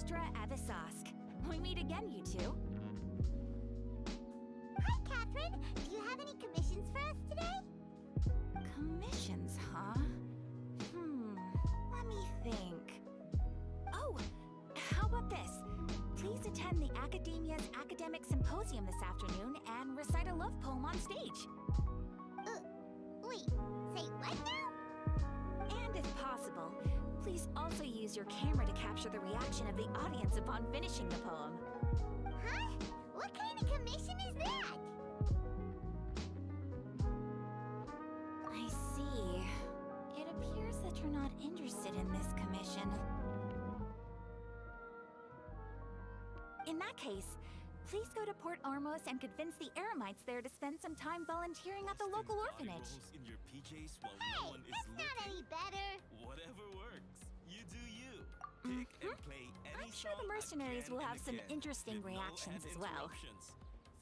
Astra Avisask. We meet again, you two. Hi, Catherine. Do you have any commissions for us today? Commissions, huh? Let me think. Oh, how about this? Please attend the Academia's Academic Symposium this afternoon and recite a love poem on stage. Wait, say what now? And if possible, please also use your camera to capture the reaction of the audience upon finishing the poem. Huh? What kind of commission is that? I see. It appears that you're not interested in this commission. In that case, please go to Port Ormos and convince the Eremites there to spend some time volunteering at the local orphanage. In your PJs while Hey, no one is that's not any better. Whatever works. You do you. Pick and play any I'm sure the mercenaries will have some interesting reactions as well.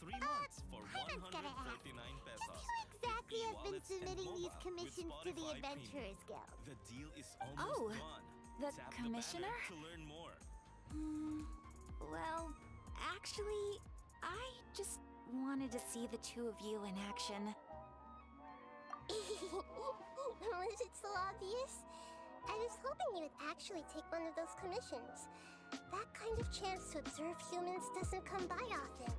3 months for Hyman's gotta ask. 149 Just pesos. who exactly has been E-wallets and submitting these mobile commissions with to the Spotify Adventurers Guild? The deal is almost Oh, gone. the Tap commissioner? banner to learn more. Well, actually, I just wanted to see the two of you in action. Was it so obvious? I was hoping you would actually take one of those commissions. That kind of chance to observe humans doesn't come by often.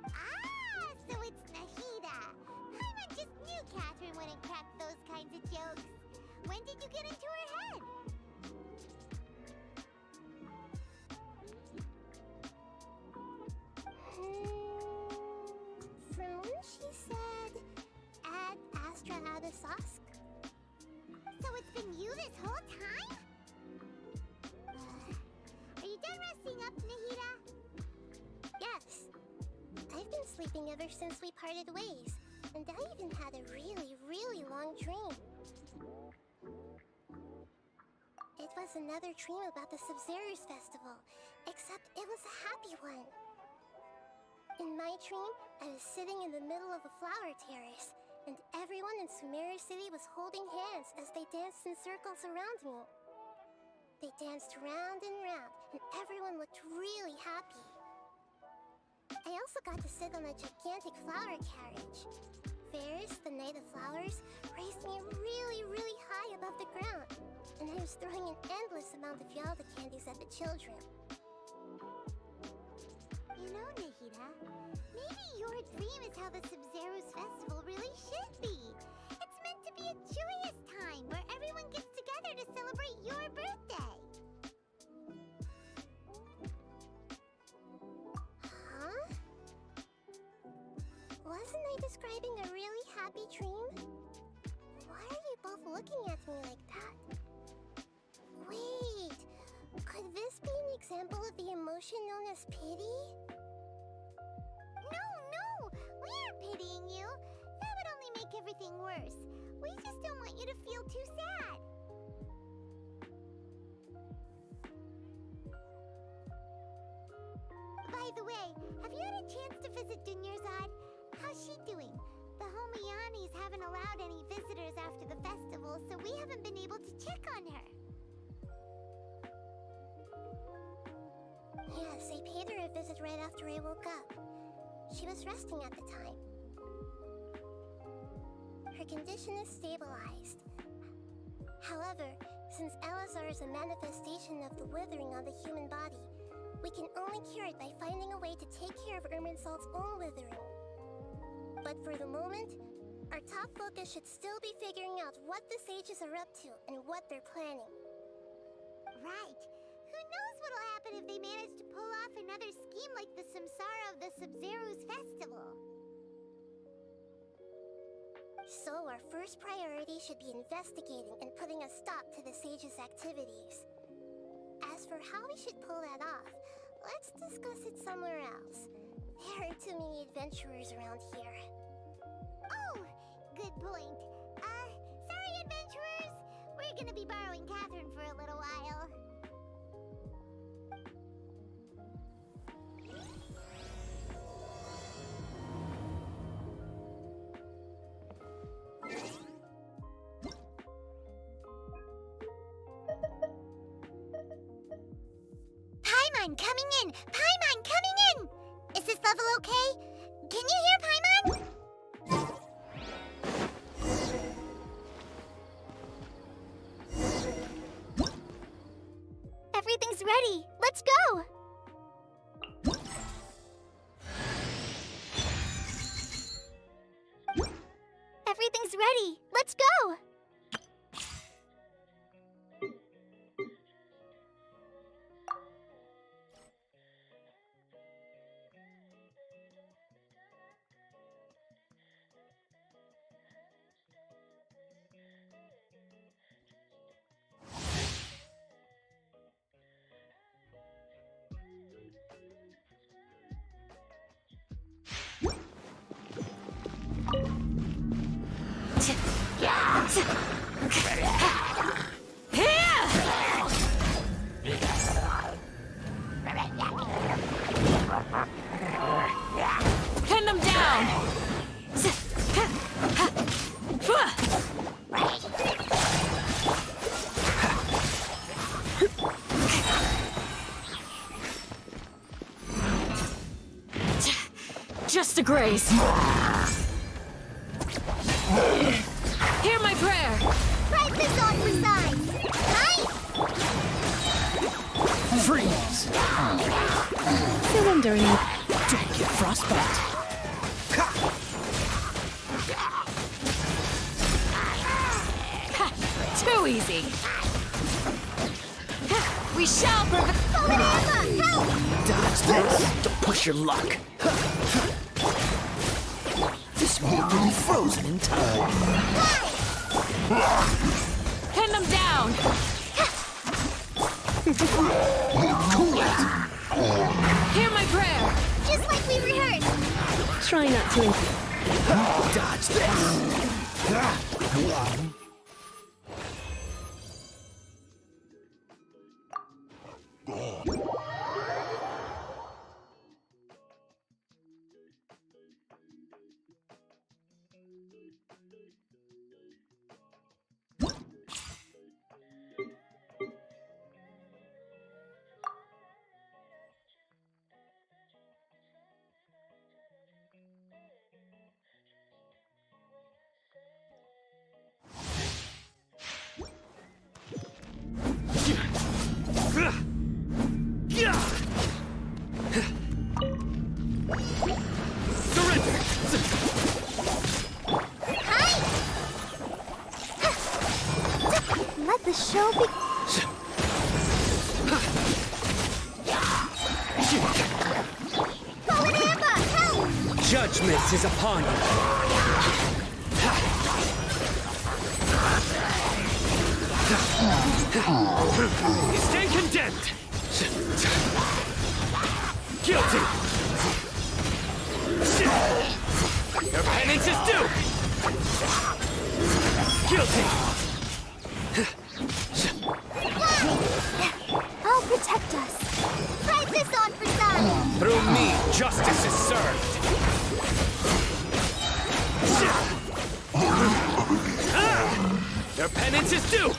Ah, so it's Nahida. Hyman just knew Catherine wouldn't crack those kinds of jokes. When did you get into her head? From when she said, add Astra Avisask? So it's been you this whole time? Are you done resting up, Nahida? Yes. I've been sleeping ever since we parted ways, and I even had a really, really long dream. It was another dream about the Sub-Zero's festival, except it was a happy one. In my dream, I was sitting in the middle of a flower terrace, and everyone in Sumeru City was holding hands as they danced in circles around me. They danced round and round, and everyone looked really happy. I also got to sit on a gigantic flower carriage. Ferris, the Knight of Flowers, raised me really, really high above the ground, and I was throwing an endless amount of Yalda candies at the children. You know, Nahida, maybe your dream is how the Sub-Zero's festival really should be. It's meant to be a joyous time where everyone gets together to celebrate your birthday. Huh? Wasn't I describing a really happy dream? Why are you both looking at me like that? Wait, could this be an example of the emotion known as pity? No, we aren't pitying you. That would only make everything worse. We just don't want you to feel too sad. By the way, have you had a chance to visit Dunyarzad? How's she doing? The Homiyanis haven't allowed any visitors after the festival, so we haven't been able to check on her. Yes, I paid her a visit right after I woke up. She was resting at the time. Her condition is stabilized. However, since Elazar is a manifestation of the withering on the human body, we can only cure it by finding a way to take care of Irminsul's own withering. But for the moment, our top focus should still be figuring out what the sages are up to and what they're planning. Right. Who knows what'll happen if they manage to pull off another scheme like the Samsara of the Sub-Zero's festival. So our first priority should be investigating and putting a stop to the sages' activities. As for how we should pull that off, let's discuss it somewhere else. There are too many adventurers around here. Oh, good point. Sorry, adventurers. We're gonna be borrowing Catherine for a little while. Paimon coming in! Paimon coming in! Is this level okay? Can you hear Paimon? Everything's ready. Let's go! Everything's ready. Let's go! Pin them down! Just a graze. Hear my prayer! Try this on for size! Right? Freeze! Cylinder, don't get frostbite. Too easy! We shall prevail! Emma, help! Dodge this! Don't push your luck. This will be frozen in time. Pin them down! Hear my prayer! Just like we rehearsed! Try not to. Dodge this! Let the show be... Emma, help! Judgment is upon you. Stand condemned! Guilty! Your penance is due! Guilty! I'll protect us. Try this on for size! Through me, justice is served! Your penance is due!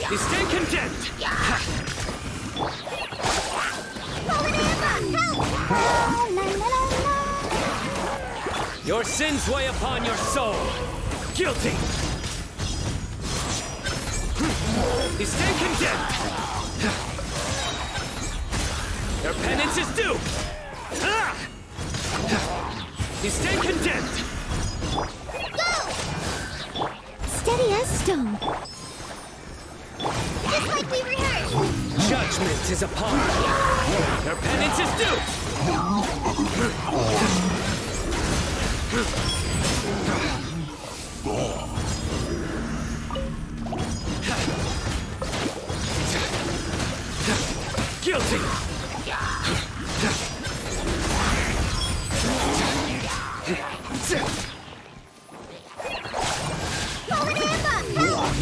You stand condemned! Your sins weigh upon your soul! Guilty! You stand condemned! Your penance is due! You stand condemned! Steady as stone. Just like we rehearsed. Judgment is upon you! Your penance is due! Guilty!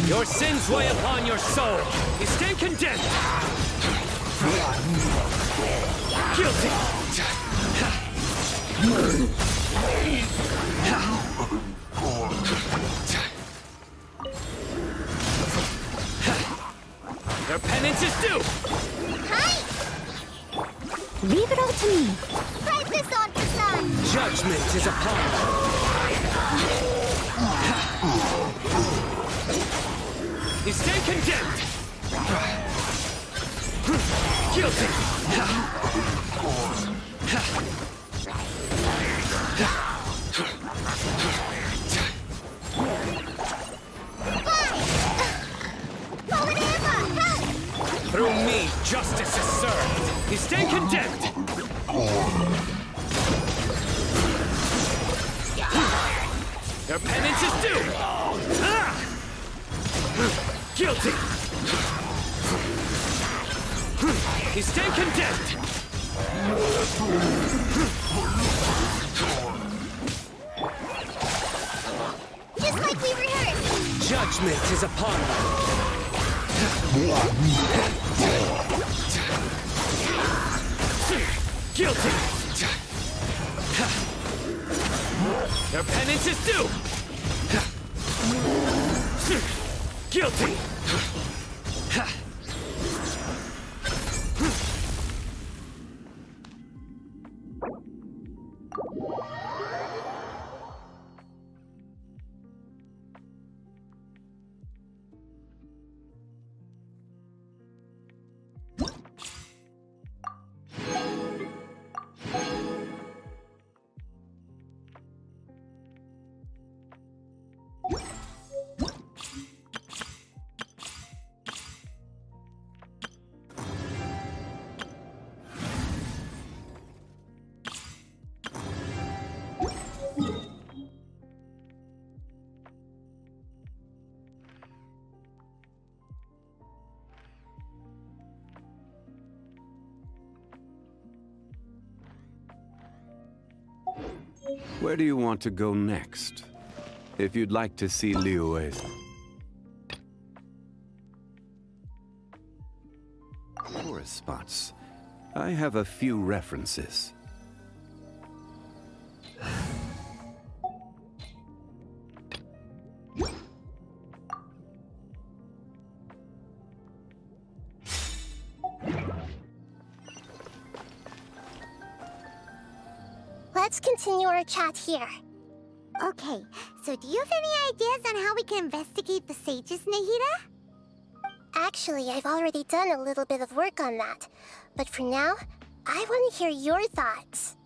Your sins weigh upon your soul. You stand condemned. Guilty. Their penance is due! Hi! Leave it all to me. Fight this on the sun! Judgment is upon us. You stand condemned! Guilty! Through me, justice is served! You stand condemned! Your penance is due! Guilty! You stand condemned! Just like we rehearsed! Judgment is upon us. Guilty! Your penance is due! Guilty! Where do you want to go next? If you'd like to see Liyue's tourist spots, I have a few references. Let's continue our chat here. Okay, so do you have any ideas on how we can investigate the sages, Nahida? Actually, I've already done a little bit of work on that. But for now, I want to hear your thoughts.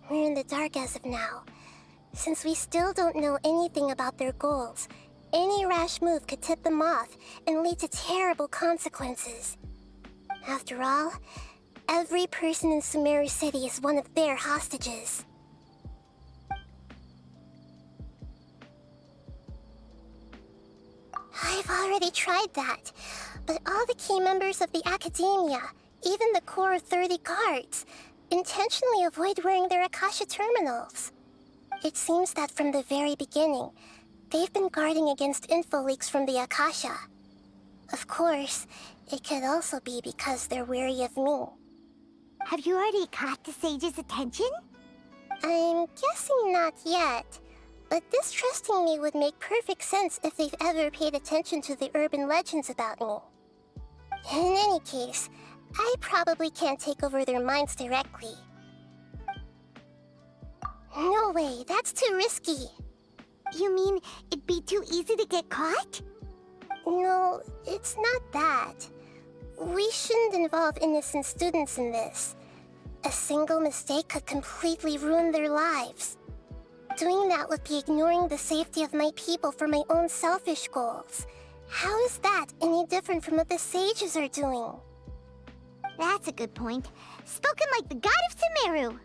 We're in the dark as of now. Since we still don't know anything about their goals, any rash move could tip them off and lead to terrible consequences. After all, every person in Sumeru City is one of their hostages. I've already tried that, but all the key members of the Academia, even the core 30 guards, intentionally avoid wearing their Akasha terminals. It seems that from the very beginning, they've been guarding against info leaks from the Akasha. Of course, it could also be because they're wary of me. Have you already caught the sage's attention? I'm guessing not yet, but distrusting me would make perfect sense if they've ever paid attention to the urban legends about me. In any case, I probably can't take over their minds directly. No way, that's too risky. You mean it'd be too easy to get caught? No, it's not that. We shouldn't involve innocent students in this. A single mistake could completely ruin their lives. Doing that would be ignoring the safety of my people for my own selfish goals. How is that any different from what the sages are doing? That's a good point. Spoken like the god of Sumeru.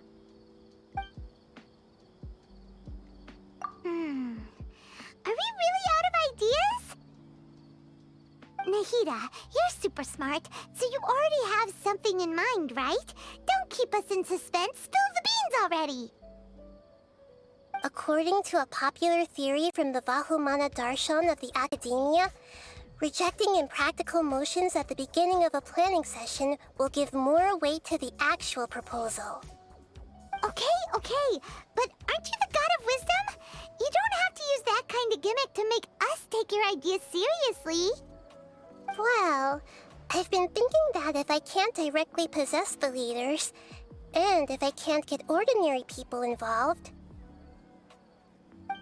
Are we really out of ideas? Nahida, you're super smart, so you already have something in mind, right? Don't keep us in suspense. Spill the beans already. According to a popular theory from the Vahumana Darshan of the Academia, rejecting impractical motions at the beginning of a planning session will give more weight to the actual proposal. Okay, but aren't you the god of wisdom? You don't have to use that kind of gimmick to make us take your ideas seriously. Well, I've been thinking that if I can't directly possess the leaders, and if I can't get ordinary people involved,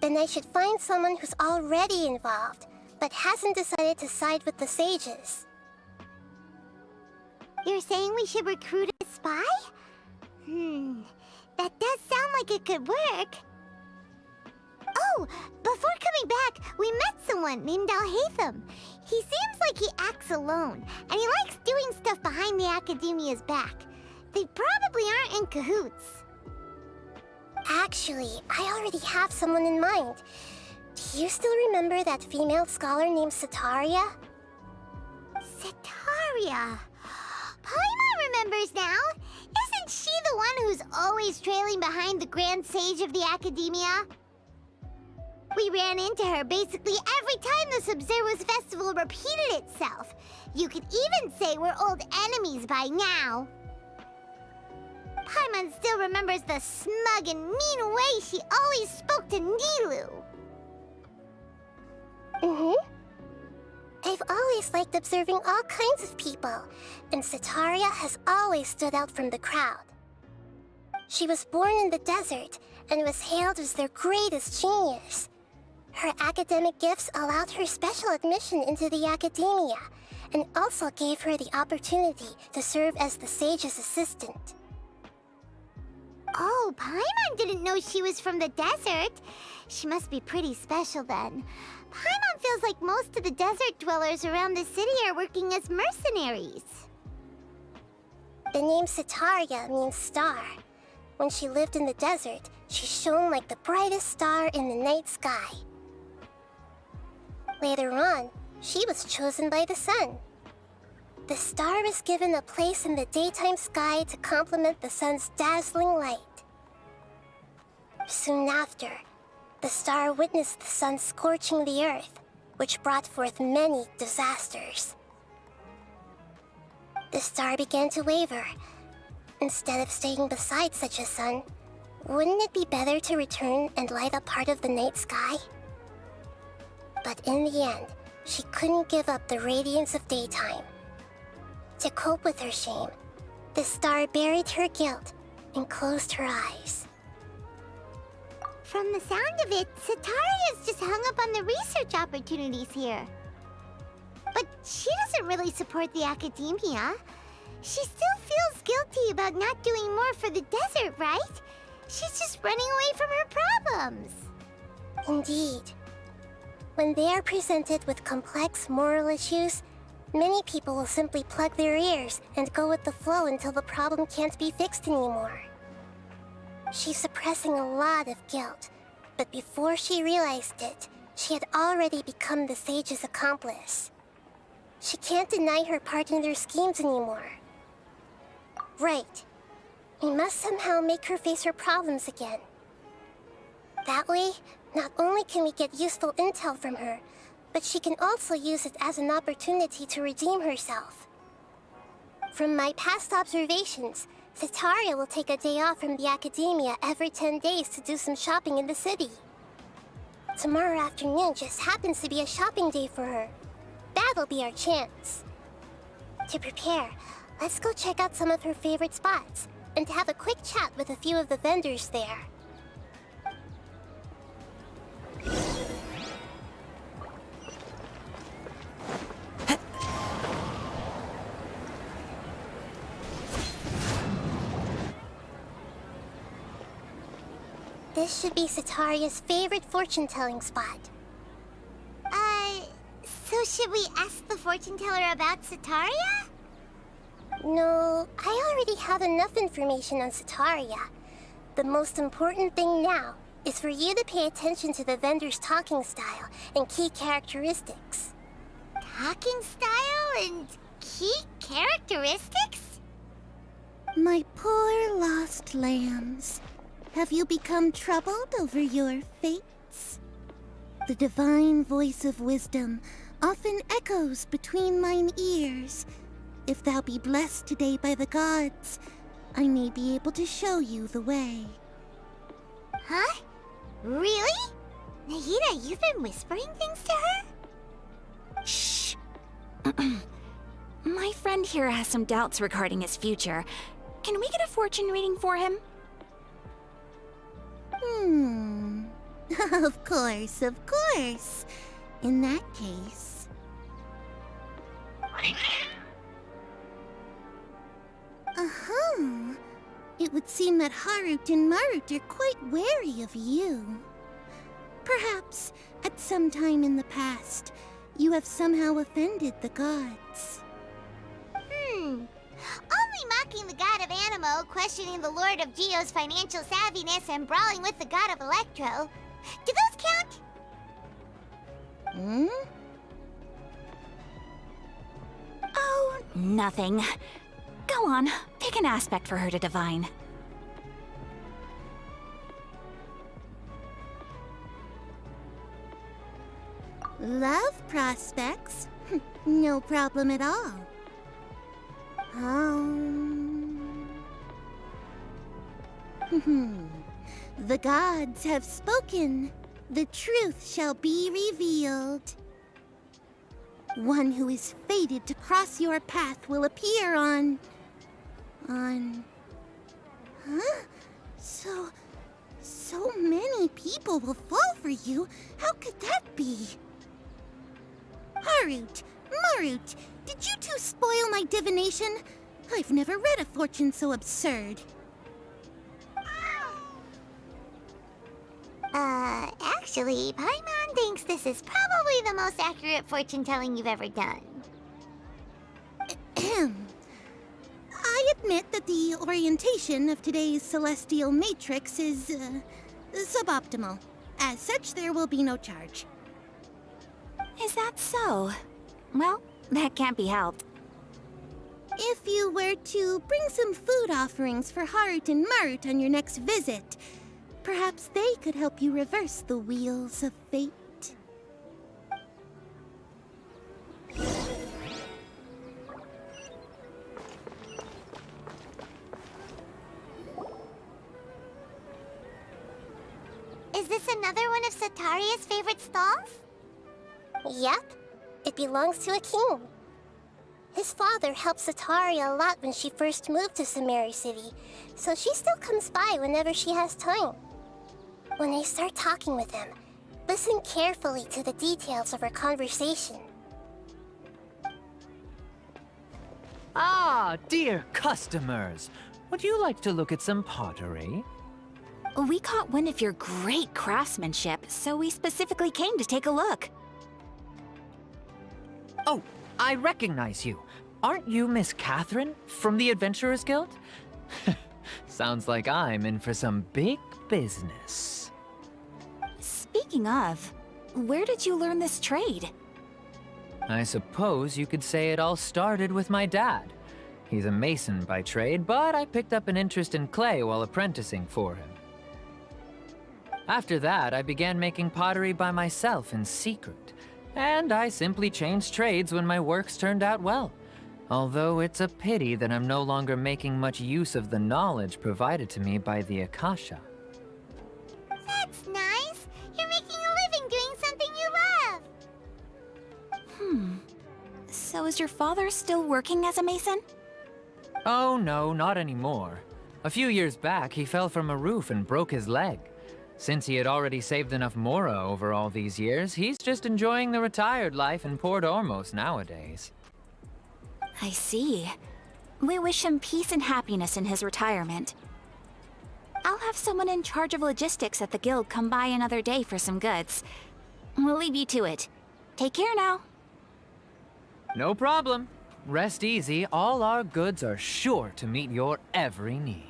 then I should find someone who's already involved, but hasn't decided to side with the sages. You're saying we should recruit a spy? That does sound like it could work. Oh, before coming back, we met someone named Alhaitham. He seems like he acts alone, and he likes doing stuff behind the Academia's back. They probably aren't in cahoots. Actually, I already have someone in mind. Do you still remember that female scholar named Setaria? Setaria. Paimon remembers now. Isn't she the one who's always trailing behind the Grand Sage of the Academia? We ran into her basically every time the Sub-Zero's festival repeated itself. You could even say we're old enemies by now. Paimon still remembers the smug and mean way she always spoke to Nilu. I've always liked observing all kinds of people, and Setaria has always stood out from the crowd. She was born in the desert and was hailed as their greatest genius. Her academic gifts allowed her special admission into the Academia, and also gave her the opportunity to serve as the sage's assistant. Oh, Paimon didn't know she was from the desert. She must be pretty special then. Paimon feels like most of the desert dwellers around the city are working as mercenaries. The name Setaria means star. When she lived in the desert, she shone like the brightest star in the night sky. Later on, she was chosen by the sun. The star was given a place in the daytime sky to complement the sun's dazzling light. Soon after, the star witnessed the sun scorching the earth, which brought forth many disasters. The star began to waver. Instead of staying beside such a sun, wouldn't it be better to return and light up part of the night sky? But in the end, she couldn't give up the radiance of daytime. To cope with her shame, the star buried her guilt and closed her eyes. From the sound of it, Setaria's just hung up on the research opportunities here. But she doesn't really support the Academia. She still feels guilty about not doing more for the desert, right? She's just running away from her problems. Indeed. When they are presented with complex moral issues, many people will simply plug their ears and go with the flow until the problem can't be fixed anymore. She's suppressing a lot of guilt, but before she realized it, she had already become the sage's accomplice. She can't deny her part in their schemes anymore. Right. We must somehow make her face her problems again. That way, not only can we get useful intel from her, but she can also use it as an opportunity to redeem herself. From my past observations, Setaria will take a day off from the Academia every 10 days to do some shopping in the city. Tomorrow afternoon just happens to be a shopping day for her. That'll be our chance. To prepare, let's go check out some of her favorite spots, and have a quick chat with a few of the vendors there. This should be Setaria's favorite fortune-telling spot. So should we ask the fortune teller about Setaria? No, I already have enough information on Setaria. The most important thing now is for you to pay attention to the vendor's talking style and key characteristics. Talking style and key characteristics? My poor lost lambs. Have you become troubled over your fates? The divine voice of wisdom often echoes between mine ears. If thou be blessed today by the gods, I may be able to show you the way. Huh? Really? Nahida, you've been whispering things to her? Shh. My friend here has some doubts regarding his future. Can we get a fortune reading for him? Of course, of course. In that case... It would seem that Harut and Marut are quite wary of you. Perhaps, at some time in the past, you have somehow offended the gods. Only mocking the god of Animo, questioning the Lord of Geo's financial savviness, and brawling with the god of Electro. Do those count? Oh, nothing. Go on, pick an aspect for her to divine. Love prospects? No problem at all. The gods have spoken. The truth shall be revealed. One who is fated to cross your path will appear on... Huh? So many people will fall for you. How could that be? Harut, Marut, did you two spoil my divination? I've never read a fortune so absurd. Actually, Paimon thinks this is probably the most accurate fortune-telling you've ever done. I admit that the orientation of today's celestial matrix is, suboptimal. As such, there will be no charge. Is that so? Well, that can't be helped. If you were to bring some food offerings for Harut and Marut on your next visit, perhaps they could help you reverse the wheels of fate. Is this another one of Sataria's favorite stalls? Yep. It belongs to a king. His father helped Sataria a lot when she first moved to Samari City, so she still comes by whenever she has time. When I start talking with him, listen carefully to the details of our conversation. Ah, dear customers. Would you like to look at some pottery? We caught wind of your great craftsmanship, so we specifically came to take a look. Oh, I recognize you. Aren't you Miss Catherine from the Adventurers Guild? Sounds like I'm in for some big business. Speaking of, where did you learn this trade? I suppose you could say it all started with my dad. He's a mason by trade, but I picked up an interest in clay while apprenticing for him. After that, I began making pottery by myself in secret, and I simply changed trades when my works turned out well. Although it's a pity that I'm no longer making much use of the knowledge provided to me by the Akasha. That's nice. You're making a living doing something you love. So is your father still working as a mason? Oh no, not anymore. A few years back, he fell from a roof and broke his leg. Since he had already saved enough Mora over all these years, he's just enjoying the retired life in Port Ormos nowadays. I see. We wish him peace and happiness in his retirement. I'll have someone in charge of logistics at the guild come by another day for some goods. We'll leave you to it. Take care now. No problem. Rest easy, all our goods are sure to meet your every need.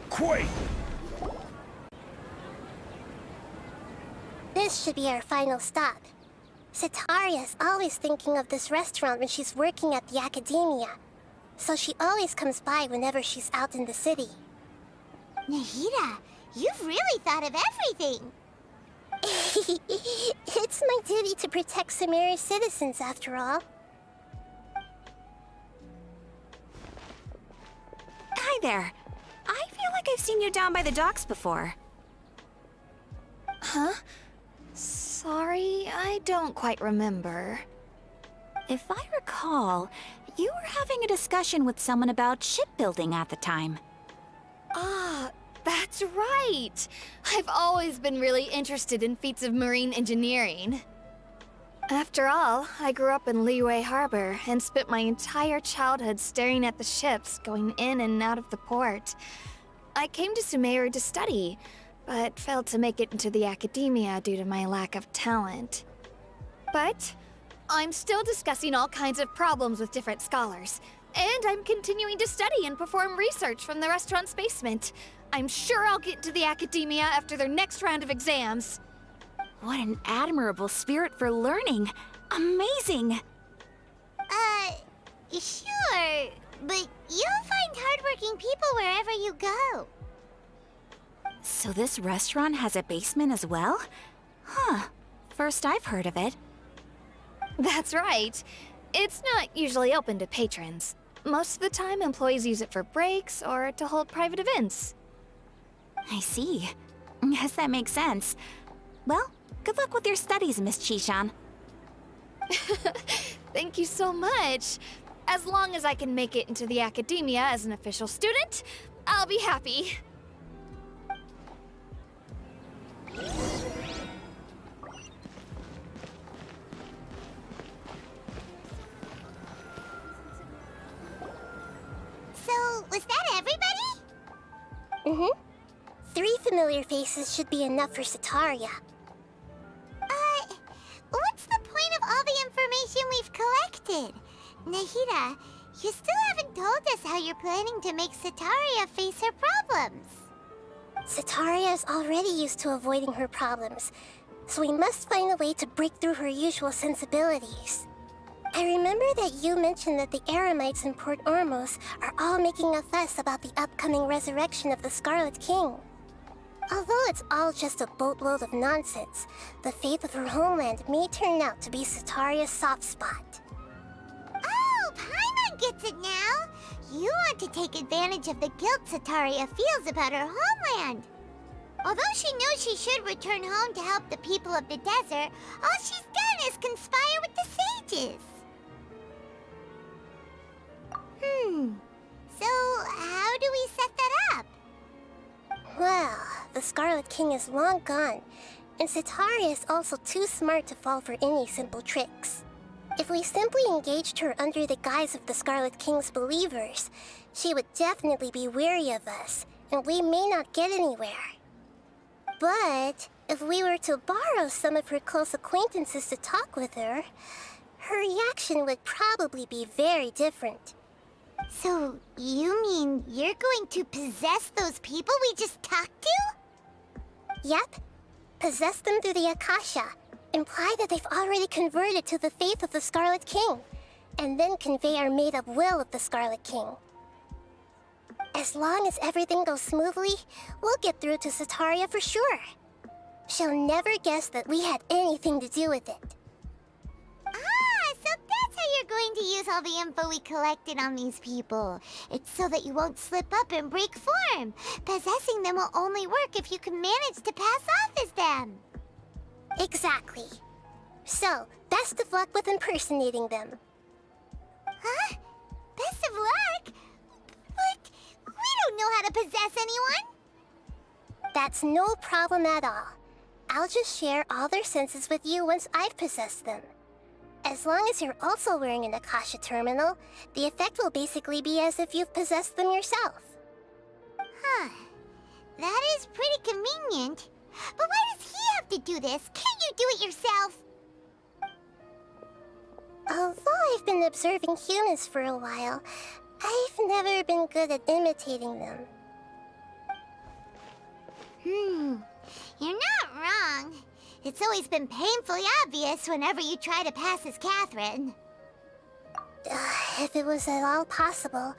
Quake! This should be our final stop. Setaria's always thinking of this restaurant when she's working at the academia, so she always comes by whenever she's out in the city. Nahida, you've really thought of everything. It's my duty to protect Sumeru's citizens, after all. Hi there. I feel like I've seen you down by the docks before. Huh? Sorry, I don't quite remember. If I recall, you were having a discussion with someone about shipbuilding at the time. Ah, that's right! I've always been really interested in feats of marine engineering. After all, I grew up in Liyue Harbor and spent my entire childhood staring at the ships going in and out of the port. I came to Sumeru to study, but failed to make it into the academia due to my lack of talent. But I'm still discussing all kinds of problems with different scholars, and I'm continuing to study and perform research from the restaurant's basement. I'm sure I'll get into the academia after their next round of exams. What an admirable spirit for learning. Amazing! Sure, but you'll find hardworking people wherever you go. So this restaurant has a basement as well? Huh. First I've heard of it. That's right. It's not usually open to patrons. Most of the time, employees use it for breaks or to hold private events. I see. Guess that makes sense. Well, good luck with your studies, Miss Chishan. Thank you so much. As long as I can make it into the academia as an official student, I'll be happy. So, was that everybody? Mm-hmm. 3 familiar faces should be enough for Setaria. What's the point of all the information we've collected? Nahida, you still haven't told us how you're planning to make Setaria face her problems. Setaria is already used to avoiding her problems, so we must find a way to break through her usual sensibilities. I remember that you mentioned that the Eremites in Port Ormos are all making a fuss about the upcoming resurrection of the Scarlet King. Although it's all just a boatload of nonsense, the fate of her homeland may turn out to be Setaria's soft spot. Oh, Paimon gets it now! You want to take advantage of the guilt Setaria feels about her homeland. Although she knows she should return home to help the people of the desert, all she's done is conspire with the sages. So how do we set that up? Well, the Scarlet King is long gone, and Setaria is also too smart to fall for any simple tricks. If we simply engaged her under the guise of the Scarlet King's believers, she would definitely be weary of us, and we may not get anywhere. But if we were to borrow some of her close acquaintances to talk with her, her reaction would probably be very different. So, you mean you're going to possess those people we just talked to? Yep. Possess them through the Akasha. Imply that they've already converted to the faith of the Scarlet King, and then convey our made-up will of the Scarlet King. As long as everything goes smoothly, we'll get through to Setaria for sure. She'll never guess that we had anything to do with it. So that's how you're going to use all the info we collected on these people. It's so that you won't slip up and break form. Possessing them will only work if you can manage to pass off as them. Exactly. So, best of luck with impersonating them. Huh? Best of luck? But we don't know how to possess anyone. That's no problem at all. I'll just share all their senses with you once I've possessed them. As long as you're also wearing an Akasha terminal, the effect will basically be as if you've possessed them yourself. Huh. That is pretty convenient. But why does he have to do this? Can't you do it yourself? Although I've been observing humans for a while, I've never been good at imitating them. You're not wrong. It's always been painfully obvious whenever you try to pass as Catherine. If it was at all possible,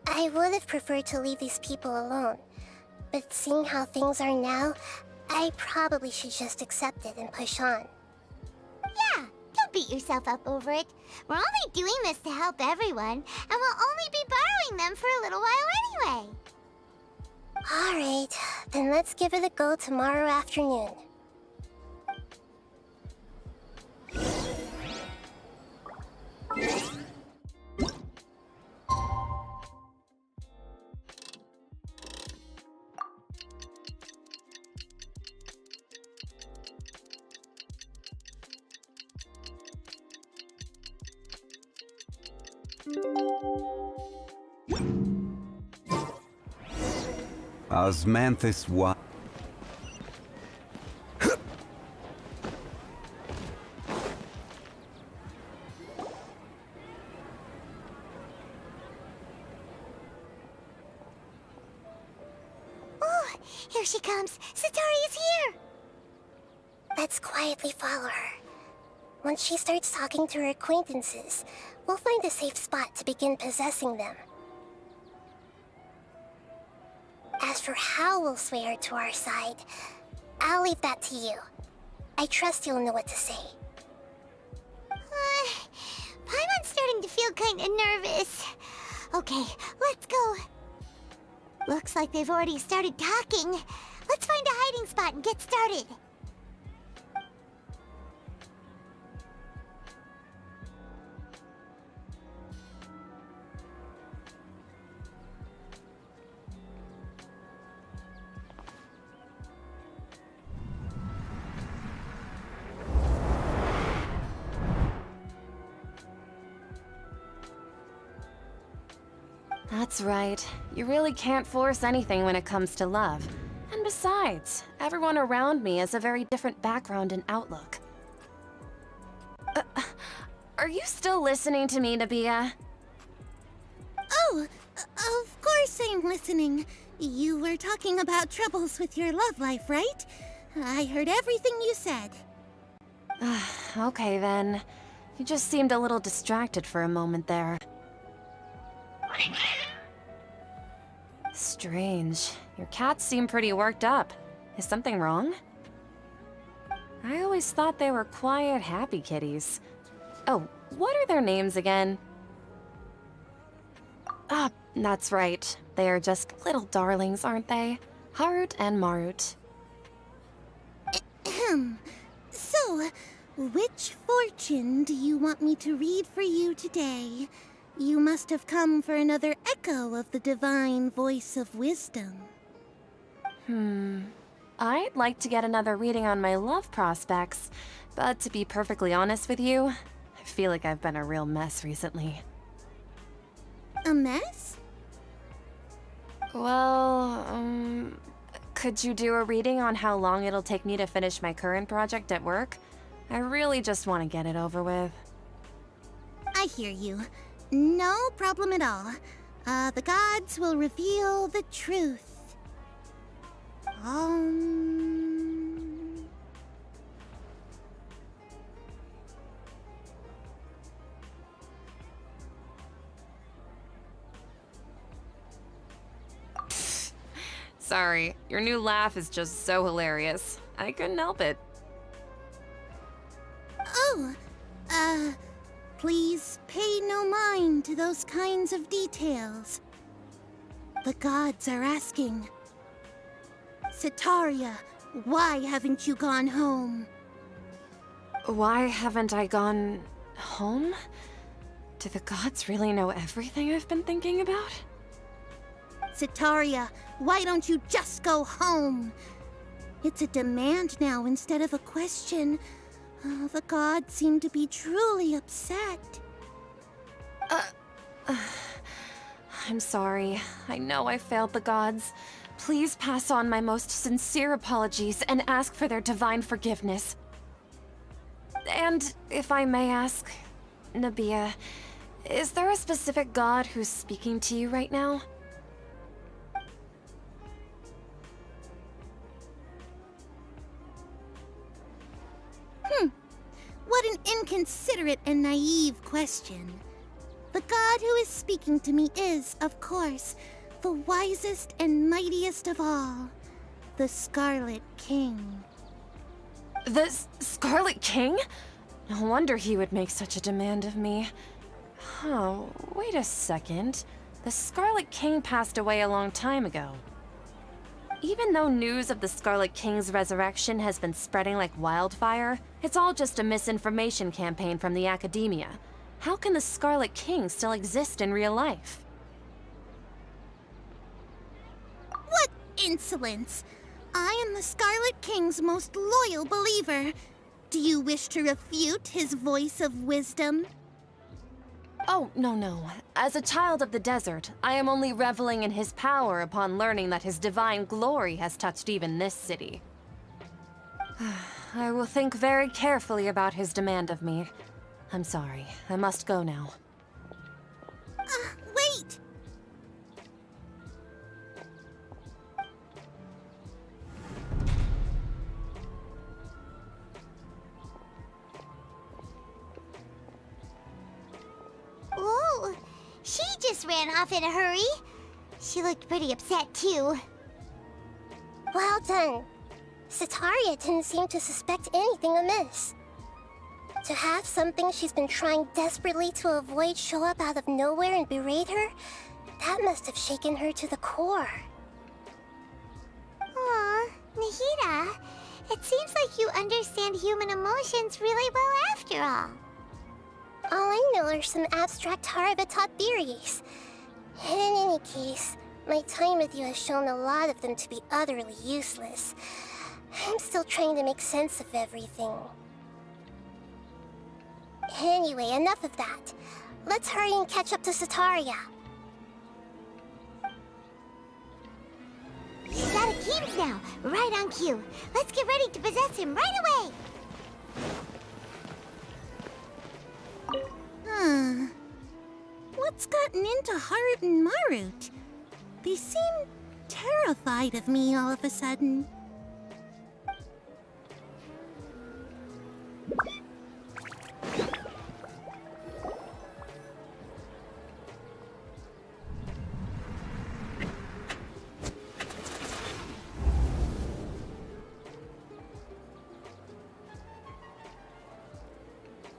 I would have preferred to leave these people alone. But seeing how things are now, I probably should just accept it and push on. Yeah, don't beat yourself up over it. We're only doing this to help everyone, and we'll only be borrowing them for a little while anyway. Alright, then let's give it a go tomorrow afternoon. Osmanthus wa... Oh, here she comes. Satori is here. Let's quietly follow her. Once she starts talking to her acquaintances, we'll find a safe spot to begin possessing them. As for how we'll sway her to our side, I'll leave that to you. I trust you'll know what to say. Paimon's starting to feel kinda nervous. Okay, let's go. Looks like they've already started talking. Let's find a hiding spot and get started. That's right. You really can't force anything when it comes to love. And besides, everyone around me has a very different background and outlook. Are you still listening to me, Nabia? Oh, of course I'm listening. You were talking about troubles with your love life, right? I heard everything you said. Okay then. You just seemed a little distracted for a moment there. Strange. Your cats seem pretty worked up. Is something wrong? I always thought they were quiet, happy kitties. Oh, what are their names again? Ah, that's right. They are just little darlings, aren't they? Harut and Marut. Ahem. So, which fortune do you want me to read for you today? You must have come for another echo of the divine voice of wisdom. I'd like to get another reading on my love prospects, but to be perfectly honest with you, I feel like I've been a real mess recently. A mess? Well, could you do a reading on how long it'll take me to finish my current project at work? I really just want to get it over with. I hear you. No problem at all. The gods will reveal the truth. Sorry, your new laugh is just so hilarious. I couldn't help it. Oh, please pay no mind to those kinds of details. The gods are asking. Sitaria, why haven't you gone home? Why haven't I gone home? Do the gods really know everything I've been thinking about? Sitaria, why don't you just go home? It's a demand now instead of a question. Oh, the gods seem to be truly upset. I'm sorry. I know I failed the gods. Please pass on my most sincere apologies and ask for their divine forgiveness. And if I may ask, Nabia, is there a specific god who's speaking to you right now? What an inconsiderate and naive question. The god who is speaking to me is, of course, the wisest and mightiest of all, the Scarlet King. The Scarlet King? No wonder he would make such a demand of me. Oh, wait a second. The Scarlet King passed away a long time ago. Even though news of the Scarlet King's resurrection has been spreading like wildfire, it's all just a misinformation campaign from the Academia. How can the Scarlet King still exist in real life? What insolence! I am the Scarlet King's most loyal believer. Do you wish to refute his voice of wisdom? Oh, no. As a child of the desert, I am only reveling in his power upon learning that his divine glory has touched even this city. I will think very carefully about his demand of me. I'm sorry. I must go now. Wait! Ooh, she just ran off in a hurry. She looked pretty upset, too. Well done. Sataria didn't seem to suspect anything amiss. To have something she's been trying desperately to avoid show up out of nowhere and berate her, that must have shaken her to the core. Aw, Nahida, it seems like you understand human emotions really well after all. All I know are some abstract Harabatop theories. In any case, my time with you has shown a lot of them to be utterly useless. I'm still trying to make sense of everything. Anyway, enough of that. Let's hurry and catch up to Sataria. He's out of Keem's now, right on cue. Let's get ready to possess him right away! What's gotten into Harut and Marut? They seem terrified of me all of a sudden.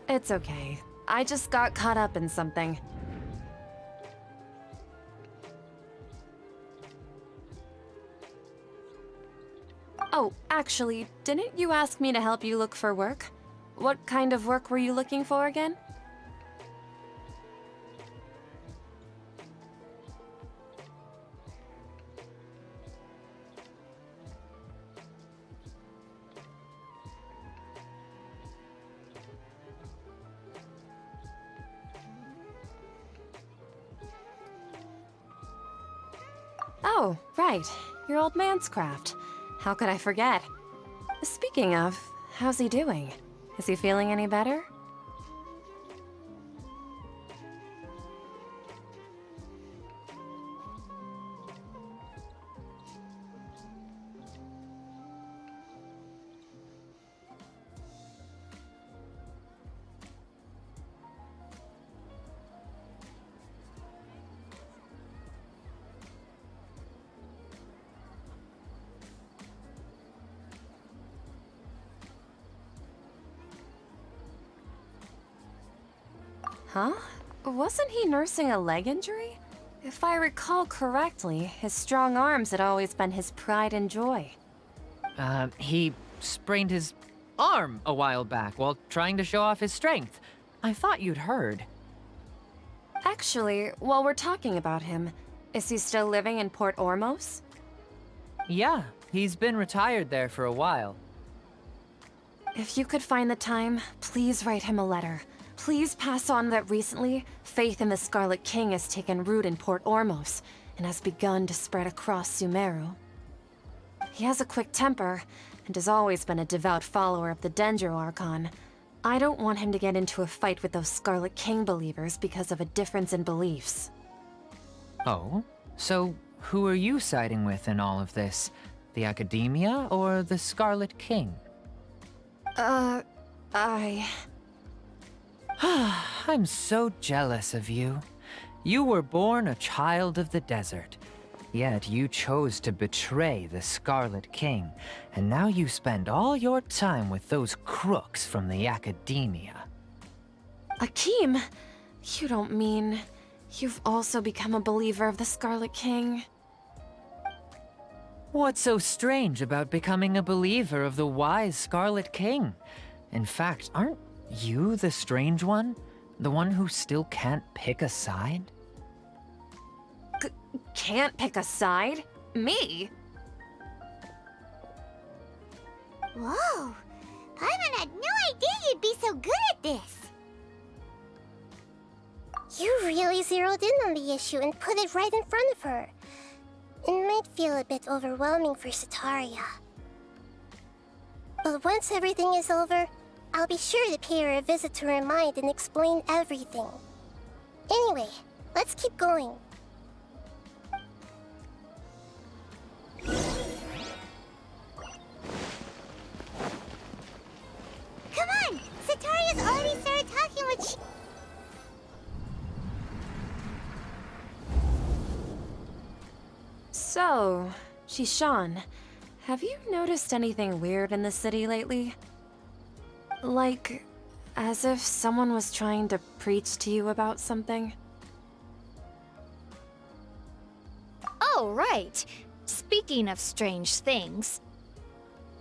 It's okay. I just got caught up in something. Oh, actually, didn't you ask me to help you look for work? What kind of work were you looking for again? Oh, right. Your old man's craft. How could I forget? Speaking of, how's he doing? Is he feeling any better? Huh? Wasn't he nursing a leg injury? If I recall correctly, his strong arms had always been his pride and joy. He sprained his arm a while back while trying to show off his strength. I thought you'd heard. Actually, while we're talking about him, is he still living in Port Ormos? Yeah, he's been retired there for a while. If you could find the time, please write him a letter. Please pass on that recently, faith in the Scarlet King has taken root in Port Ormos and has begun to spread across Sumeru. He has a quick temper and has always been a devout follower of the Dendro Archon. I don't want him to get into a fight with those Scarlet King believers because of a difference in beliefs. Oh? So who are you siding with in all of this? The Academia or the Scarlet King? I'm so jealous of you. You were born a child of the desert. Yet you chose to betray the Scarlet King, and now you spend all your time with those crooks from the Academia. Akeem, you don't mean you've also become a believer of the Scarlet King? What's so strange about becoming a believer of the wise Scarlet King? In fact, aren't you the strange one? The one who still can't pick a side? Can't pick a side? Me? Whoa! Paimon had no idea you'd be so good at this! You really zeroed in on the issue and put it right in front of her. It might feel a bit overwhelming for Sataria. But once everything is over, I'll be sure to pay her a visit to her mind and explain everything. Anyway, let's keep going. Come on! Sataria's already started talking with So, Shishan, have you noticed anything weird in the city lately? Like, as if someone was trying to preach to you about something? Oh, right. Speaking of strange things,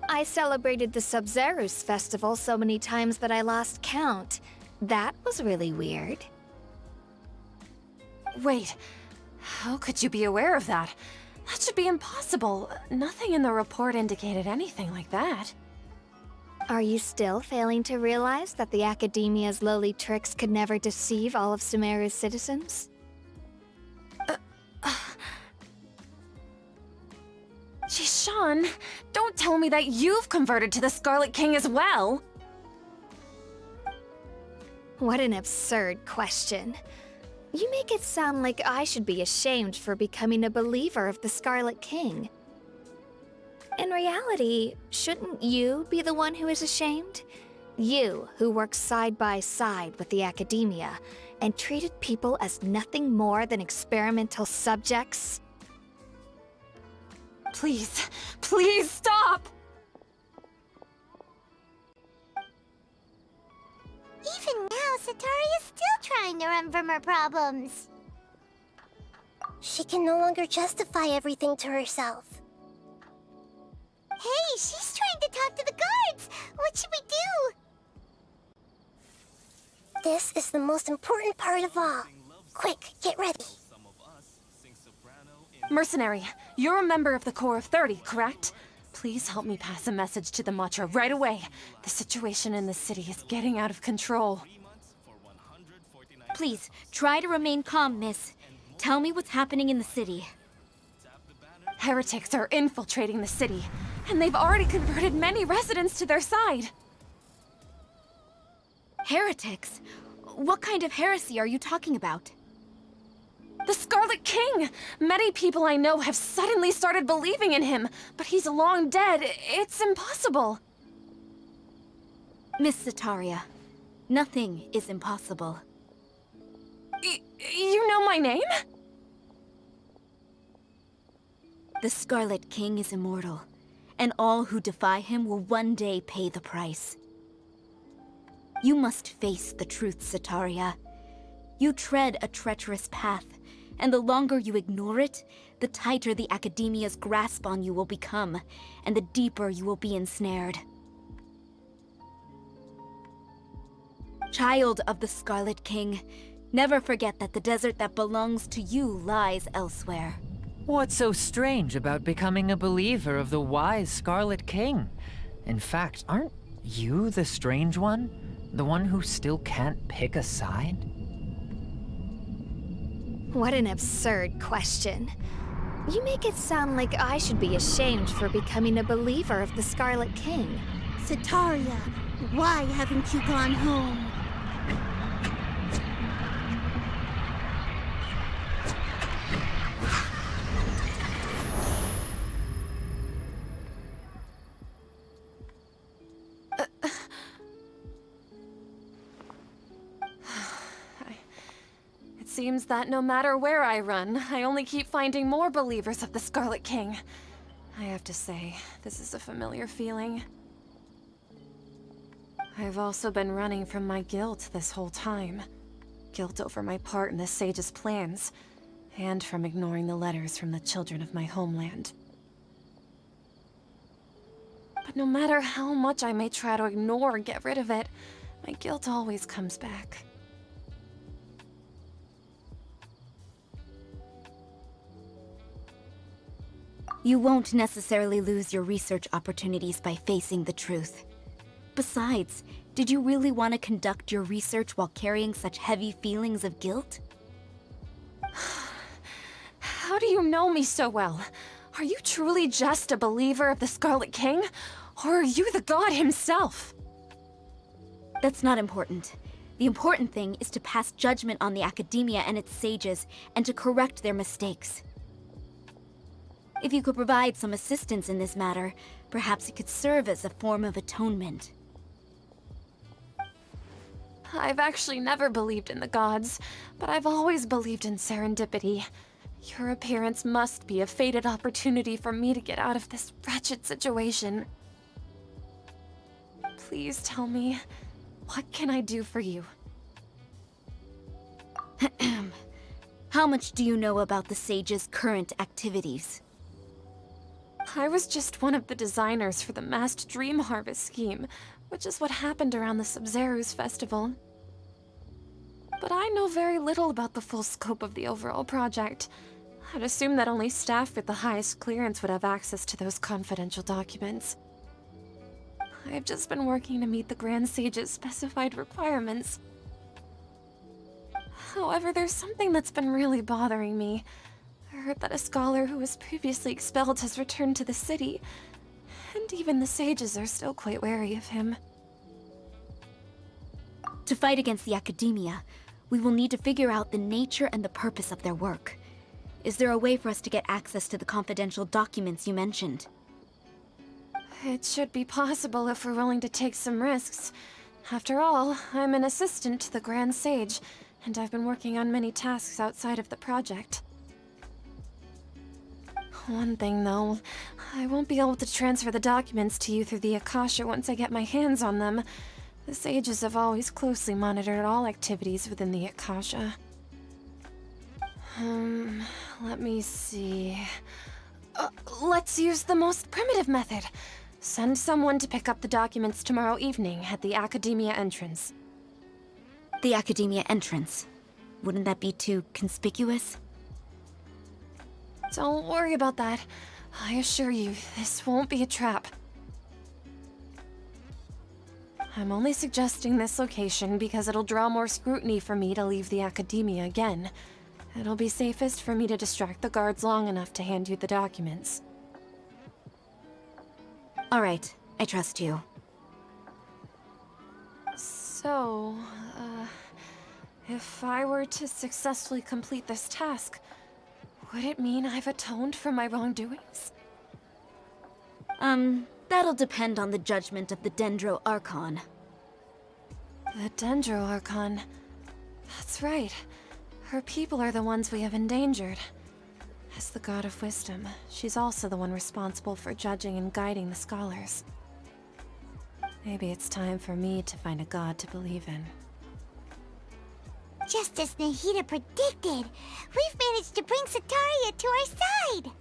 I celebrated the Sub-Zerus festival so many times that I lost count. That was really weird. Wait, how could you be aware of that? That should be impossible. Nothing in the report indicated anything like that. Are you still failing to realize that the Academia's lowly tricks could never deceive all of Sumeru's citizens? Shishan, don't tell me that you've converted to the Scarlet King as well! What an absurd question. You make it sound like I should be ashamed for becoming a believer of the Scarlet King. In reality, shouldn't you be the one who is ashamed? You, who works side by side with the Academia and treated people as nothing more than experimental subjects? Please, please stop! Even now, Sataria's still trying to run from her problems. She can no longer justify everything to herself. Hey, she's trying to talk to the guards! What should we do? This is the most important part of all. Quick, get ready. Mercenary, you're a member of the Corps of 30, correct? Please help me pass a message to the Matra right away. The situation in the city is getting out of control. Please, try to remain calm, miss. Tell me what's happening in the city. Heretics are infiltrating the city, and they've already converted many residents to their side. Heretics? What kind of heresy are you talking about? The Scarlet King! Many people I know have suddenly started believing in him, but he's long dead. It's impossible. Miss Sataria, nothing is impossible. You know my name? The Scarlet King is immortal, and all who defy him will one day pay the price. You must face the truth, Sataria. You tread a treacherous path, and the longer you ignore it, the tighter the Academia's grasp on you will become, and the deeper you will be ensnared. Child of the Scarlet King, never forget that the desert that belongs to you lies elsewhere. What's so strange about becoming a believer of the wise Scarlet King? In fact, aren't you the strange one? The one who still can't pick a side? What an absurd question. You make it sound like I should be ashamed for becoming a believer of the Scarlet King. Sataria, why haven't you gone home? seems that no matter where I run, I only keep finding more believers of the Scarlet King. I have to say, this is a familiar feeling. I've also been running from my guilt this whole time. Guilt over my part in the Sage's plans, and from ignoring the letters from the children of my homeland. But no matter how much I may try to ignore or get rid of it, my guilt always comes back. You won't necessarily lose your research opportunities by facing the truth. Besides, did you really want to conduct your research while carrying such heavy feelings of guilt? How do you know me so well? Are you truly just a believer of the Scarlet King? Or are you the god himself? That's not important. The important thing is to pass judgment on the academia and its sages, and to correct their mistakes. If you could provide some assistance in this matter, perhaps it could serve as a form of atonement. I've actually never believed in the gods, but I've always believed in serendipity. Your appearance must be a fated opportunity for me to get out of this wretched situation. Please tell me, what can I do for you? How much do you know about the sage's current activities? I was just one of the designers for the masked dream harvest scheme, which is what happened around the Sub-Zeru's festival. But I know very little about the full scope of the overall project. I'd assume that only staff with the highest clearance would have access to those confidential documents. I've just been working to meet the Grand Sage's specified requirements. However, there's something that's been really bothering me. I heard that a scholar who was previously expelled has returned to the city, and even the sages are still quite wary of him. To fight against the academia, we will need to figure out the nature and the purpose of their work. Is there a way for us to get access to the confidential documents you mentioned? It should be possible if we're willing to take some risks. After all, I'm an assistant to the Grand Sage, and I've been working on many tasks outside of the project. One thing, though, I won't be able to transfer the documents to you through the Akasha once I get my hands on them. The sages have always closely monitored all activities within the Akasha. Let me see... let's use the most primitive method. Send someone to pick up the documents tomorrow evening at the Academia entrance. The Academia entrance. Wouldn't that be too conspicuous? Don't worry about that. I assure you, this won't be a trap. I'm only suggesting this location because it'll draw more scrutiny for me to leave the Academia again. It'll be safest for me to distract the guards long enough to hand you the documents. All right, I trust you. So, if I were to successfully complete this task, would it mean I've atoned for my wrongdoings? That'll depend on the judgment of the Dendro Archon. The Dendro Archon. That's right. Her people are the ones we have endangered. As the God of Wisdom, she's also the one responsible for judging and guiding the scholars. Maybe it's time for me to find a god to believe in. Just as Nahida predicted, we've managed to bring Sataria to our side!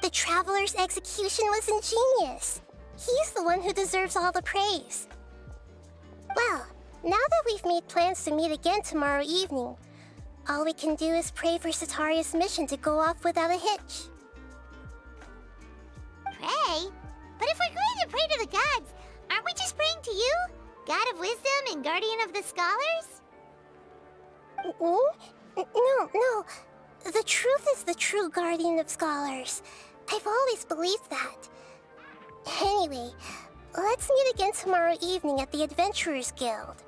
The Traveler's execution was ingenious. He's the one who deserves all the praise. Well, now that we've made plans to meet again tomorrow evening, all we can do is pray for Sataria's mission to go off without a hitch. Pray? But if we're going to pray to the gods, aren't we just praying to you? God of Wisdom and Guardian of the Scholars? No. The truth is the true Guardian of Scholars. I've always believed that. Anyway, let's meet again tomorrow evening at the Adventurers Guild.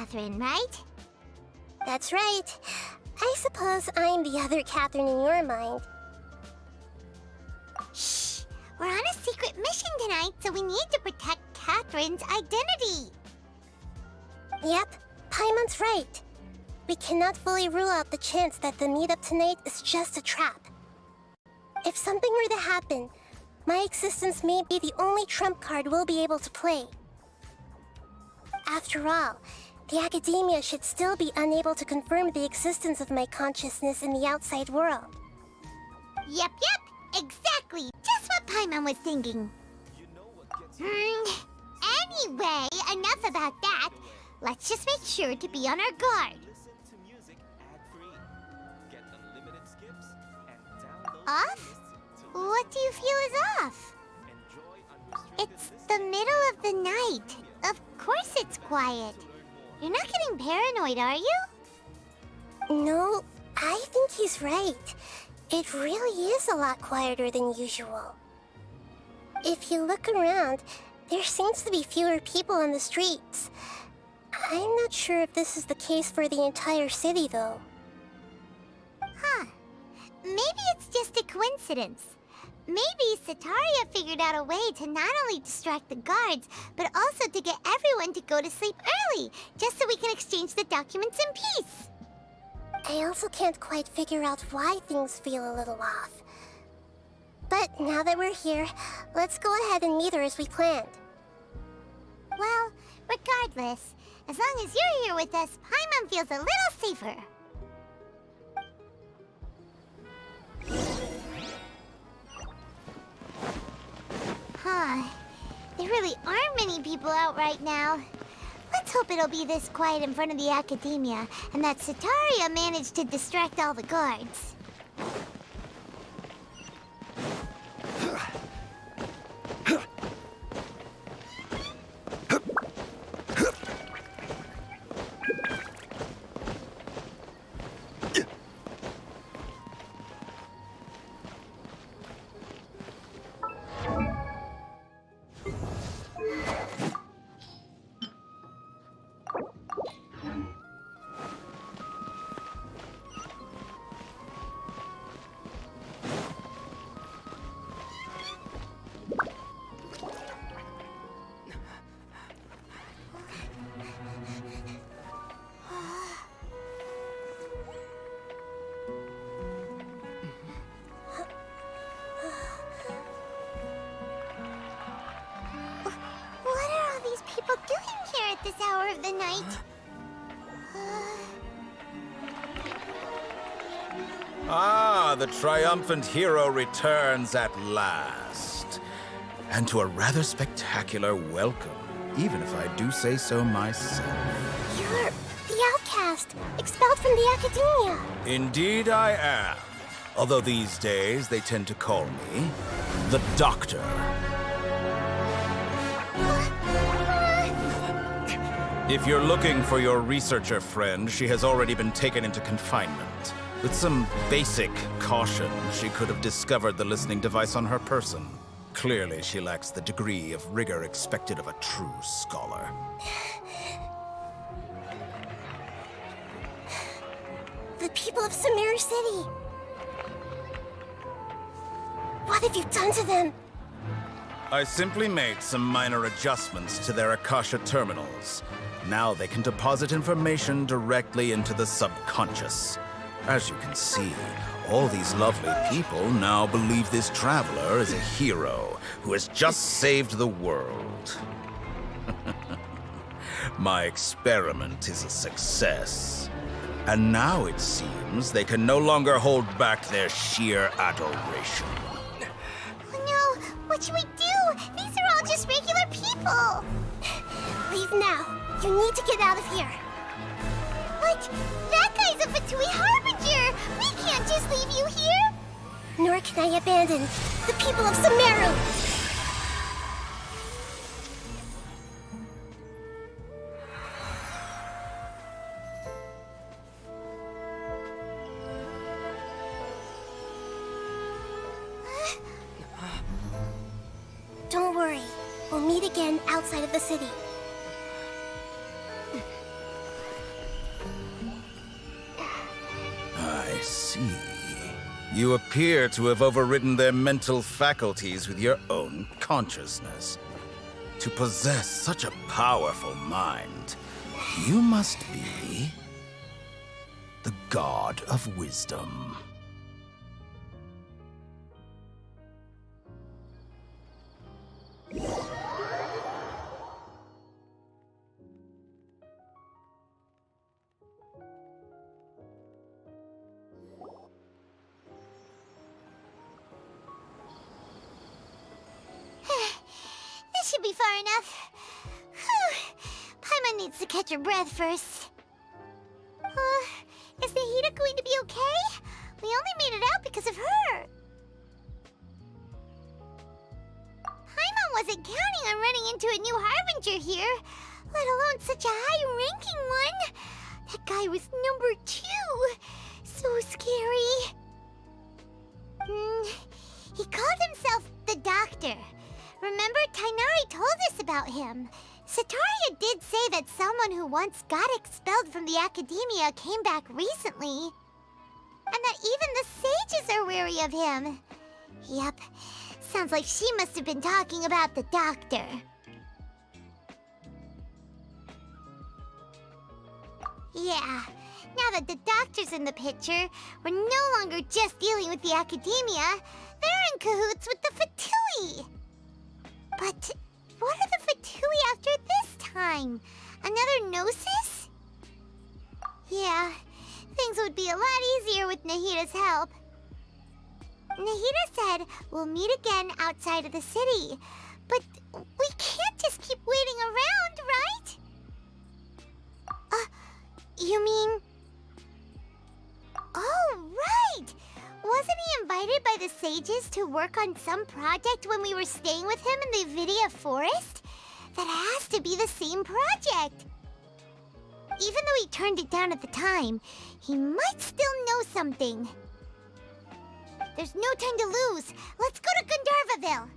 Catherine, right? That's right. I suppose I'm the other Catherine in your mind. Shh! We're on a secret mission tonight, so we need to protect Catherine's identity. Yep, Paimon's right. We cannot fully rule out the chance that the meetup tonight is just a trap. If something were to happen, my existence may be the only trump card we'll be able to play. After all, the Academia should still be unable to confirm the existence of my consciousness in the outside world. Yep, exactly. Just what Paimon was thinking. Anyway, enough about that. Let's just make sure to be on our guard. Off? What do you feel is off? It's the middle of the night. Of course it's quiet. You're not getting paranoid, are you? No, I think he's right. It really is a lot quieter than usual. If you look around, there seems to be fewer people on the streets. I'm not sure if this is the case for the entire city, though. Huh. Maybe it's just a coincidence. Maybe Sataria figured out a way to not only distract the guards, but also to get everyone to go to sleep early, just so we can exchange the documents in peace. I also can't quite figure out why things feel a little off. But now that we're here, let's go ahead and meet her as we planned. Well, regardless, as long as you're here with us, Paimon feels a little safer. Huh. There really aren't many people out right now. Let's hope it'll be this quiet in front of the Academia, and that Sataria managed to distract all the guards. This hour of the night. Ah, the triumphant hero returns at last. And to a rather spectacular welcome, even if I do say so myself. You're the outcast, expelled from the Academia. Indeed I am. Although these days they tend to call me the Doctor. If you're looking for your researcher friend, she has already been taken into confinement. With some basic caution, she could have discovered the listening device on her person. Clearly, she lacks the degree of rigor expected of a true scholar. The people of Sumeru City. What have you done to them? I simply made some minor adjustments to their Akasha terminals. Now they can deposit information directly into the subconscious. As you can see, all these lovely people now believe this traveler is a hero who has just saved the world. My experiment is a success. And now it seems they can no longer hold back their sheer adoration. Oh no! What should we do? These are all just regular people! Leave now. You need to get out of here. But that guy's a Fatui Harbinger! We can't just leave you here! Nor can I abandon the people of Sumeru! Don't worry. We'll meet again outside of the city. see. You appear to have overridden their mental faculties with your own consciousness. To possess such a powerful mind, you must be the God of Wisdom. This should be far enough. Whew. Paimon needs to catch her breath first. Is Nahida going to be okay? We only made it out because of her. Paimon wasn't counting on running into a new Harbinger here, let alone such a high-ranking one. That guy was number 2. So scary. He called himself the Doctor. Remember, Tainari told us about him. Sataria did say that someone who once got expelled from the Academia came back recently. And that even the sages are wary of him. Yep, sounds like she must have been talking about the Doctor. Yeah, now that the Doctor's in the picture, we're no longer just dealing with the Academia. They're in cahoots with the Fatui. But what are the Fatui after this time? Another Gnosis? Yeah, things would be a lot easier with Nahida's help. Nahida said we'll meet again outside of the city. But we can't just keep waiting around, right? You mean... Oh, right! Wasn't he invited by the sages to work on some project when we were staying with him in the Vidia Forest? That has to be the same project. Even though he turned it down at the time, he might still know something. There's no time to lose. Let's go to Gandharvaville.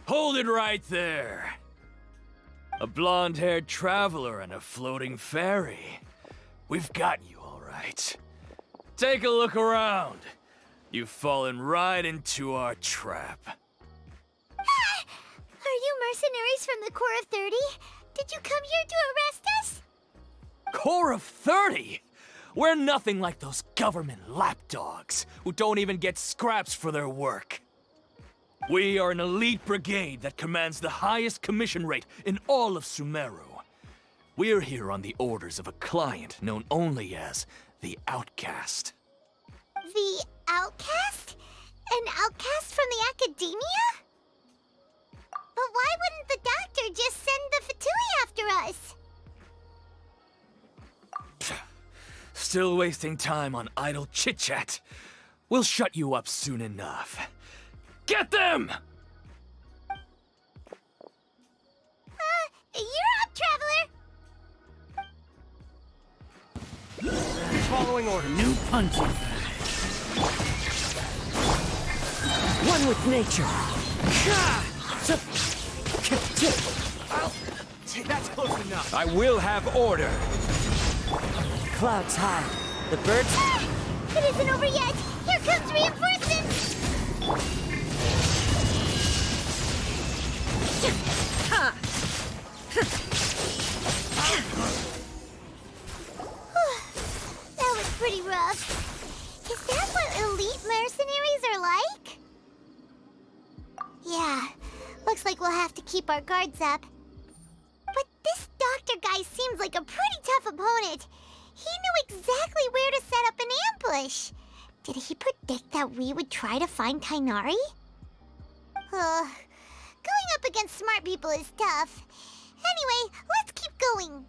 Hold it right there. A blonde-haired traveler and a floating fairy. We've got you all right. Take a look around. You've fallen right into our trap. Are you mercenaries from the Corps of 30? Did you come here to arrest us? Corps of 30? We're nothing like those government lapdogs who don't even get scraps for their work. We are an elite brigade that commands the highest commission rate in all of Sumeru. We're here on the orders of a client known only as the Outcast. The Outcast? An outcast from the Academia? But why wouldn't the doctor just send the Fatui after us? Still wasting time on idle chit-chat. We'll shut you up soon enough. Get them! You're up, traveler! Following order. New punching bag. One with nature. That's close enough. I will have order. Clouds high. The birds... It isn't over yet! Here comes reinforcements! That was pretty rough. Is that what elite mercenaries are like? Yeah, looks like we'll have to keep our guards up. But this doctor guy seems like a pretty tough opponent. He knew exactly where to set up an ambush. Did he predict that we would try to find Tainari? Going up against smart people is tough. Anyway, let's keep going.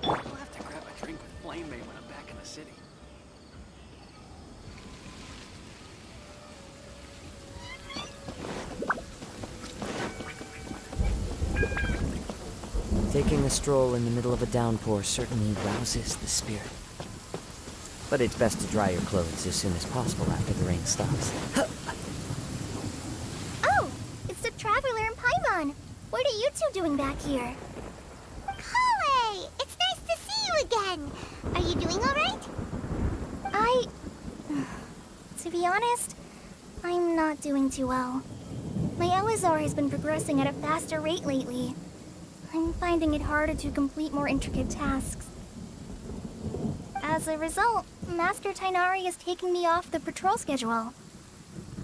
I'll have to grab a drink with Flame May when I'm back in the city. Taking a stroll in the middle of a downpour certainly rouses the spirit. But it's best to dry your clothes as soon as possible after the rain stops. Oh, it's the Traveler and Paimon. What are you two doing back here? Kale, it's nice to see you again. Are you doing all right? To be honest, I'm not doing too well. My Elazar has been progressing at a faster rate lately. I'm finding it harder to complete more intricate tasks. As a result, Master Tainari is taking me off the patrol schedule.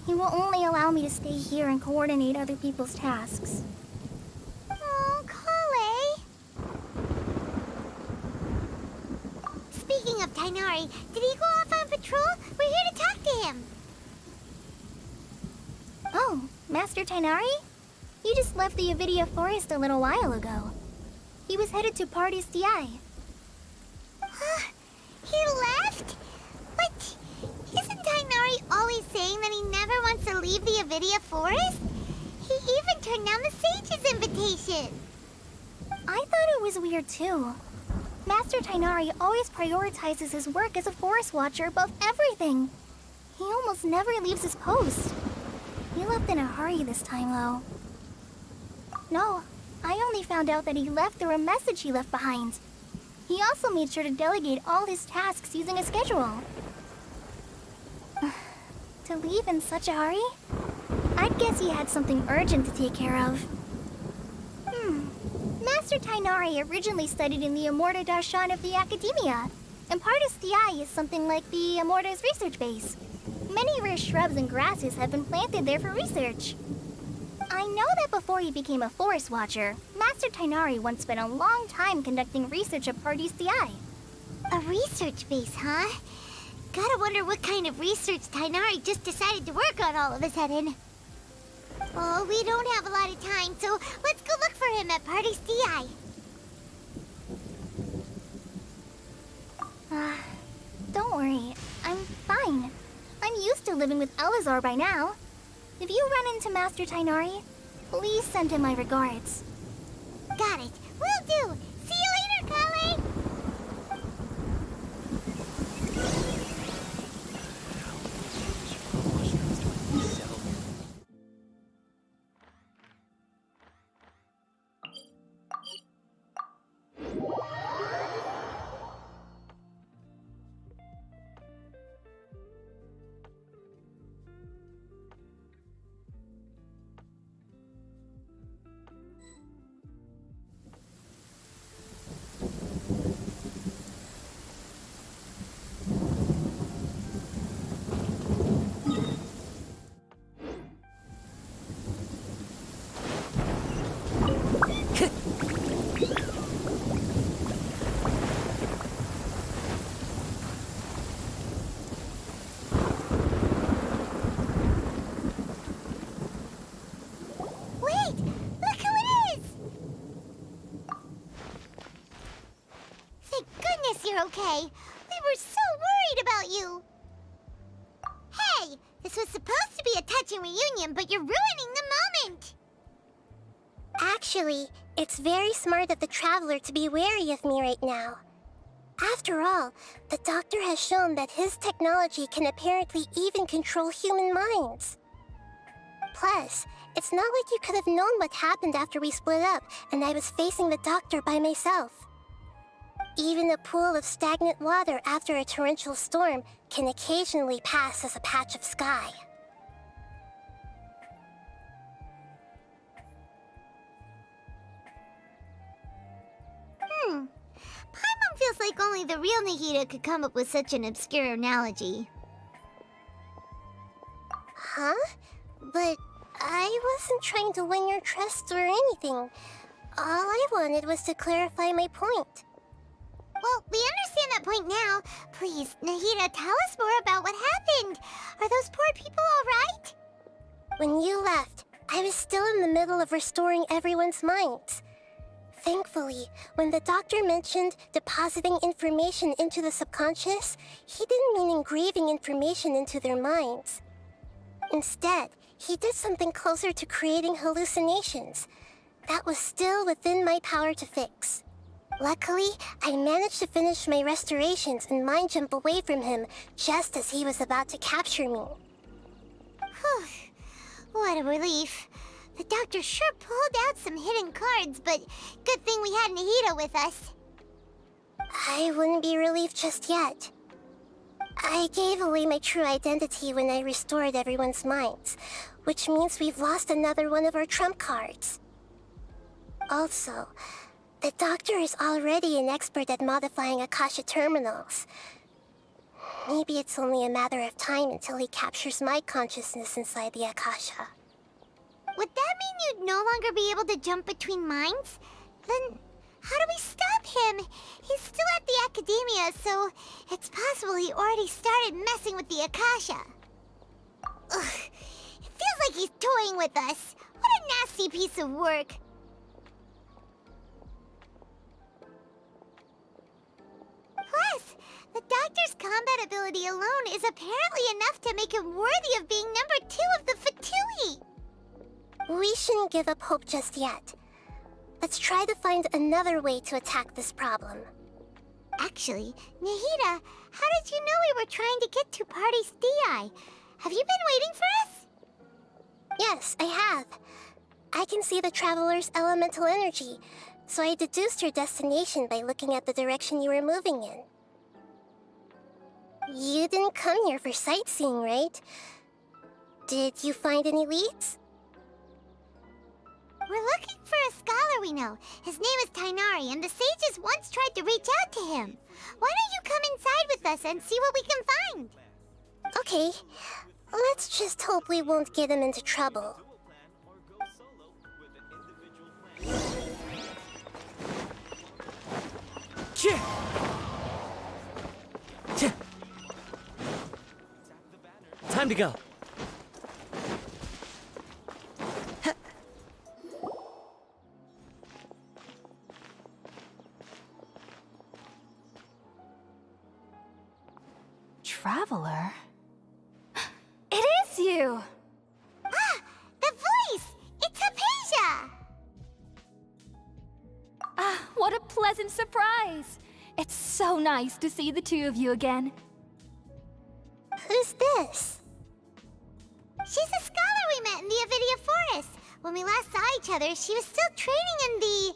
He will only allow me to stay here and coordinate other people's tasks. Oh, Kale! Speaking of Tainari, did he go off on patrol? We're here to talk to him. Oh, Master Tainari? He just left the Avidia Forest a little while ago. He was headed to Party's DI. He left? But isn't Tainari always saying that he never wants to leave the Avidia Forest? He even turned down the Sage's invitation. I thought it was weird too. Master Tainari always prioritizes his work as a forest watcher above everything. He almost never leaves his post. He left in a hurry this time though. No, I only found out that he left through a message he left behind. He also made sure to delegate all his tasks using a schedule. To leave in such a hurry? I I'd guess he had something urgent to take care of. Master Tainari originally studied in the Immorta Darshan of the Academia, and Pardis Eye is something like the Immorta's research base. Many rare shrubs and grasses have been planted there for research. I know that before he became a forest watcher, Master Tainari once spent a long time conducting research at Pardis Eye. A research base, huh? Gotta wonder what kind of research Tainari just decided to work on all of a sudden. Oh, we don't have a lot of time, so let's go look for him at Pardis Eye. Don't worry, I'm fine. I'm used to living with Elazar by now. If you run into Master Tainari, please send him my regards. Got it. Will do. See you later, colleague. You're okay. We were so worried about you. Hey, this was supposed to be a touching reunion, but you're ruining the moment. Actually, it's very smart of the Traveler to be wary of me right now. After all, the Doctor has shown that his technology can apparently even control human minds. Plus, it's not like you could have known what happened after we split up and I was facing the Doctor by myself. Even a pool of stagnant water after a torrential storm can occasionally pass as a patch of sky. Paimon feels like only the real Nahida could come up with such an obscure analogy. Huh? But I wasn't trying to win your trust or anything. All I wanted was to clarify my point. Well, we understand that point now. Please, Nahida, tell us more about what happened. Are those poor people all right? When you left, I was still in the middle of restoring everyone's minds. Thankfully, when the Doctor mentioned depositing information into the subconscious, he didn't mean engraving information into their minds. Instead, he did something closer to creating hallucinations. That was still within my power to fix. Luckily, I managed to finish my restorations and mind jump away from him just as he was about to capture me. Whew. What a relief. The Doctor sure pulled out some hidden cards, but good thing we had Nahida with us. I wouldn't be relieved just yet. I gave away my true identity when I restored everyone's minds, which means we've lost another one of our trump cards. Also, the Doctor is already an expert at modifying Akasha terminals. Maybe it's only a matter of time until he captures my consciousness inside the Akasha. Would that mean you'd no longer be able to jump between minds? Then how do we stop him? He's still at the Academia, so it's possible he already started messing with the Akasha. Ugh, it feels like he's toying with us. What a nasty piece of work. Plus, the Doctor's combat ability alone is apparently enough to make him worthy of being number 2 of the Fatui. We shouldn't give up hope just yet. Let's try to find another way to attack this problem. Actually, Nahida, how did you know we were trying to get to Pardis Eye? Have you been waiting for us? Yes, I have. I can see the Traveler's elemental energy, so I deduced your destination by looking at the direction you were moving in. You didn't come here for sightseeing, right? Did you find any leads? We're looking for a scholar we know. His name is Tainari, and the sages once tried to reach out to him. Why don't you come inside with us and see what we can find? Okay. Let's just hope we won't get him into trouble. Time to go. Traveler? It is you! Ah! The voice! It's Hypatia! Ah, what a pleasant surprise! It's so nice to see the two of you again. Who's this? She's a scholar we met in the Avidia Forest. When we last saw each other, she was still training in the...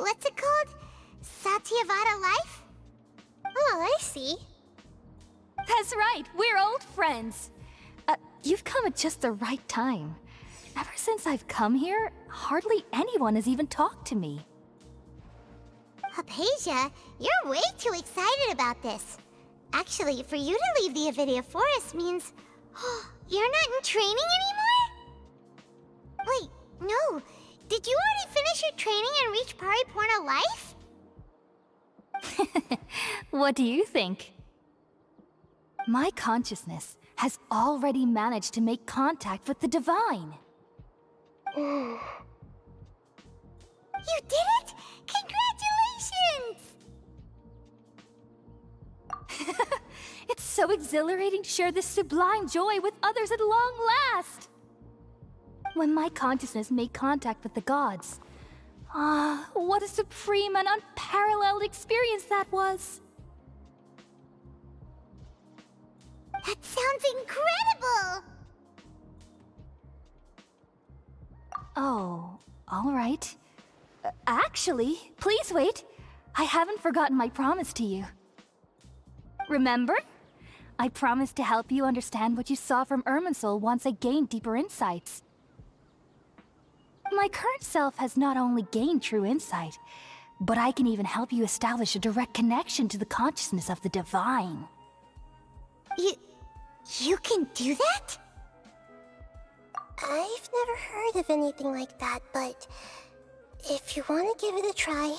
what's it called? Satyavada life? Oh, I see. That's right, we're old friends. You've come at just the right time. Ever since I've come here, hardly anyone has even talked to me. Hypatia, you're way too excited about this. Actually, for you to leave the Avidia Forest means... you're not in training anymore? Wait, no. Did you already finish your training and reach Paripurna life? What do you think? My consciousness has already managed to make contact with the divine. You did it! Congratulations! It's so exhilarating to share this sublime joy with others at long last! When my consciousness made contact with the gods, what a supreme and unparalleled experience that was! That sounds incredible! Oh, all right. Actually, please wait. I haven't forgotten my promise to you. Remember? I promised to help you understand what you saw from Irminsul once I gained deeper insights. My current self has not only gained true insight, but I can even help you establish a direct connection to the consciousness of the divine. You can do that? I've never heard of anything like that, but if you want to give it a try,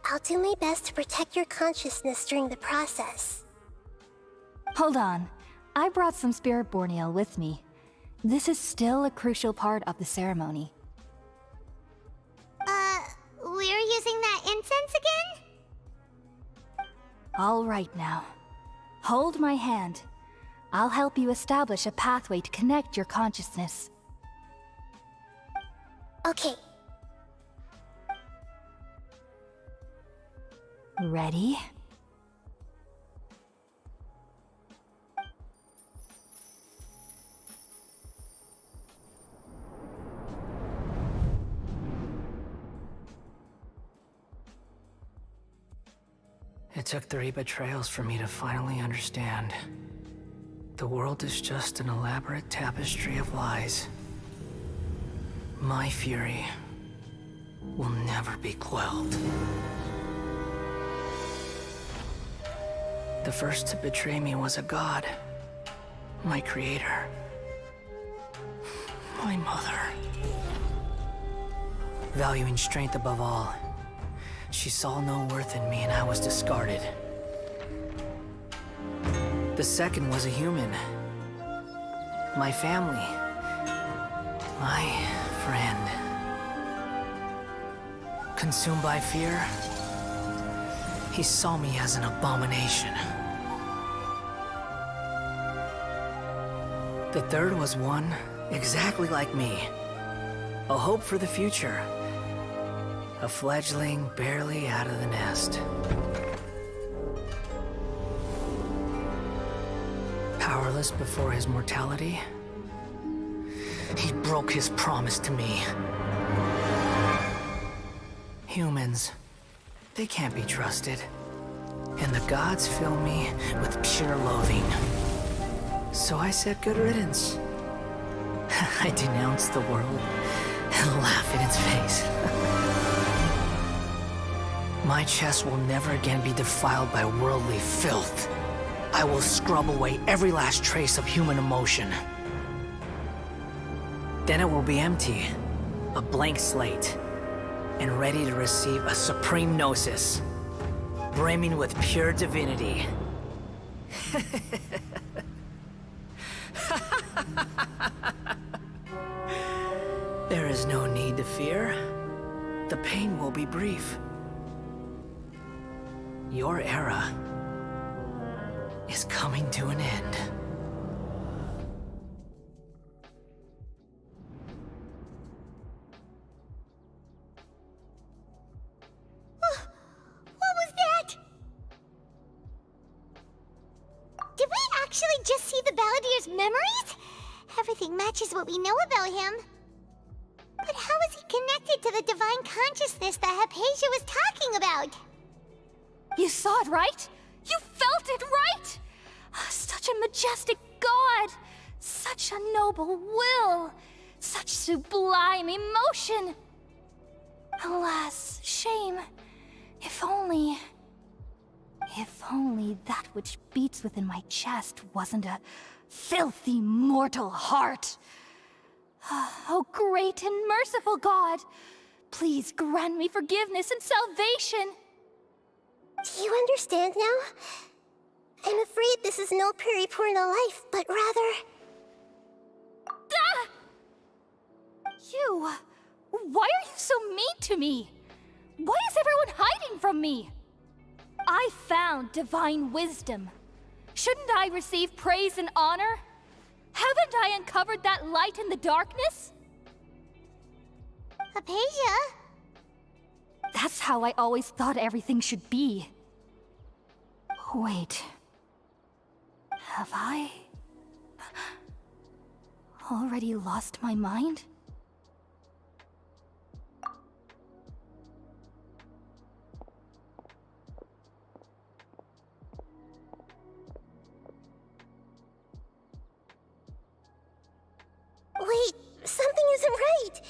I'll do my best to protect your consciousness during the process. Hold on. I brought some spirit-born ale with me. This is still a crucial part of the ceremony. We're using that incense again? All right now. Hold my hand. I'll help you establish a pathway to connect your consciousness. Okay. Ready? It took 3 betrayals for me to finally understand. The world is just an elaborate tapestry of lies. My fury will never be quelled. The first to betray me was a god. My creator. My mother. Valuing strength above all, she saw no worth in me and I was discarded. The second was a human. My family. My friend. Consumed by fear, he saw me as an abomination. The third was one exactly like me. A hope for the future. A fledgling barely out of the nest. Powerless before his mortality, he broke his promise to me. Humans, they can't be trusted. And the gods fill me with pure loathing. So I said good riddance. I denounced the world and laugh in its face. My chest will never again be defiled by worldly filth. I will scrub away every last trace of human emotion. Then it will be empty, a blank slate, and ready to receive a supreme gnosis, brimming with pure divinity. There is no need to fear. The pain will be brief. Your era is coming to an end. What was that? Did we actually just see the Balladier's memories? Everything matches what we know about him. But how is he connected to the divine consciousness that Hypatia was talking about? You saw it, right? You felt it, right? Such a majestic god! Such a noble will! Such sublime emotion! Alas, shame. If only that which beats within my chest wasn't a filthy mortal heart. Oh, great and merciful God! Please grant me forgiveness and salvation! Do you understand now? I'm afraid this is no Peripurna life, but rather... Ah! You... Why are you so mean to me? Why is everyone hiding from me? I found divine wisdom. Shouldn't I receive praise and honor? Haven't I uncovered that light in the darkness? Hypatia? That's how I always thought everything should be. Wait. Have I... already lost my mind? Wait, something isn't right.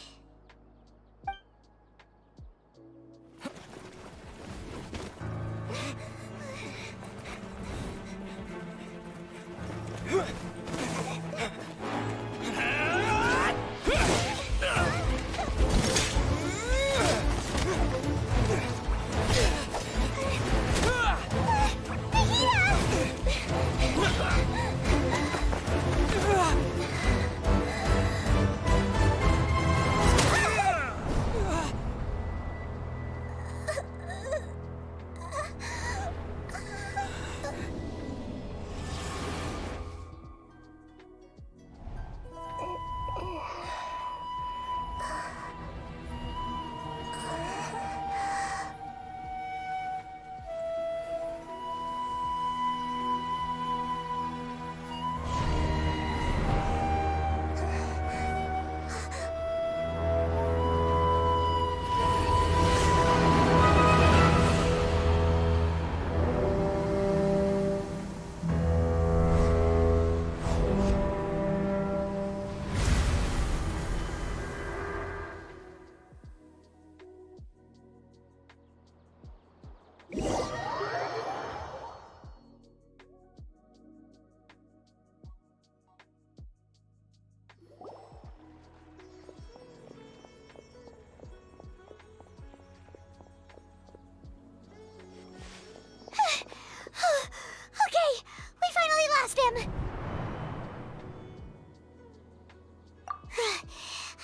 Okay, we finally lost him.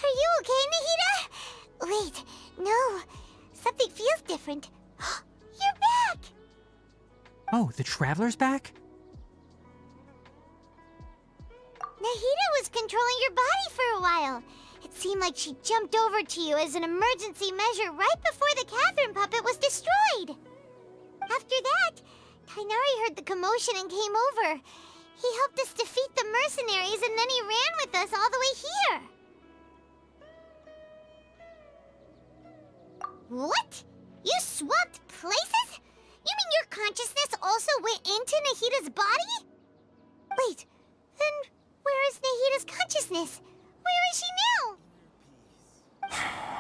Are you okay, Nahida? Wait, no. Something feels different. You're back! Oh, the Traveler's back? Nahida was controlling your body for a while. It seemed like she jumped over to you as an emergency measure right before the Catherine puppet was destroyed. After that, Kainari heard the commotion and came over. He helped us defeat the mercenaries and then he ran with us all the way here. What? You swapped places? You mean your consciousness also went into Nahida's body? Wait, Then where is Nahida's consciousness? Where is she now?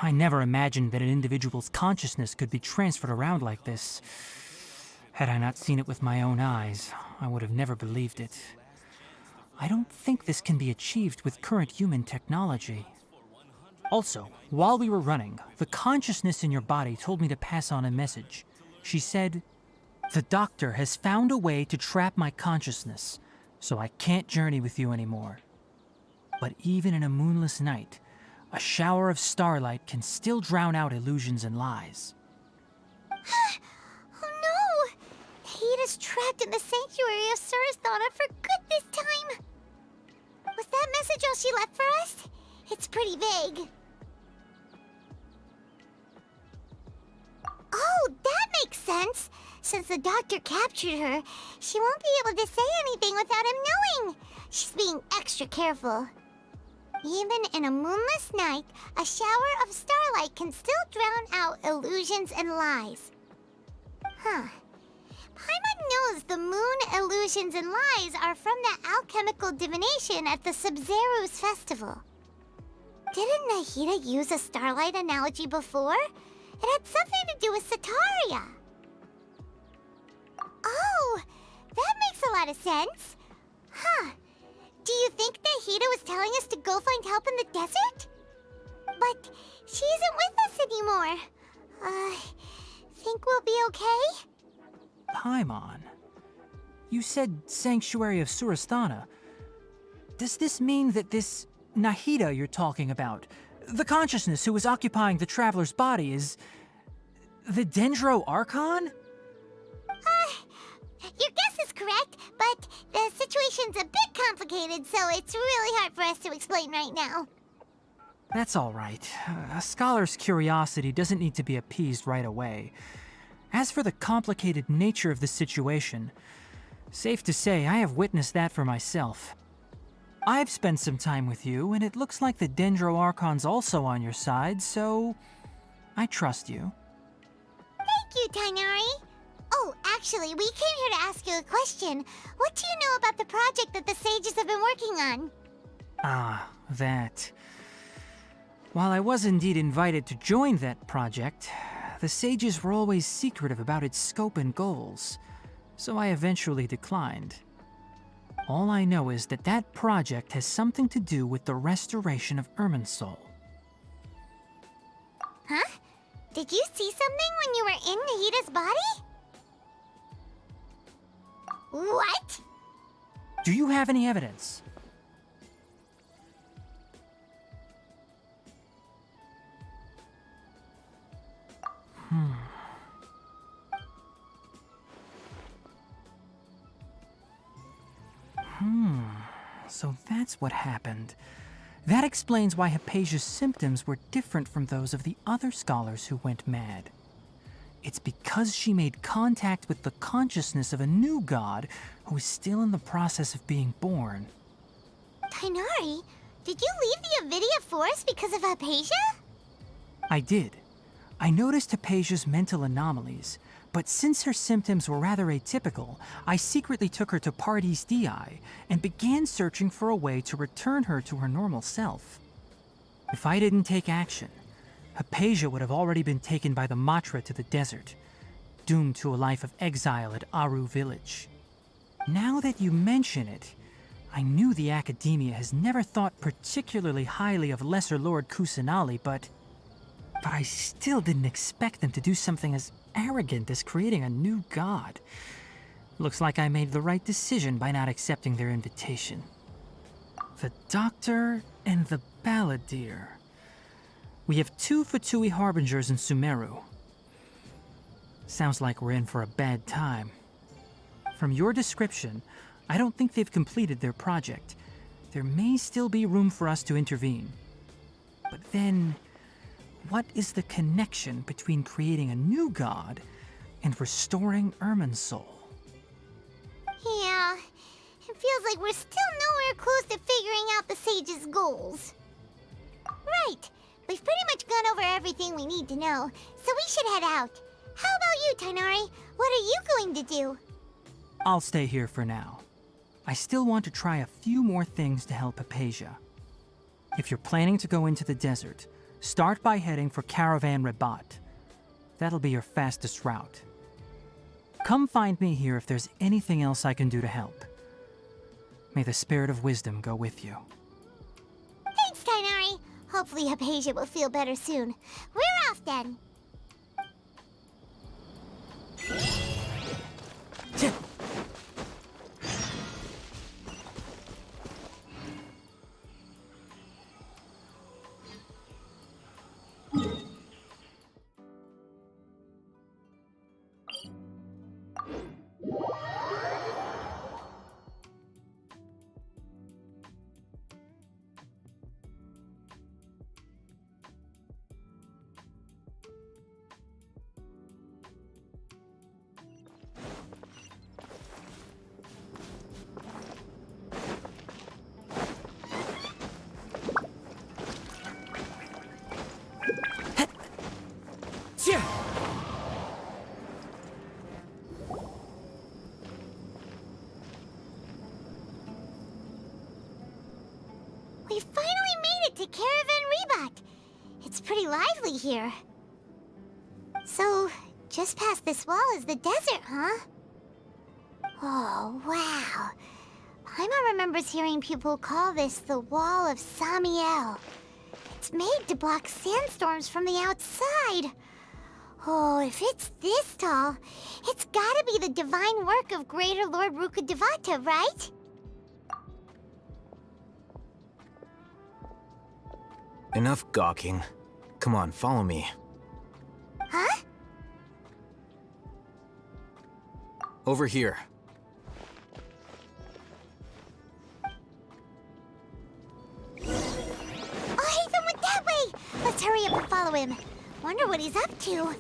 I never imagined that an individual's consciousness could be transferred around like this. Had I not seen it with my own eyes, I would have never believed it. I don't think this can be achieved with current human technology. Also, while we were running, the consciousness in your body told me to pass on a message. She said, "The doctor has found a way to trap my consciousness, so I can't journey with you anymore." But even in a moonless night, a shower of starlight can still drown out illusions and lies. Oh no! Nahida's trapped in the sanctuary of Surasthana for good this time! Was that message all she left for us? It's pretty vague. Oh, that makes sense! Since the doctor captured her, she won't be able to say anything without him knowing! She's being extra careful. Even in a moonless night, a shower of starlight can still drown out illusions and lies. Huh. Paimon knows the moon illusions and lies are from the alchemical divination at the Sub-Zero's festival. Didn't Nahida use a starlight analogy before? It had something to do with Sataria. Oh, that makes a lot of sense. Huh. Do you think Nahida was telling us to go find help in the desert? But she isn't with us anymore. Think we'll be okay? Paimon, you said Sanctuary of Surasthana. Does this mean that this Nahida you're talking about, the consciousness who is occupying the traveler's body, is the Dendro Archon? Your guess is correct, but the situation's a bit complicated, so it's really hard for us to explain right now. That's all right. A scholar's curiosity doesn't need to be appeased right away. As for the complicated nature of the situation, safe to say I have witnessed that for myself. I've spent some time with you, and it looks like the Dendro Archon's also on your side, so I trust you. Thank you, Tainari. Oh, actually, we came here to ask you a question. What do you know about the project that the sages have been working on? Ah, that. While I was indeed invited to join that project, the sages were always secretive about its scope and goals, so I eventually declined. All I know is that that project has something to do with the restoration of Irminsul. Huh? Did you see something when you were in Nahida's body? What? Do you have any evidence? So that's what happened. That explains why Hypatia's symptoms were different from those of the other scholars who went mad. It's because she made contact with the consciousness of a new god who is still in the process of being born. Tainari, did you leave the Avidia Forest because of Hypatia? I did. I noticed Hypatia's mental anomalies, but since her symptoms were rather atypical, I secretly took her to Pardis Dii and began searching for a way to return her to her normal self. If I didn't take action, Hypatia would have already been taken by the Matra to the desert, doomed to a life of exile at Aru village. Now that you mention it, I knew the Academia has never thought particularly highly of Lesser Lord Kusanali, but I still didn't expect them to do something as arrogant as creating a new god. Looks like I made the right decision by not accepting their invitation. The Doctor and the Balladeer. We have 2 Fatui Harbingers in Sumeru. Sounds like we're in for a bad time. From your description, I don't think they've completed their project. There may still be room for us to intervene. But then, what is the connection between creating a new god and restoring Irminsul? Yeah, it feels like we're still nowhere close to figuring out the sage's goals. Right, we've pretty much gone over everything we need to know, so we should head out. How about you, Tainari? What are you going to do? I'll stay here for now. I still want to try a few more things to help Hypatia. If you're planning to go into the desert, start by heading for Caravan Rabat. That'll be your fastest route. Come find me here if there's anything else I can do to help. May the spirit of wisdom go with you. Thanks, Tighnari. Hopefully Hypatia will feel better soon. We're off then. We finally made it to Caravan Rebat. It's pretty lively here. So, just past this wall is the desert, huh? Oh, wow. Paimon remembers hearing people call this the Wall of Samiel. It's made to block sandstorms from the outside. Oh, if it's this tall, it's gotta be the divine work of Greater Lord Rukkhadevata, right? Enough gawking. Come on, follow me. Huh? Over here. Oh, Hatham went that way! Let's hurry up and follow him. Wonder what he's up to.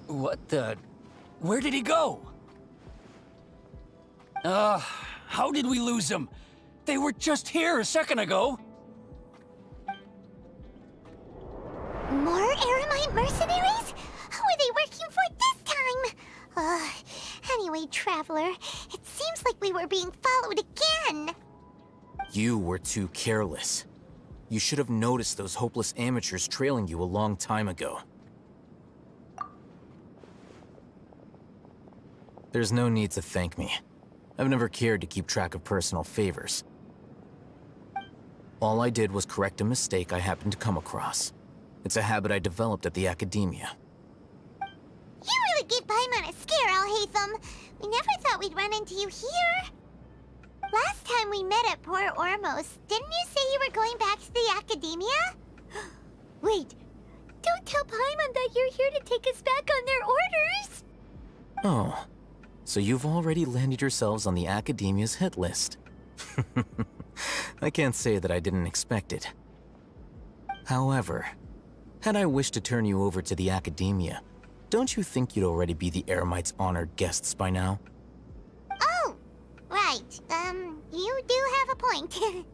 What the... Where did he go? How did we lose them? They were just here a second ago. More Eremite mercenaries? Who are they working for this time? Anyway, Traveler, it seems like we were being followed again. You were too careless. You should have noticed those hopeless amateurs trailing you a long time ago. There's no need to thank me. I've never cared to keep track of personal favors. All I did was correct a mistake I happened to come across. It's a habit I developed at the Academia. You really gave Paimon a scare, Al-Hatham. We never thought we'd run into you here. Last time we met at Port Ormos, didn't you say you were going back to the Academia? Wait, don't tell Paimon that you're here to take us back on their orders! Oh, so you've already landed yourselves on the Academia's hit list. I can't say that I didn't expect it. However, had I wished to turn you over to the Academia, don't you think you'd already be the Eremites' honored guests by now? Oh, right. You do have a point.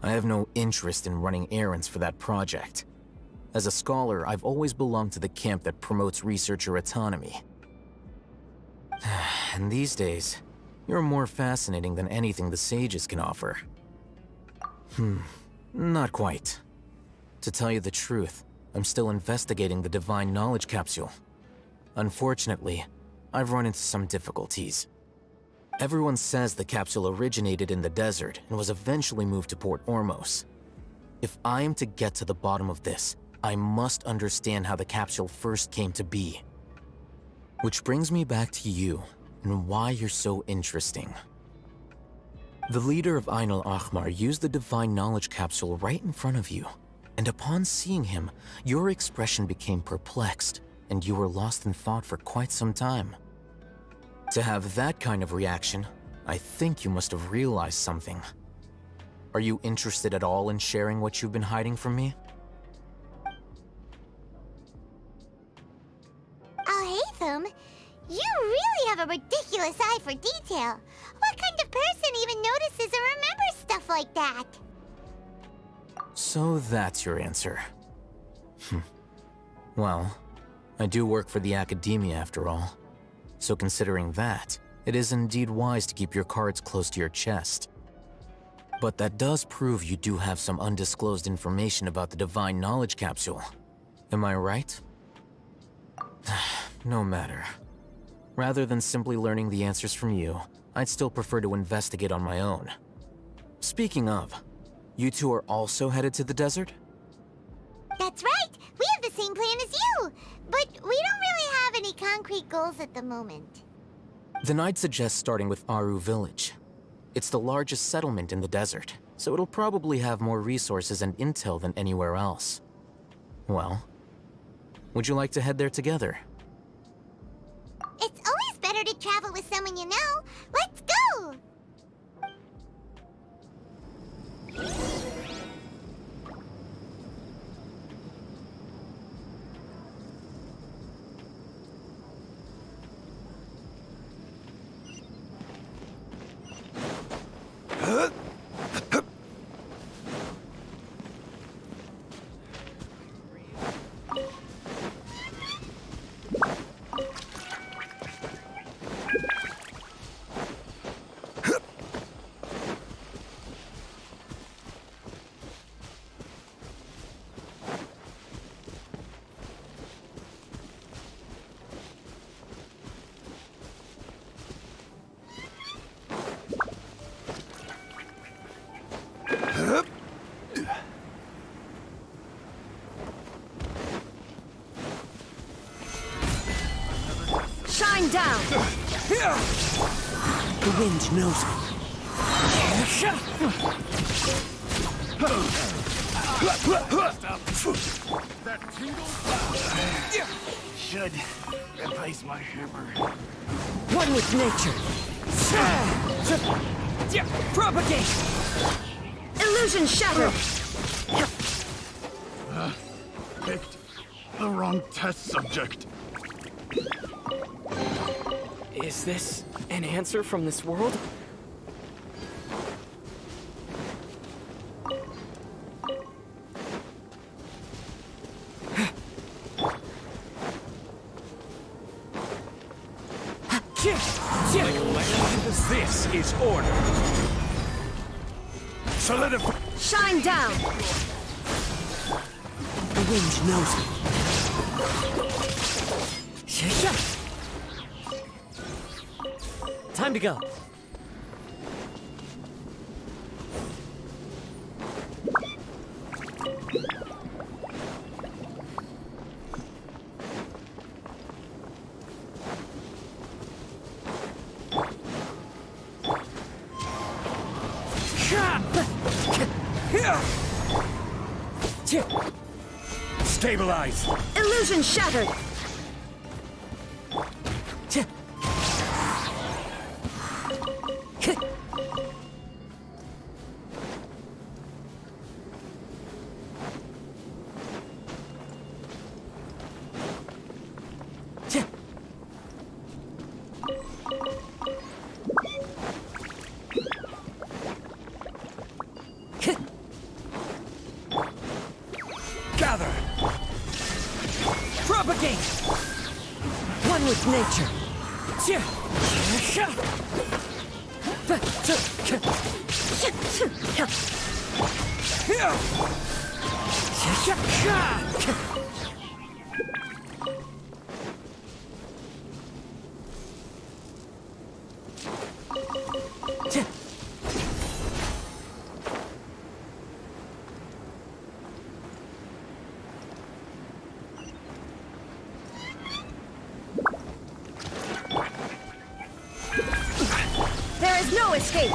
I have no interest in running errands for that project. As a scholar, I've always belonged to the camp that promotes researcher autonomy. And these days, you're more fascinating than anything the sages can offer. Not quite. To tell you the truth, I'm still investigating the Divine Knowledge Capsule. Unfortunately, I've run into some difficulties. Everyone says the capsule originated in the desert and was eventually moved to Port Ormos. If I am to get to the bottom of this, I must understand how the capsule first came to be. Which brings me back to you, and why you're so interesting. The leader of Ain al-Ahmar used the Divine Knowledge Capsule right in front of you, and upon seeing him, your expression became perplexed, and you were lost in thought for quite some time. To have that kind of reaction, I think you must have realized something. Are you interested at all in sharing what you've been hiding from me? Al-Hatham, ridiculous eye for detail. What kind of person even notices or remembers stuff like that? So that's your answer. Well, I do work for the Academia after all. So considering that, it is indeed wise to keep your cards close to your chest. But that does prove you do have some undisclosed information about the Divine Knowledge Capsule. Am I right? No matter. Rather than simply learning the answers from you, I'd still prefer to investigate on my own. Speaking of, you two are also headed to the desert? That's right! We have the same plan as you! But we don't really have any concrete goals at the moment. Then I'd suggest starting with Aru Village. It's the largest settlement in the desert, so it'll probably have more resources and intel than anywhere else. Well, would you like to head there together? It's always better to travel with someone you know. Let's go! Shine down! The wind knows me. That tingle? Should replace my hammer. One with nature. Propagate! Illusion shattered! Picked the wrong test subject. Is this an answer from this world? This is order. Solidify. Shine down! The wind knows me. Time to go. Stabilize. Illusion shattered! Gather. Propagate! One with nature. There is no escape!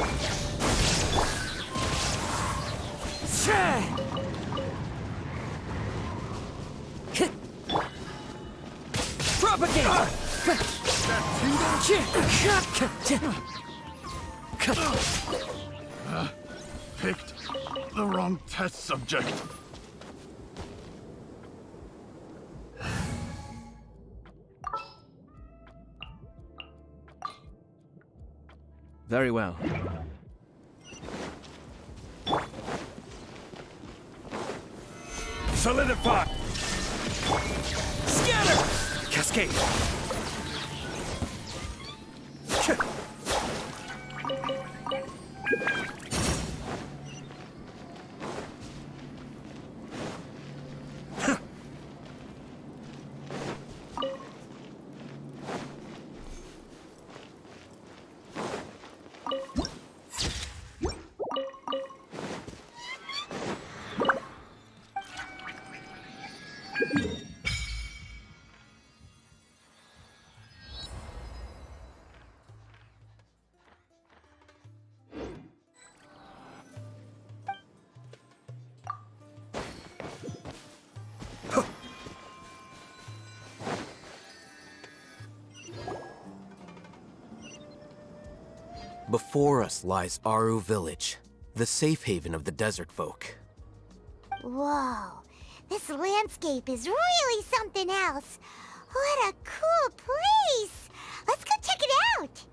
Propagate! Picked the wrong test subject. Very well. Solidify! Scatter! Cascade! Before us lies Aru Village, the safe haven of the desert folk. Whoa, this landscape is really something else. What a cool place! Let's go check it out!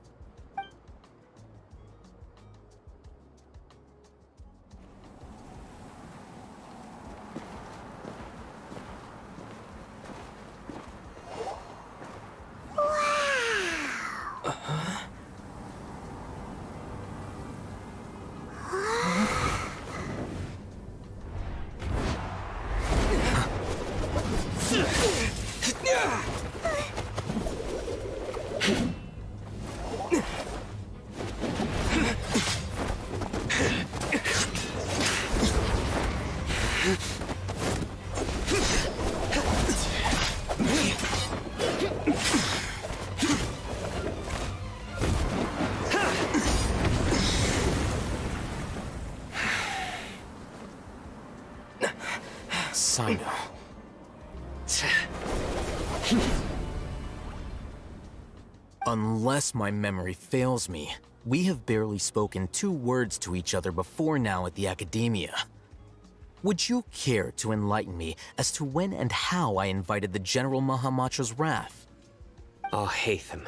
Sino. Unless my memory fails me, we have barely spoken 2 words to each other before now at the Academia. Would you care to enlighten me as to when and how I invited the General Mahamatra's wrath? Al-Haytham,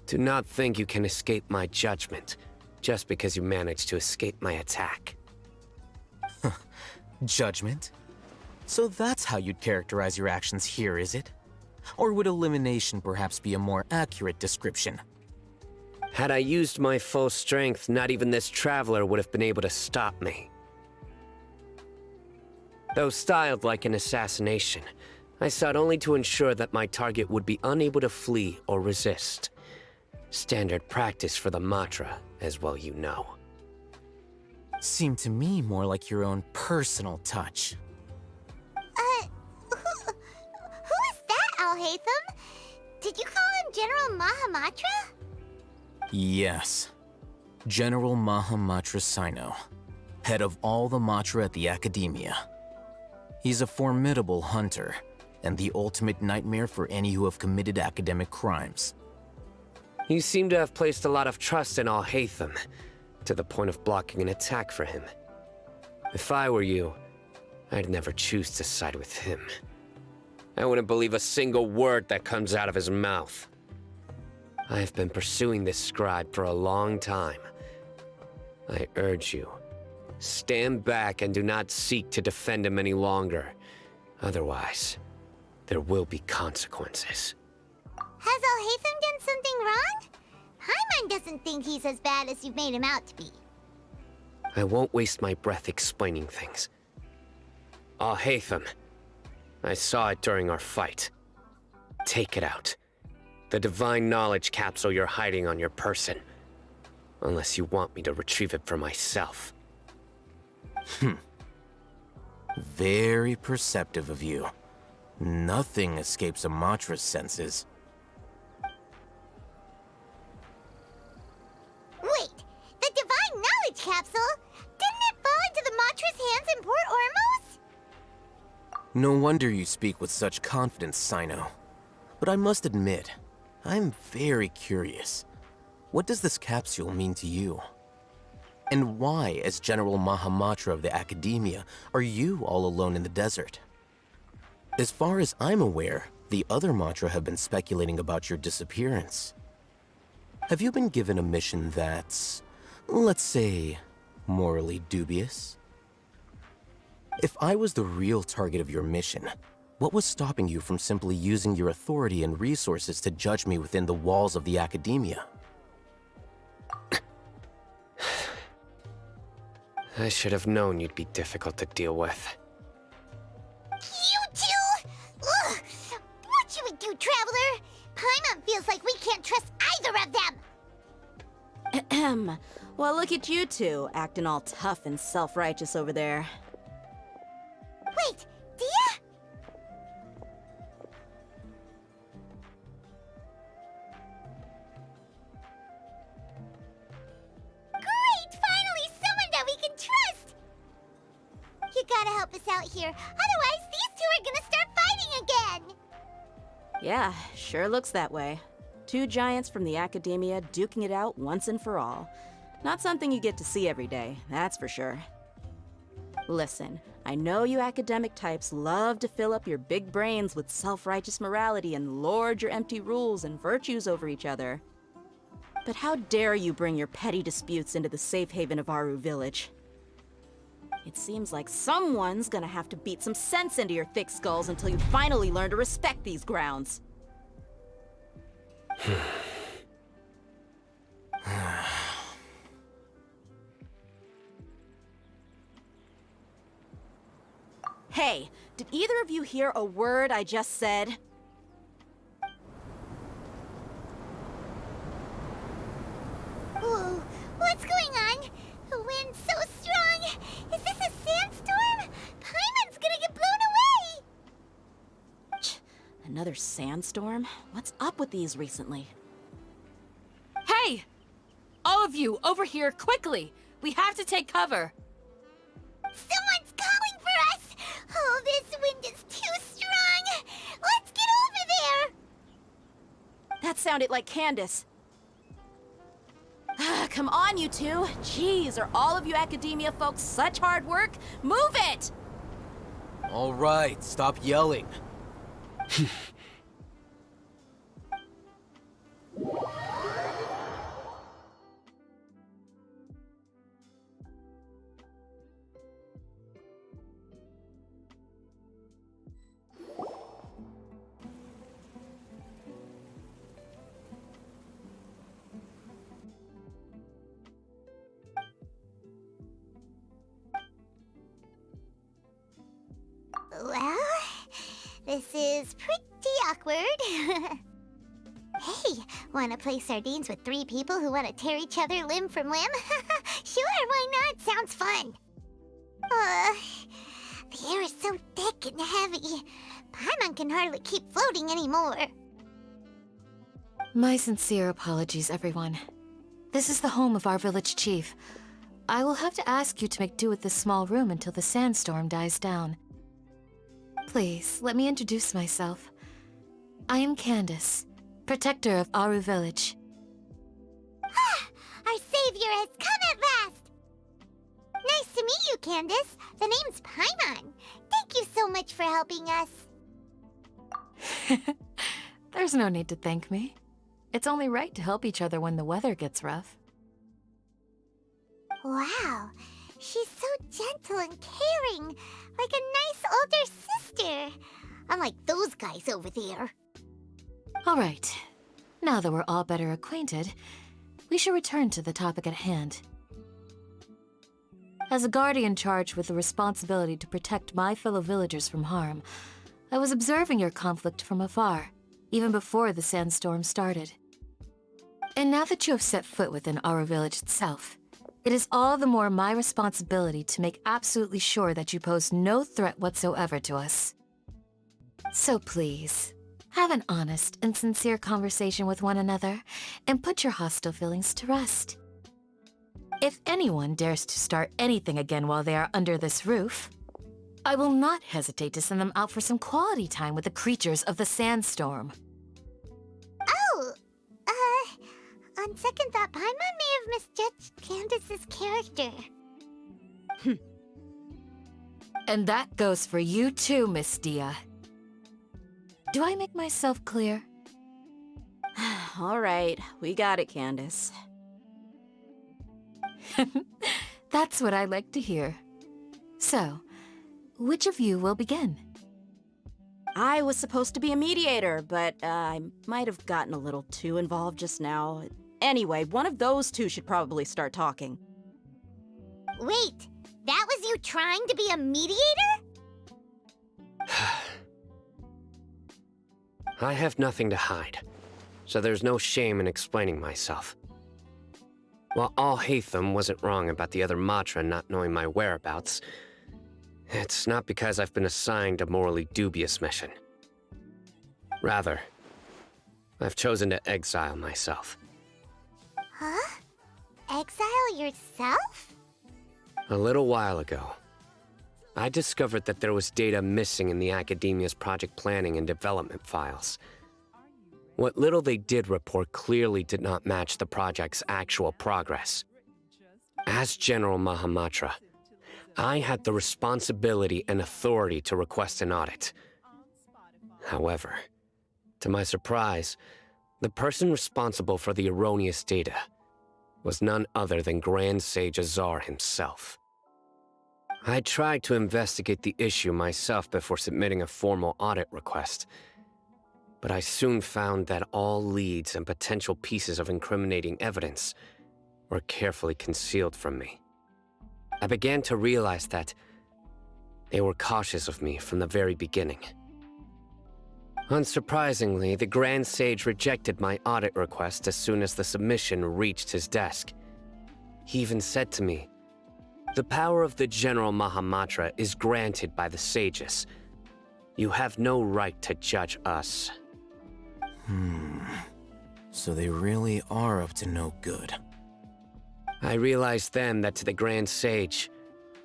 do not think you can escape my judgment just because you managed to escape my attack. Judgment? So that's how you'd characterize your actions here, is it? Or would elimination perhaps be a more accurate description? Had I used my full strength, not even this traveler would have been able to stop me. Though styled like an assassination, I sought only to ensure that my target would be unable to flee or resist. Standard practice for the Matra, as well you know. Seemed to me more like your own personal touch. Who is that, Al-Haytham? Did you call him General Mahamatra? Yes. General Mahamatra Sino, head of all the Matra at the Academia. He's a formidable hunter, and the ultimate nightmare for any who have committed academic crimes. You seem to have placed a lot of trust in Al-Haytham, to the point of blocking an attack for him. If I were you, I'd never choose to side with him. I wouldn't believe a single word that comes out of his mouth. I have been pursuing this scribe for a long time. I urge you, stand back and do not seek to defend him any longer. Otherwise, there will be consequences. Has Al-Haytham done something wrong? Paimon doesn't think he's as bad as you've made him out to be. I won't waste my breath explaining things. Al-Haytham, I saw it during our fight. Take it out. The divine knowledge capsule you're hiding on your person. Unless you want me to retrieve it for myself. Very perceptive of you. Nothing escapes a Matra's senses. Wait, the divine knowledge capsule? Didn't it fall into the Matra's hands in Port Ormos? No wonder you speak with such confidence, Sino. But I must admit, I'm very curious. What does this capsule mean to you? And why, as General Mahamatra of the Academia, are you all alone in the desert? As far as I'm aware, the other Matra have been speculating about your disappearance. Have you been given a mission that's, let's say, morally dubious? If I was the real target of your mission, what was stopping you from simply using your authority and resources to judge me within the walls of the academia? I should have known you'd be difficult to deal with. You two? Ugh! What should we do, Traveler? Paimon feels like we can't trust either of them! Ahem. Well, look at you two, acting all tough and self-righteous over there. Wait, Dia? Great! Finally, someone that we can trust! You gotta help us out here, otherwise these two are gonna start fighting again! Yeah, sure looks that way. Two giants from the academia duking it out once and for all. Not something you get to see every day, that's for sure. Listen, I know you academic types love to fill up your big brains with self-righteous morality and lord your empty rules and virtues over each other. But how dare you bring your petty disputes into the safe haven of Aru Village? It seems like someone's gonna have to beat some sense into your thick skulls until you finally learn to respect these grounds. Hey, did either of you hear a word I just said? Whoa, what's going on? The wind's so strong! Is this a sandstorm? Paimon's gonna get blown away! Another sandstorm? What's up with these recently? Hey! All of you, over here, quickly! We have to take cover! Someone's calling for us! Oh, this wind is too strong! Let's get over there! That sounded like Candace. Come on, you two. Jeez, are all of you academia folks such hard work? Move it! All right, stop yelling. Well, this is pretty awkward. Hey, wanna play sardines with 3 people who wanna tear each other limb from limb? Sure, why not? Sounds fun. The air is so thick and heavy. Paimon can hardly keep floating anymore. My sincere apologies, everyone. This is the home of our village chief. I will have to ask you to make do with this small room until the sandstorm dies down. Please, let me introduce myself. I am Candace, protector of Aru Village. Our savior has come at last! Nice to meet you, Candace. The name's Paimon. Thank you so much for helping us. There's no need to thank me. It's only right to help each other when the weather gets rough. Wow, she's so gentle and caring, like a nice older sister. Unlike those guys over there. All right. Now that we're all better acquainted, we should return to the topic at hand. As a guardian charged with the responsibility to protect my fellow villagers from harm, I was observing your conflict from afar, even before the sandstorm started. And now that you have set foot within our village itself, it is all the more my responsibility to make absolutely sure that you pose no threat whatsoever to us. So please, have an honest and sincere conversation with one another, and put your hostile feelings to rest. If anyone dares to start anything again while they are under this roof, I will not hesitate to send them out for some quality time with the creatures of the sandstorm. Oh, on second thought, Paimon may have misjudged Candace's character. And that goes for you too, Miss Dia. Do I make myself clear? All right, we got it, Candace. That's what I like to hear. So, which of you will begin? I was supposed to be a mediator, but I might have gotten a little too involved just now. Anyway, one of those two should probably start talking. Wait, that was you trying to be a mediator? I have nothing to hide, so there's no shame in explaining myself. While Al-Haytham wasn't wrong about the other Matra not knowing my whereabouts, it's not because I've been assigned a morally dubious mission. Rather, I've chosen to exile myself. Huh? Exile yourself? A little while ago, I discovered that there was data missing in the Academia's project planning and development files. What little they did report clearly did not match the project's actual progress. As General Mahamatra, I had the responsibility and authority to request an audit. However, to my surprise, the person responsible for the erroneous data was none other than Grand Sage Azar himself. I tried to investigate the issue myself before submitting a formal audit request, but I soon found that all leads and potential pieces of incriminating evidence were carefully concealed from me. I began to realize that they were cautious of me from the very beginning. Unsurprisingly, the Grand Sage rejected my audit request as soon as the submission reached his desk. He even said to me, "The power of the General Mahamatra is granted by the sages. You have no right to judge us." So they really are up to no good. I realized then that to the Grand Sage,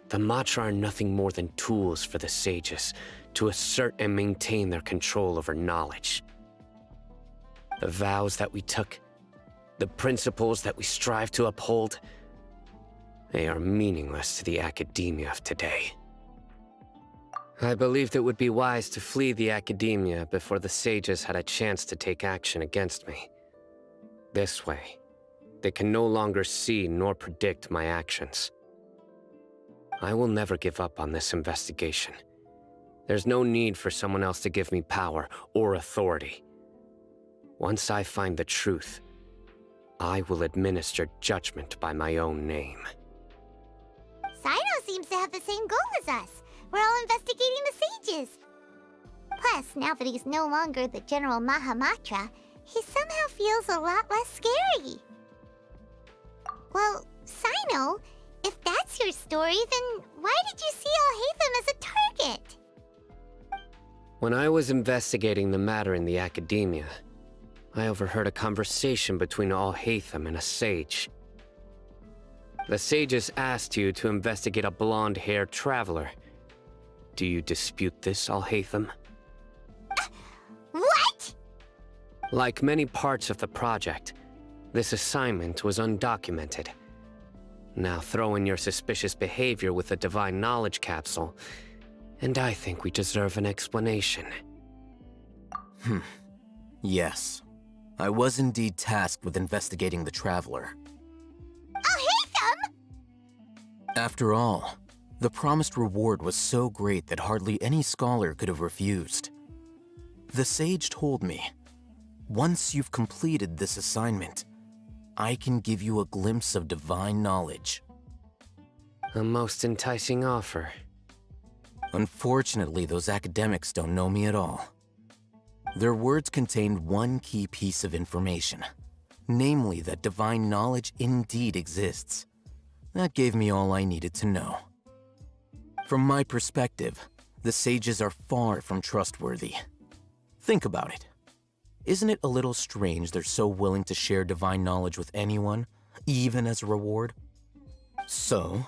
the Matra are nothing more than tools for the sages to assert and maintain their control over knowledge. The vows that we took, the principles that we strive to uphold, they are meaningless to the Academia of today. I believed it would be wise to flee the Academia before the sages had a chance to take action against me. This way, they can no longer see nor predict my actions. I will never give up on this investigation. There's no need for someone else to give me power or authority. Once I find the truth, I will administer judgment by my own name. Sino seems to have the same goal as us. We're all investigating the sages. Plus, now that he's no longer the General Mahamatra, he somehow feels a lot less scary. Well, Sino, if that's your story, then why did you see Al-Haytham as a target? When I was investigating the matter in the Academia, I overheard a conversation between Al-Haytham and a sage. The sages asked you to investigate a blonde-haired traveler. Do you dispute this, Al-Haytham? What? Like many parts of the project, this assignment was undocumented. Now throw in your suspicious behavior with the Divine Knowledge Capsule, and I think we deserve an explanation. Yes. I was indeed tasked with investigating the Traveler. Al-Haytham! After all, the promised reward was so great that hardly any scholar could have refused. The sage told me, once you've completed this assignment, I can give you a glimpse of divine knowledge. A most enticing offer. Unfortunately, those academics don't know me at all. Their words contained one key piece of information, namely that divine knowledge indeed exists. That gave me all I needed to know. From my perspective, the sages are far from trustworthy. Think about it. Isn't it a little strange they're so willing to share divine knowledge with anyone, even as a reward? So,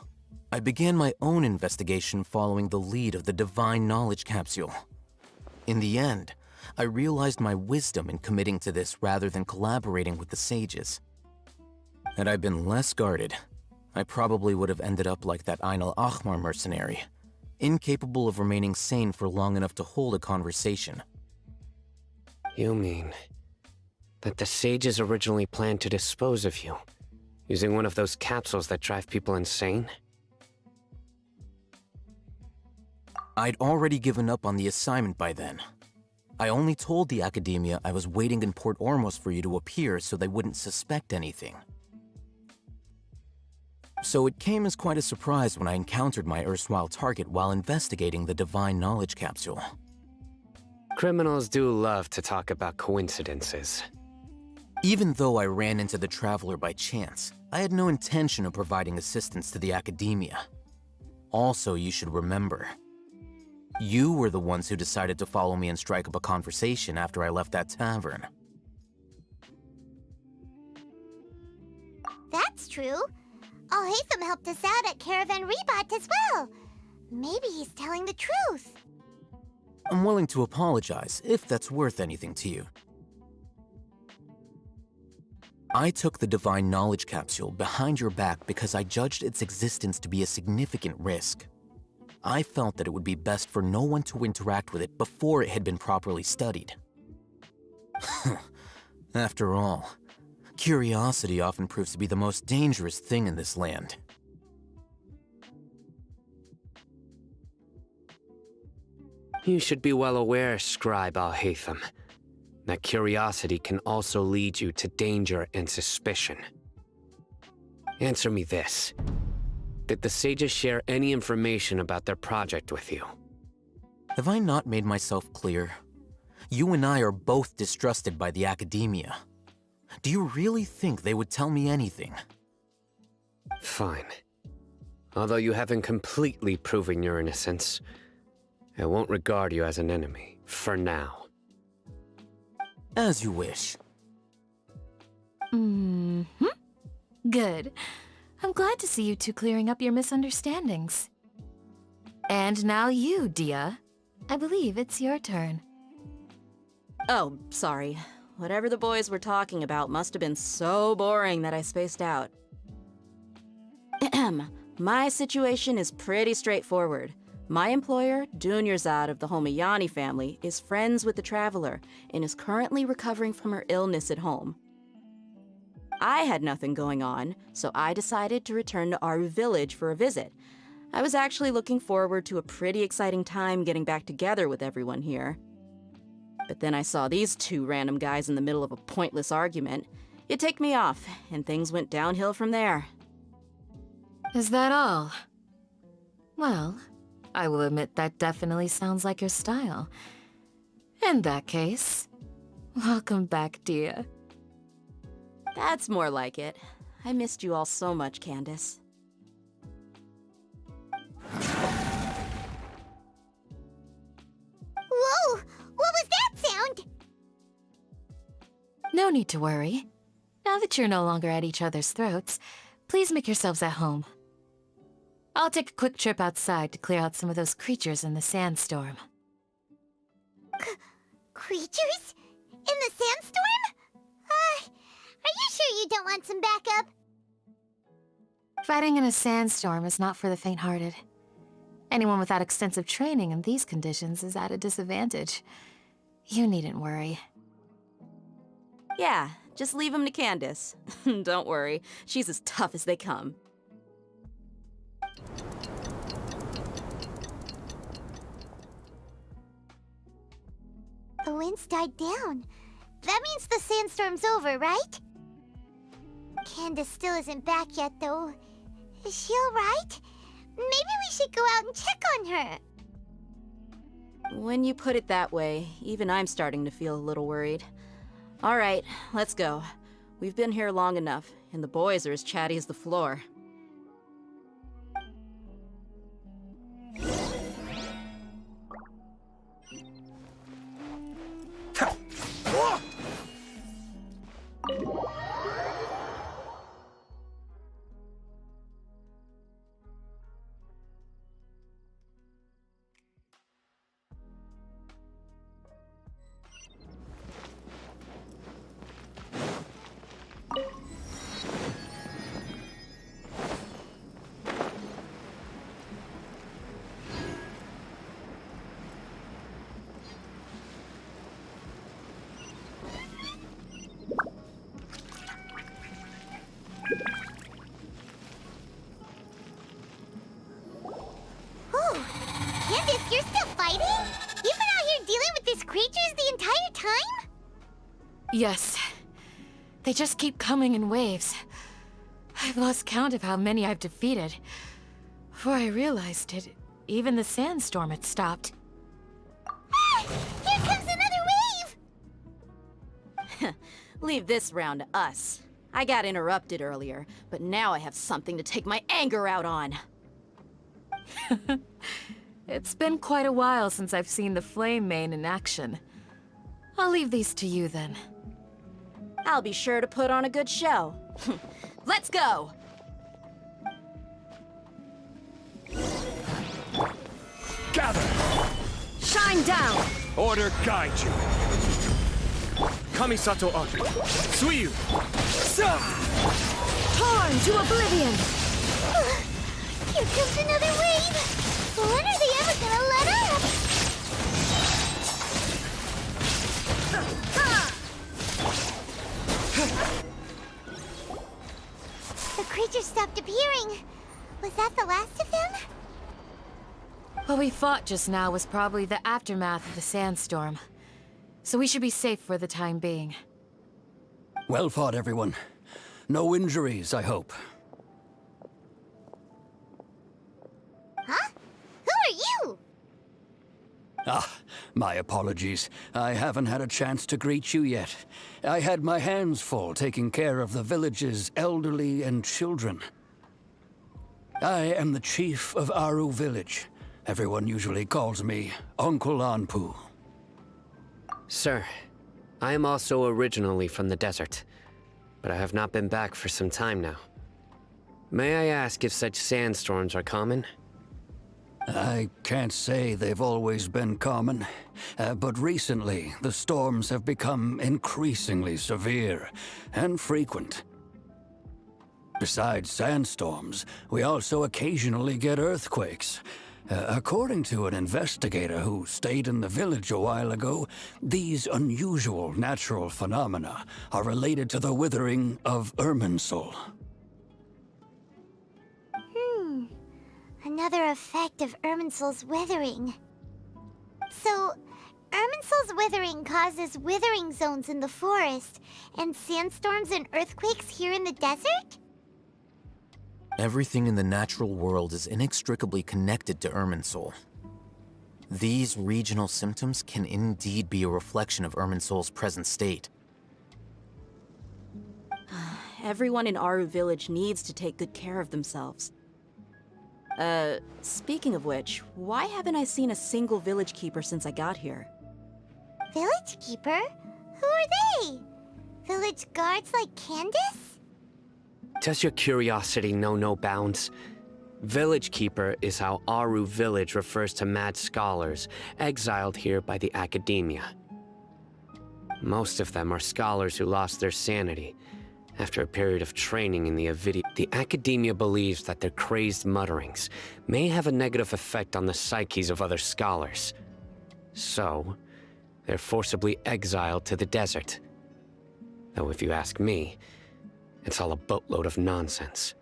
I began my own investigation following the lead of the Divine Knowledge Capsule. In the end, I realized my wisdom in committing to this rather than collaborating with the sages. Had I been less guarded, I probably would have ended up like that Ain al-Ahmar mercenary, incapable of remaining sane for long enough to hold a conversation. You mean that the sages originally planned to dispose of you, using one of those capsules that drive people insane? I'd already given up on the assignment by then. I only told the Academia I was waiting in Port Ormos for you to appear so they wouldn't suspect anything. So it came as quite a surprise when I encountered my erstwhile target while investigating the Divine Knowledge Capsule. Criminals do love to talk about coincidences. Even though I ran into the Traveler by chance, I had no intention of providing assistance to the Academia. Also, you should remember, you were the ones who decided to follow me and strike up a conversation after I left that tavern. That's true. Alhaitham helped us out at Caravan Rebot as well. Maybe he's telling the truth. I'm willing to apologize if that's worth anything to you. I took the Divine Knowledge Capsule behind your back because I judged its existence to be a significant risk. I felt that it would be best for no one to interact with it before it had been properly studied. After all, curiosity often proves to be the most dangerous thing in this land. You should be well aware, Scribe Alhaitham, that curiosity can also lead you to danger and suspicion. Answer me this. Did the sages share any information about their project with you? Have I not made myself clear? You and I are both distrusted by the Academia. Do you really think they would tell me anything? Fine. Although you haven't completely proven your innocence, I won't regard you as an enemy, for now. As you wish. Good. I'm glad to see you two clearing up your misunderstandings. And now you, Dia. I believe it's your turn. Oh, sorry. Whatever the boys were talking about must have been so boring that I spaced out. My situation is pretty straightforward. My employer, Dunyarzad of the Homayani family, is friends with the Traveler and is currently recovering from her illness at home. I had nothing going on, so I decided to return to Aru Village for a visit. I was actually looking forward to a pretty exciting time getting back together with everyone here. But then I saw these two random guys in the middle of a pointless argument. It ticked me off, and things went downhill from there. Is that all? Well, I will admit that definitely sounds like your style. In that case, welcome back, Dia. That's more like it. I missed you all so much, Candace. Whoa! What was that sound? No need to worry. Now that you're no longer at each other's throats, please make yourselves at home. I'll take a quick trip outside to clear out some of those creatures in the sandstorm. Creatures? In the sandstorm? Are you sure you don't want some backup? Fighting in a sandstorm is not for the faint-hearted. Anyone without extensive training in these conditions is at a disadvantage. You needn't worry. Yeah, just leave him to Candace. Don't worry, she's as tough as they come. The wind's died down. That means the sandstorm's over, right? Candace still isn't back yet, though. Is she alright? Maybe we should go out and check on her. When you put it that way, even I'm starting to feel a little worried. All right, let's go. We've been here long enough, and the boys are as chatty as the floor. time? Yes. They just keep coming in waves. I've lost count of how many I've defeated. Before I realized it, even the sandstorm had stopped. Ah! Here comes another wave! Leave this round to us. I got interrupted earlier, but now I have something to take my anger out on. It's been quite a while since I've seen the Flame Mane in action. I'll leave these to you then. I'll be sure to put on a good show. Let's go! Gather! Shine down! Order guide you! Kamisato Archon, Suiyu! Torn to oblivion! Here comes another wave! When are they ever gonna let up? The creatures stopped appearing. Was that the last of them? What we fought just now was probably the aftermath of the sandstorm. So we should be safe for the time being. Well fought, everyone. No injuries, I hope. Huh? Who are you? Ah, my apologies. I haven't had a chance to greet you yet. I had my hands full taking care of the village's elderly and children. I am the chief of Aru Village. Everyone usually calls me Uncle Anpu. Sir, I am also originally from the desert, but I have not been back for some time now. May I ask if such sandstorms are common? I can't say they've always been common, but recently the storms have become increasingly severe and frequent. Besides sandstorms, we also occasionally get earthquakes. According to an investigator who stayed in the village a while ago, these unusual natural phenomena are related to the withering of Irminsul. Another effect of Irminsul's withering. So, Irminsul's withering causes withering zones in the forest, and sandstorms and earthquakes here in the desert? Everything in the natural world is inextricably connected to Irminsul. These regional symptoms can indeed be a reflection of Irminsul's present state. Everyone in Aru Village needs to take good care of themselves. Speaking of which, why haven't I seen a single village keeper since I got here? Village keeper? Who are they? Village guards like Candace? Does your curiosity know no bounds? Village Keeper is how Aru Village refers to mad scholars exiled here by the Academia. Most of them are scholars who lost their sanity after a period of training in the Avidia. The Academia believes that their crazed mutterings may have a negative effect on the psyches of other scholars. So, they're forcibly exiled to the desert. Though if you ask me, it's all a boatload of nonsense.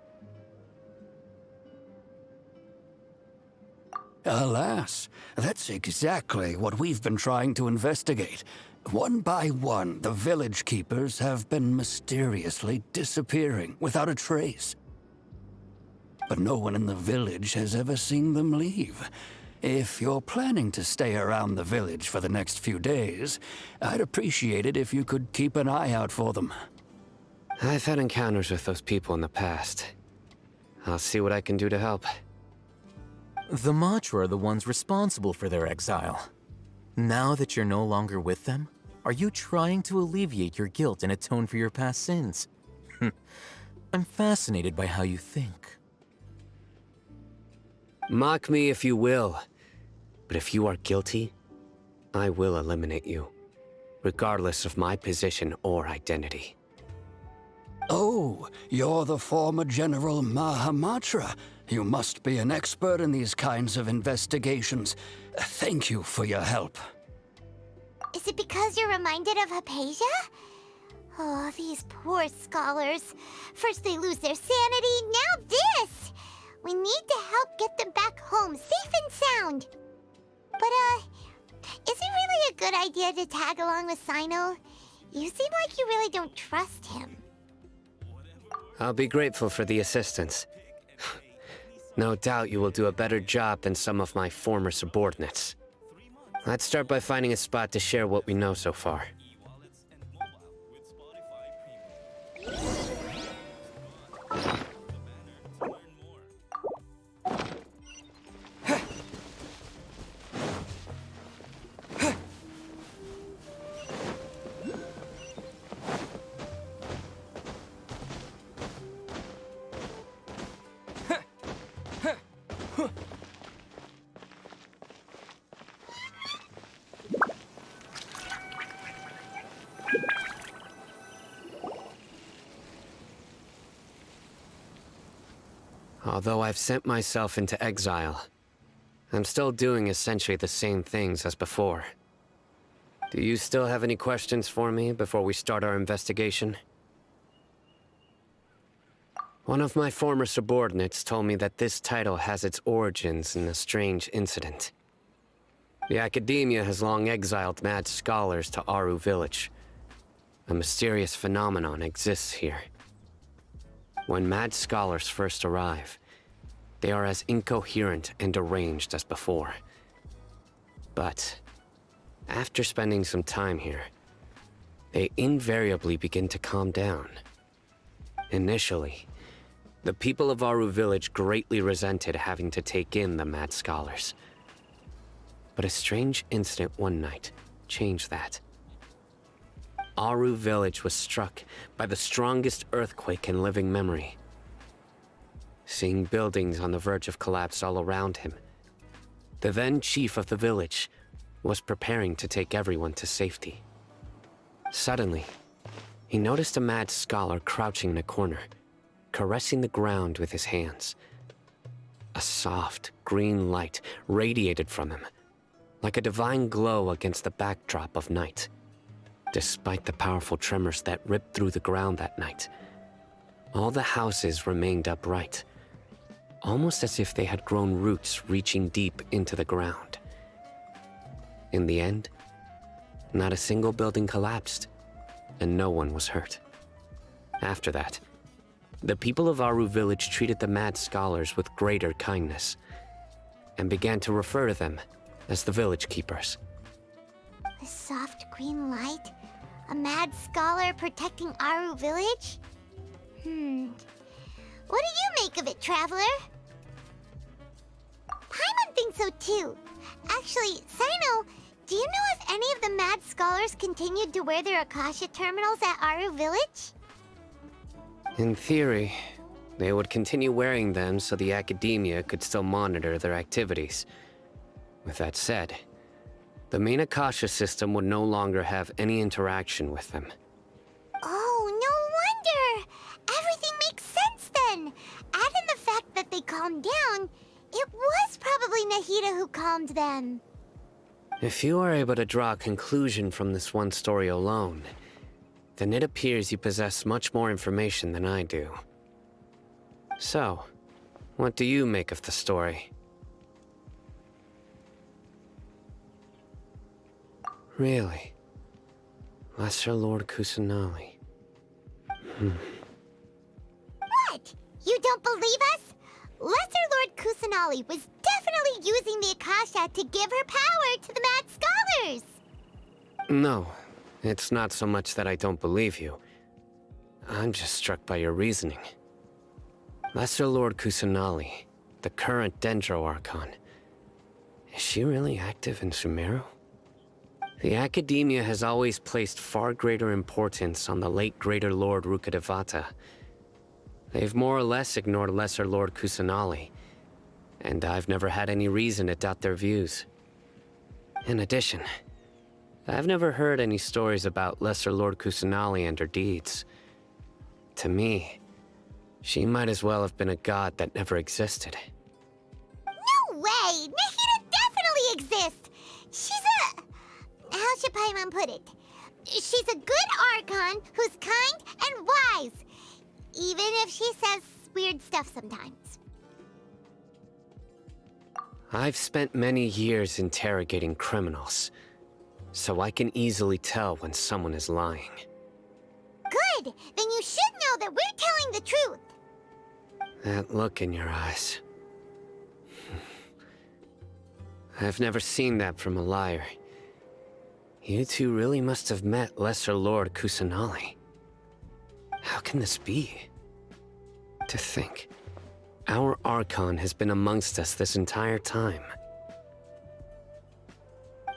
Alas, that's exactly what we've been trying to investigate. One by one, the village keepers have been mysteriously disappearing without a trace. But no one in the village has ever seen them leave. If you're planning to stay around the village for the next few days, I'd appreciate it if you could keep an eye out for them. I've had encounters with those people in the past. I'll see what I can do to help. The Matra are the ones responsible for their exile. Now that you're no longer with them, are you trying to alleviate your guilt and atone for your past sins? I'm fascinated by how you think. Mock me if you will, but if you are guilty, I will eliminate you, regardless of my position or identity. Oh, you're the former General Mahamatra. You must be an expert in these kinds of investigations. Thank you for your help. Is it because you're reminded of Hypatia? Oh, these poor scholars. First they lose their sanity, now this! We need to help get them back home, safe and sound. But, Is it really a good idea to tag along with Sino? You seem like you really don't trust him. I'll be grateful for the assistance. No doubt you will do a better job than some of my former subordinates. Let's start by finding a spot to share what we know so far. Although I've sent myself into exile, I'm still doing essentially the same things as before. Do you still have any questions for me before we start our investigation? One of my former subordinates told me that this title has its origins in a strange incident. The Academia has long exiled mad scholars to Aru Village. A mysterious phenomenon exists here. When mad scholars first arrive, they are as incoherent and deranged as before. But after spending some time here, they invariably begin to calm down. Initially, the people of Aru Village greatly resented having to take in the mad scholars. But a strange incident one night changed that. Aru Village was struck by the strongest earthquake in living memory. Seeing buildings on the verge of collapse all around him, the then chief of the village was preparing to take everyone to safety. Suddenly, he noticed a mad scholar crouching in a corner, caressing the ground with his hands. A soft, green light radiated from him, like a divine glow against the backdrop of night. Despite the powerful tremors that ripped through the ground that night, all the houses remained upright, almost as if they had grown roots reaching deep into the ground. In the end, not a single building collapsed, and no one was hurt. After that, the people of Aru Village treated the mad scholars with greater kindness, and began to refer to them as the village keepers. A soft green light? A mad scholar protecting Aru Village? What do you make of it, Traveler? Paimon thinks so too. Actually, Sino, do you know if any of the mad scholars continued to wear their Akasha terminals at Aru Village? In theory, they would continue wearing them so the Academia could still monitor their activities. With that said, the main Akasha system would no longer have any interaction with them. Oh, no wonder! Everything makes sense then! Add in the fact that they calmed down, it was probably Nahida who calmed them. If you are able to draw a conclusion from this one story alone, then it appears you possess much more information than I do. So, what do you make of the story? Really? Lesser Lord Kusanali. What? You don't believe us? Lesser Lord Kusanali was definitely using the Akasha to give her power to the mad scholars! No, it's not so much that I don't believe you. I'm just struck by your reasoning. Lesser Lord Kusanali, the current Dendro Archon, is she really active in Sumeru? The Academia has always placed far greater importance on the late Greater Lord Rukkhadevata. They've more or less ignored Lesser Lord Kusanali, and I've never had any reason to doubt their views. In addition, I've never heard any stories about Lesser Lord Kusanali and her deeds. To me, she might as well have been a god that never existed. No way! Nahida definitely exists! She's a... How should Paimon put it? She's a good Archon who's kind and wise. Even if she says weird stuff sometimes. I've spent many years interrogating criminals, so I can easily tell when someone is lying. Good! Then you should know that we're telling the truth! That look in your eyes. I've never seen that from a liar. You two really must have met Lesser Lord Kusanali. How can this be? To think, our Archon has been amongst us this entire time.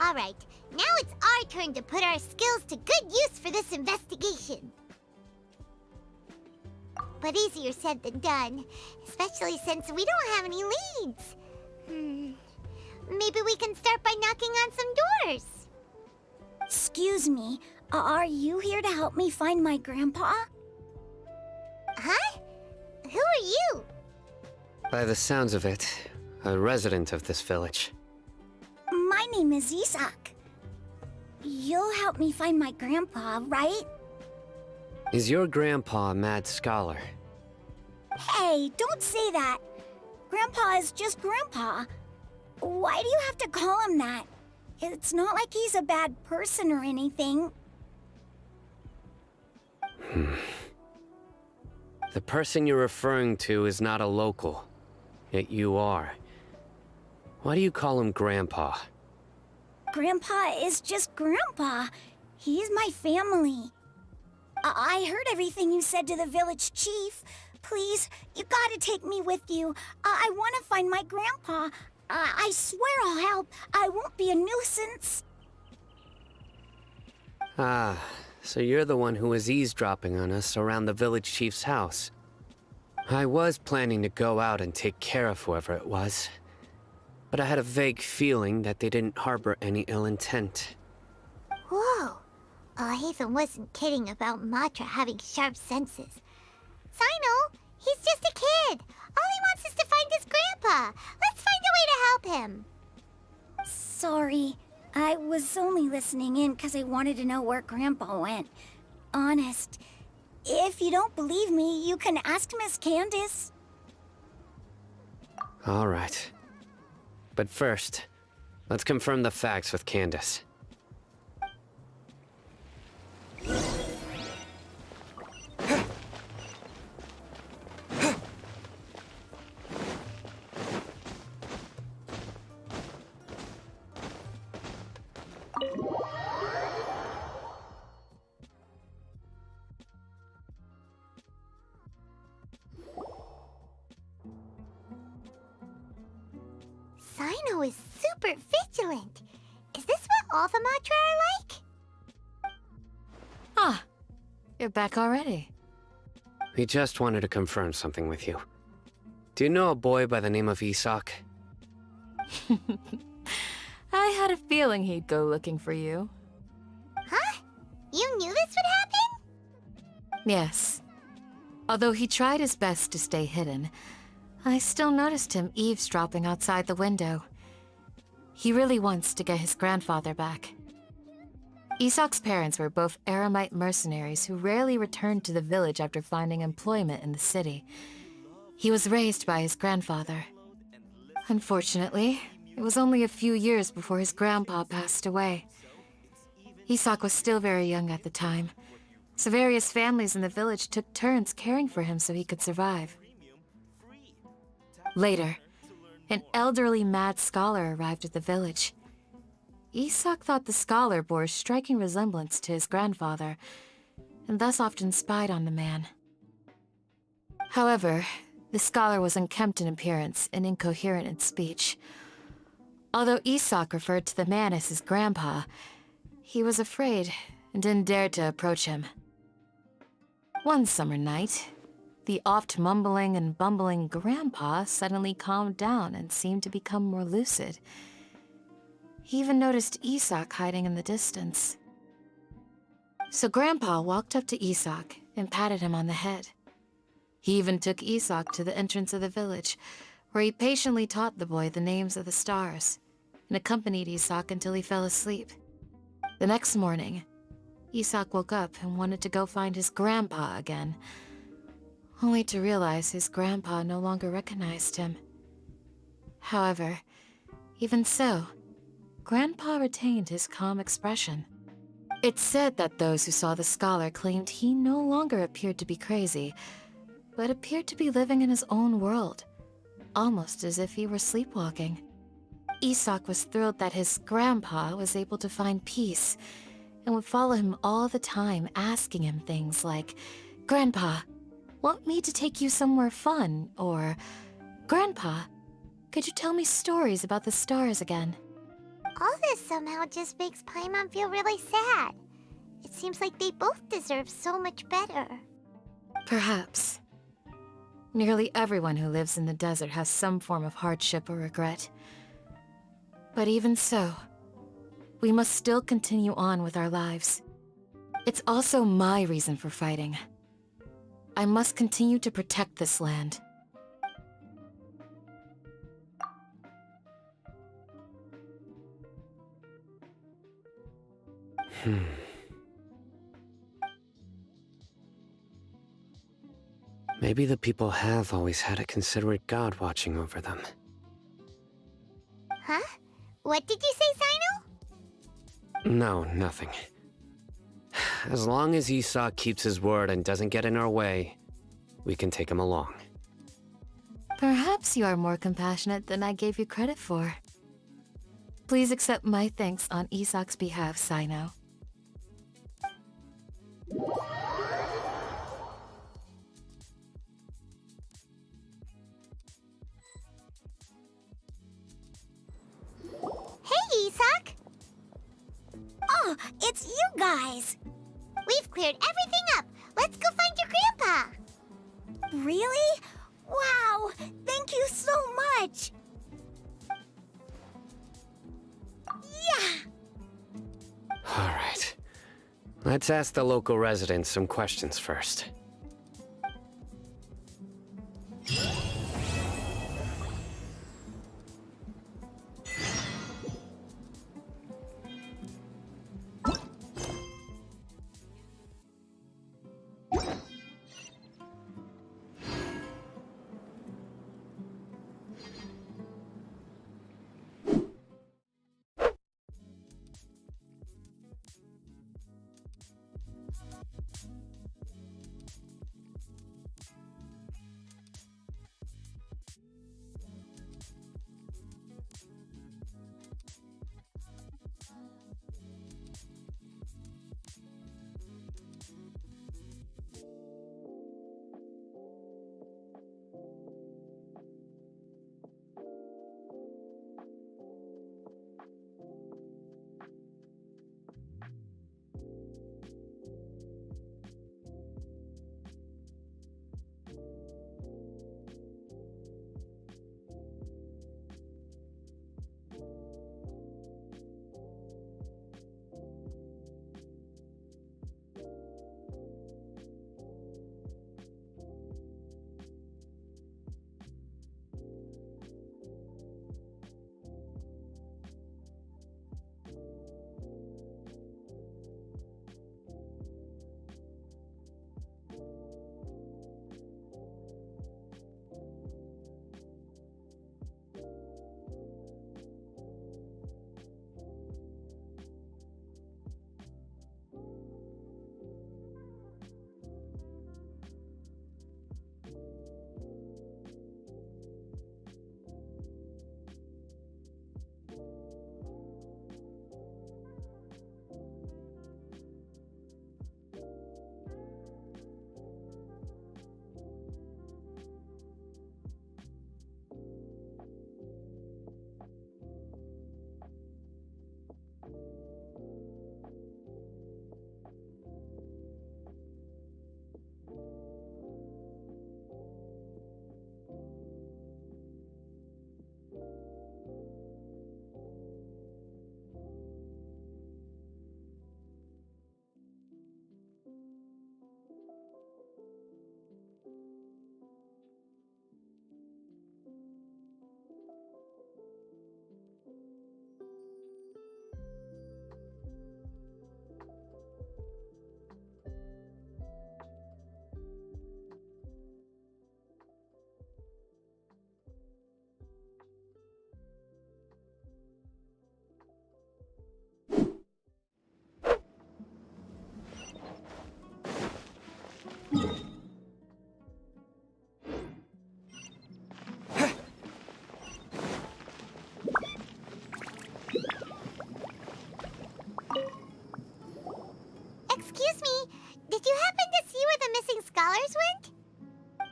Alright, now it's our turn to put our skills to good use for this investigation. But easier said than done, especially since we don't have any leads. Maybe we can start by knocking on some doors. Excuse me, are you here to help me find my grandpa? Huh? Who are you? By the sounds of it, a resident of this village. My name is Isak. You'll help me find my grandpa, right? Is your grandpa a mad scholar? Hey, don't say that. Grandpa is just Grandpa. Why do you have to call him that? It's not like he's a bad person or anything. The person you're referring to is not a local, yet you are. Why do you call him Grandpa? Grandpa is just Grandpa. He's my family. I heard everything you said to the village chief. Please, you gotta take me with you. I want to find my grandpa. I swear I'll help. I won't be a nuisance. Ah, so you're the one who was eavesdropping on us around the village chief's house. I was planning to go out and take care of whoever it was, but I had a vague feeling that they didn't harbor any ill intent. Whoa. Hatham wasn't kidding about Matra having sharp senses. Sino, he's just a kid. All he wants is to find his grandpa. Let's find a way to help him. Sorry, I was only listening in because I wanted to know where Grandpa went. Honest. If you don't believe me, you can ask Miss Candace. All right. But first, let's confirm the facts with Candace. Sino is super vigilant. Is this what all the Matra are like? Ah, you're back already. We just wanted to confirm something with you. Do you know a boy by the name of Isak? I had a feeling he'd go looking for you. Huh? You knew this would happen? Yes. Although he tried his best to stay hidden, I still noticed him eavesdropping outside the window. He really wants to get his grandfather back. Isak's parents were both Aramite mercenaries who rarely returned to the village after finding employment in the city. He was raised by his grandfather. Unfortunately, it was only a few years before his grandpa passed away. Isak was still very young at the time, so various families in the village took turns caring for him so he could survive. Later, an elderly mad scholar arrived at the village. Isak thought the scholar bore a striking resemblance to his grandfather, and thus often spied on the man. However, the scholar was unkempt in appearance and incoherent in speech. Although Isak referred to the man as his grandpa, he was afraid and didn't dare to approach him. One summer night, the oft mumbling and bumbling grandpa suddenly calmed down and seemed to become more lucid. He even noticed Isak hiding in the distance. So Grandpa walked up to Isak and patted him on the head. He even took Isak to the entrance of the village, where he patiently taught the boy the names of the stars, and accompanied Isak until he fell asleep. The next morning, Isak woke up and wanted to go find his grandpa again, only to realize his grandpa no longer recognized him. However, even so, Grandpa retained his calm expression. It's said that those who saw the scholar claimed he no longer appeared to be crazy, but appeared to be living in his own world, almost as if he were sleepwalking. Isak was thrilled that his grandpa was able to find peace, and would follow him all the time, asking him things like, "Grandpa, want me to take you somewhere fun?" Or, "Grandpa, could you tell me stories about the stars again?" All this somehow just makes Paimon feel really sad. It seems like they both deserve so much better. Perhaps. Nearly everyone who lives in the desert has some form of hardship or regret. But even so, we must still continue on with our lives. It's also my reason for fighting. I must continue to protect this land. Maybe the people have always had a considerate god watching over them. Huh? What did you say, Sino? No, nothing. As long as Esau keeps his word and doesn't get in our way, we can take him along. Perhaps you are more compassionate than I gave you credit for. Please accept my thanks on Isak's behalf, Sino. Hey, Isak! Oh, it's you guys! We've cleared everything up. Let's go find your grandpa. Really? Wow! Thank you so much! Yeah! Alright. Let's ask the local residents some questions first.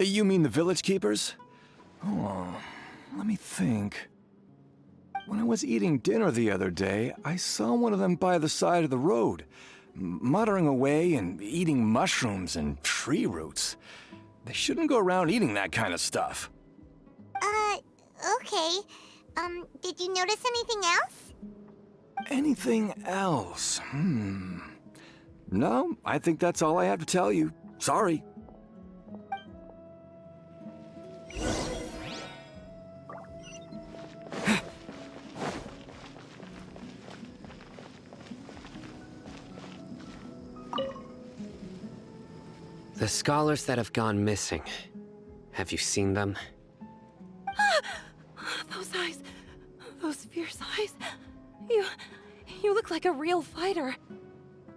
You mean the village keepers? Oh, let me think. When I was eating dinner the other day, I saw one of them by the side of the road, muttering away and eating mushrooms and tree roots. They shouldn't go around eating that kind of stuff. Okay. Did you notice anything else? Anything else? No, I think that's all I have to tell you. Sorry. The scholars that have gone missing. Have you seen them? Those eyes. Those fierce eyes. You look like a real fighter.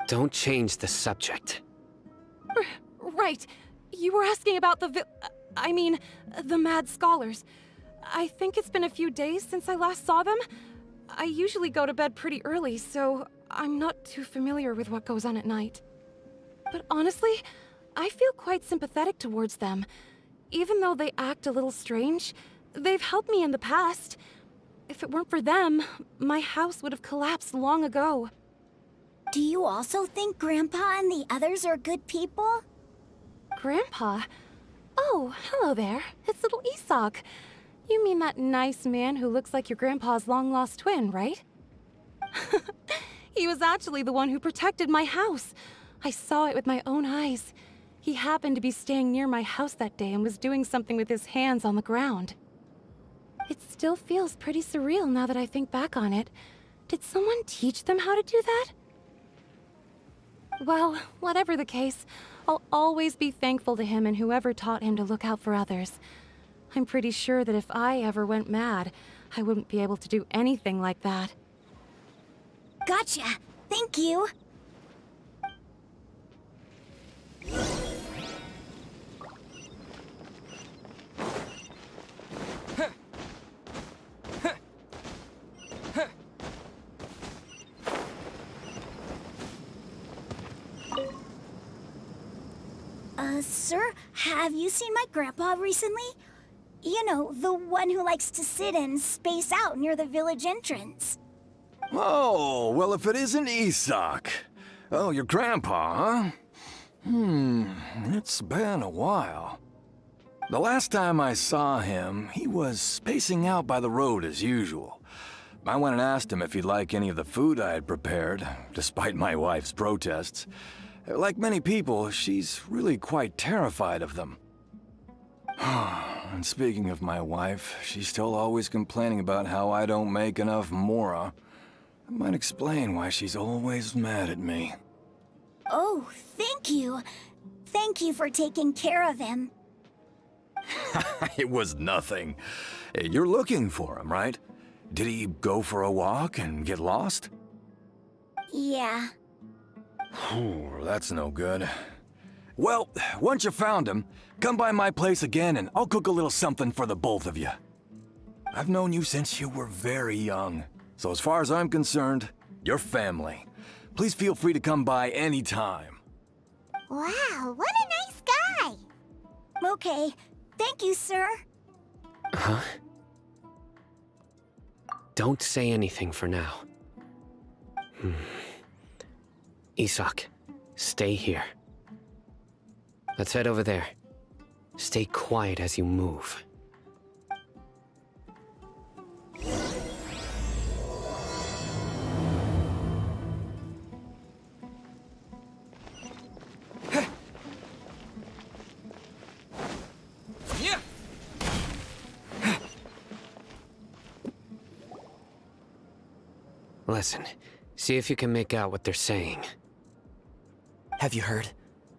Don't change the subject. Right. You were asking about the mad scholars. I think it's been a few days since I last saw them. I usually go to bed pretty early, so I'm not too familiar with what goes on at night. But honestly, I feel quite sympathetic towards them. Even though they act a little strange, they've helped me in the past. If it weren't for them, my house would have collapsed long ago. Do you also think Grandpa and the others are good people? Grandpa? Oh, hello there. It's little Isak. You mean that nice man who looks like your grandpa's long-lost twin, right? He was actually the one who protected my house. I saw it with my own eyes. He happened to be staying near my house that day and was doing something with his hands on the ground. It still feels pretty surreal now that I think back on it. Did someone teach them how to do that? Well, whatever the case, I'll always be thankful to him and whoever taught him to look out for others. I'm pretty sure that if I ever went mad, I wouldn't be able to do anything like that. Gotcha. Thank you. Sir, have you seen my grandpa recently? You know, the one who likes to sit and space out near the village entrance. Oh, well, if it isn't Isak. Oh, your grandpa, huh? It's been a while. The last time I saw him, he was spacing out by the road as usual. I went and asked him if he'd like any of the food I had prepared, despite my wife's protests. Like many people, she's really quite terrified of them. And speaking of my wife, she's still always complaining about how I don't make enough mora. That might explain why she's always mad at me. Oh, thank you. Thank you for taking care of him. It was nothing. You're looking for him, right? Did he go for a walk and get lost? Yeah. That's no good. Well, once you found him, come by my place again and I'll cook a little something for the both of you. I've known you since you were very young, so as far as I'm concerned, you're family. Please feel free to come by anytime. Wow, what a nice guy! Okay, thank you, sir. Huh? Don't say anything for now. Isak, stay here. Let's head over there. Stay quiet as you move. Listen, see if you can make out what they're saying. Have you heard?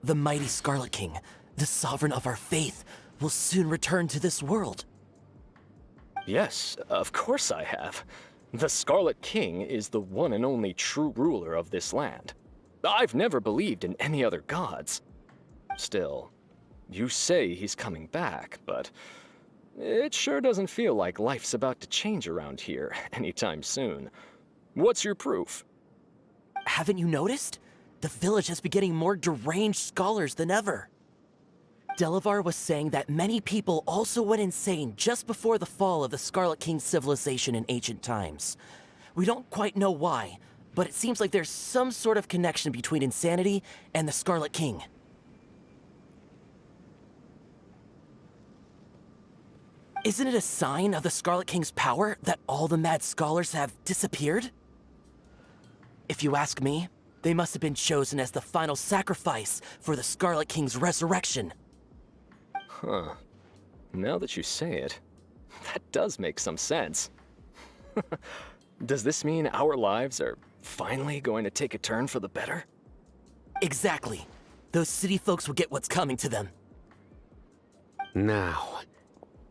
The mighty Scarlet King, the sovereign of our faith, will soon return to this world. Yes, of course I have. The Scarlet King is the one and only true ruler of this land. I've never believed in any other gods. Still, you say he's coming back, but it sure doesn't feel like life's about to change around here anytime soon. What's your proof? Haven't you noticed? The village has been getting more deranged scholars than ever. Delavar was saying that many people also went insane just before the fall of the Scarlet King civilization in ancient times. We don't quite know why, but it seems like there's some sort of connection between insanity and the Scarlet King. Isn't it a sign of the Scarlet King's power that all the mad scholars have disappeared? If you ask me, they must have been chosen as the final sacrifice for the Scarlet King's resurrection. Huh. Now that you say it, that does make some sense. Does this mean our lives are finally going to take a turn for the better? Exactly. Those city folks will get what's coming to them. Now,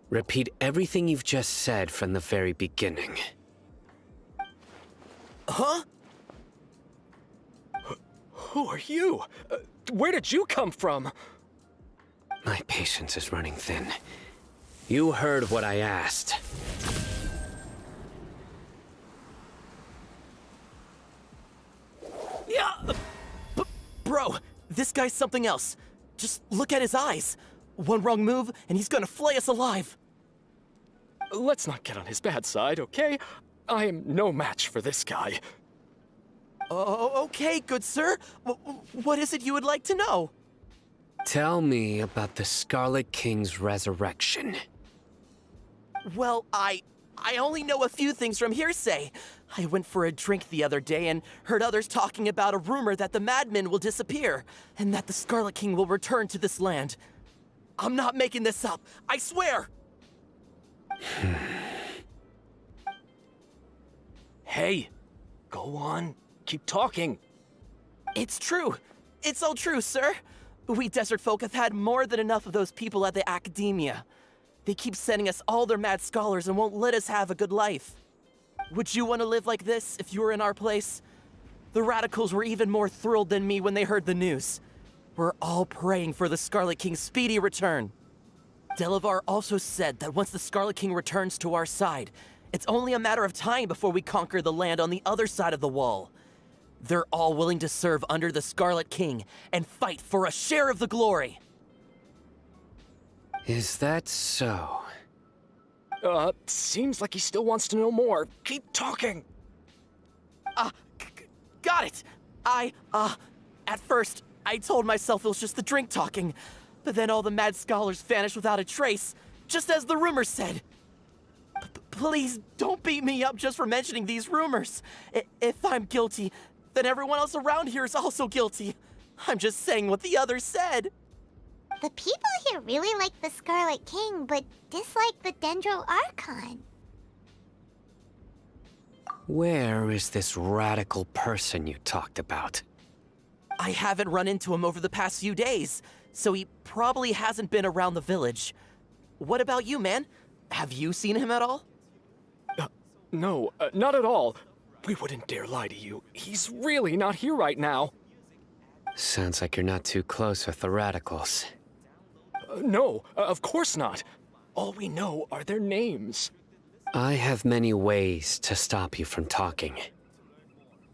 repeat everything you've just said from the very beginning. Huh? Who are you? Where did you come from? My patience is running thin. You heard what I asked. Yeah! Bro, this guy's something else. Just look at his eyes. One wrong move, and he's gonna flay us alive. Let's not get on his bad side, okay? I am no match for this guy. Oh, okay, good sir. What is it you would like to know? Tell me about the Scarlet King's resurrection. Well, I only know a few things from hearsay. I went for a drink the other day and heard others talking about a rumor that the madmen will disappear, and that the Scarlet King will return to this land. I'm not making this up, I swear! Hey, go on. Keep talking. It's true. It's all true, sir. We desert folk have had more than enough of those people at the academia. They keep sending us all their mad scholars and won't let us have a good life. Would you want to live like this if you were in our place? The radicals were even more thrilled than me when they heard the news. We're all praying for the Scarlet King's speedy return. Delavar also said that once the Scarlet King returns to our side, it's only a matter of time before we conquer the land on the other side of the wall. They're all willing to serve under the Scarlet King and fight for a share of the glory. Is that so? Seems like he still wants to know more. Keep talking. Got it. At first, I told myself it was just the drink talking, but then all the mad scholars vanished without a trace, just as the rumors said. Please don't beat me up just for mentioning these rumors. If I'm guilty, then everyone else around here is also guilty. I'm just saying what the others said. The people here really like the Scarlet King, but dislike the Dendro Archon. Where is this radical person you talked about? I haven't run into him over the past few days, so he probably hasn't been around the village. What about you, man? Have you seen him at all? No, not at all. We wouldn't dare lie to you. He's really not here right now. Sounds like you're not too close with the radicals. No, of course not. All we know are their names. I have many ways to stop you from talking.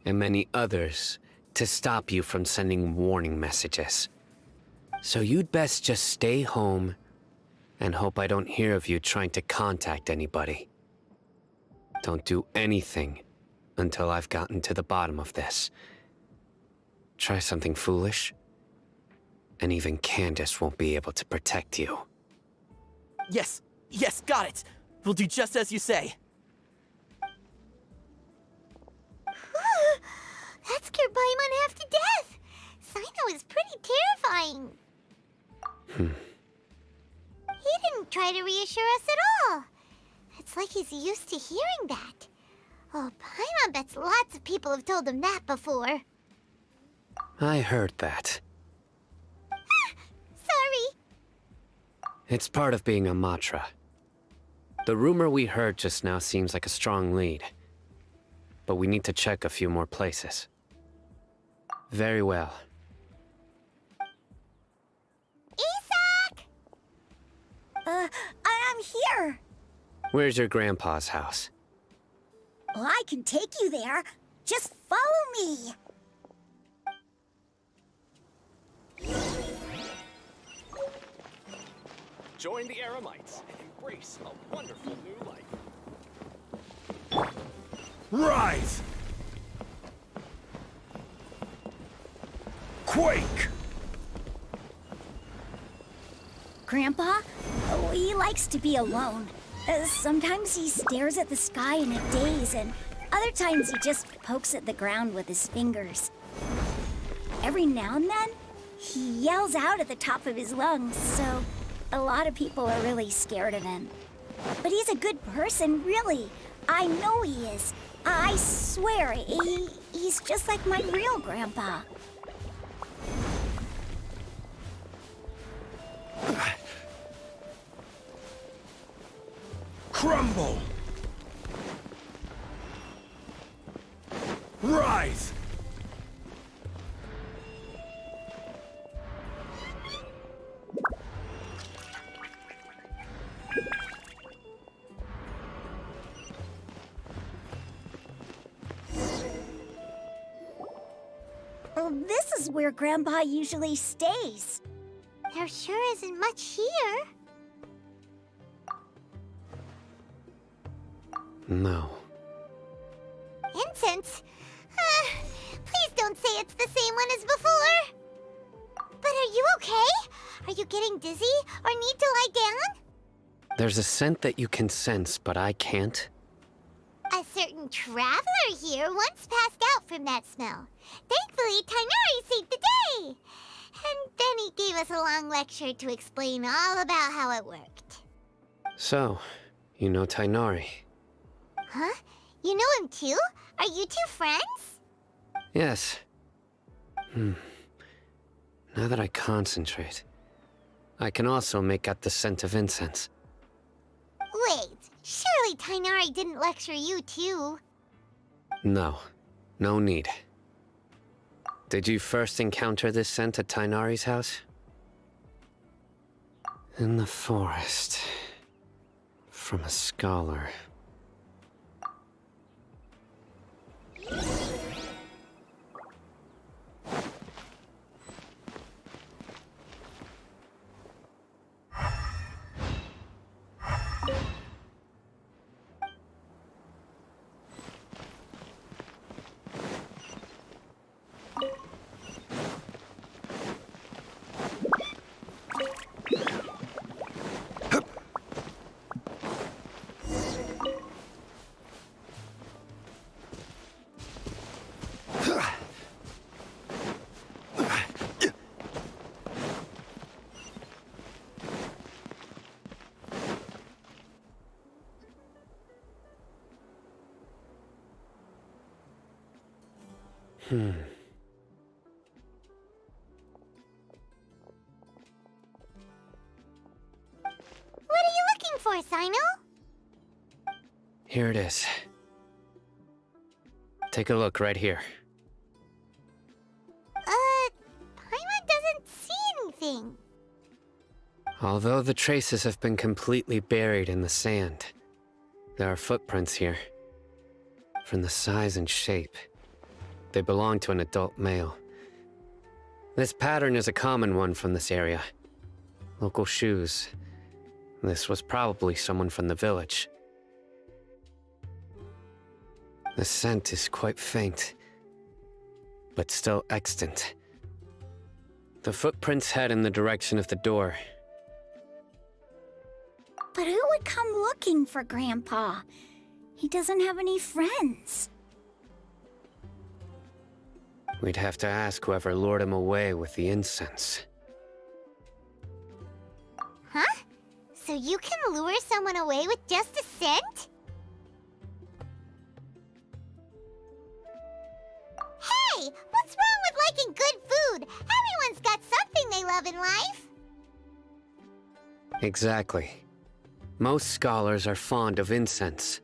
And many others to stop you from sending warning messages. So you'd best just stay home and hope I don't hear of you trying to contact anybody. Don't do anything until I've gotten to the bottom of this. Try something foolish, and even Candace won't be able to protect you. Yes, got it. We'll do just as you say. That scared Paimon half to death. Sino is pretty terrifying. He didn't try to reassure us at all. It's like he's used to hearing that. Oh, Paimon bets lots of people have told him that before. I heard that. Sorry. It's part of being a Matra. The rumor we heard just now seems like a strong lead. But we need to check a few more places. Very well. Isak! I'm here. Where's your grandpa's house? Well, I can take you there. Just follow me. join the Eremites and embrace a wonderful new life. Rise! Quake! Grandpa? Oh, he likes to be alone. Sometimes he stares at the sky in a daze, and other times he just pokes at the ground with his fingers. Every now and then, he yells out at the top of his lungs, so a lot of people are really scared of him. But he's a good person, really. I know he is. I swear, he's just like my real grandpa. Crumble! Rise! Well, this is where Grandpa usually stays. There sure isn't much here. No. Incense? Please don't say it's the same one as before. But are you okay? Are you getting dizzy or need to lie down? There's a scent that you can sense, but I can't. A certain traveler here once passed out from that smell. Thankfully, Tighnari saved the day. And then he gave us a long lecture to explain all about how it worked. So, you know Tighnari? Huh? You know him too? Are you two friends? Yes. Now that I concentrate, I can also make out the scent of incense. Wait, surely Tighnari didn't lecture you too. No, no need. Did you first encounter this scent at Tighnari's house? In the forest. From a scholar. What are you looking for, Sino? Here it is. Take a look right here. Paimon doesn't see anything. Although the traces have been completely buried in the sand, there are footprints here. From the size and shape, they belong to an adult male. This pattern is a common one from this area. Local shoes. This was probably someone from the village. The scent is quite faint, but still extant. The footprints head in the direction of the door. But who would come looking for Grandpa? He doesn't have any friends. We'd have to ask whoever lured him away with the incense. Huh? So you can lure someone away with just a scent? Hey! What's wrong with liking good food? Everyone's got something they love in life. Exactly. Most scholars are fond of incense,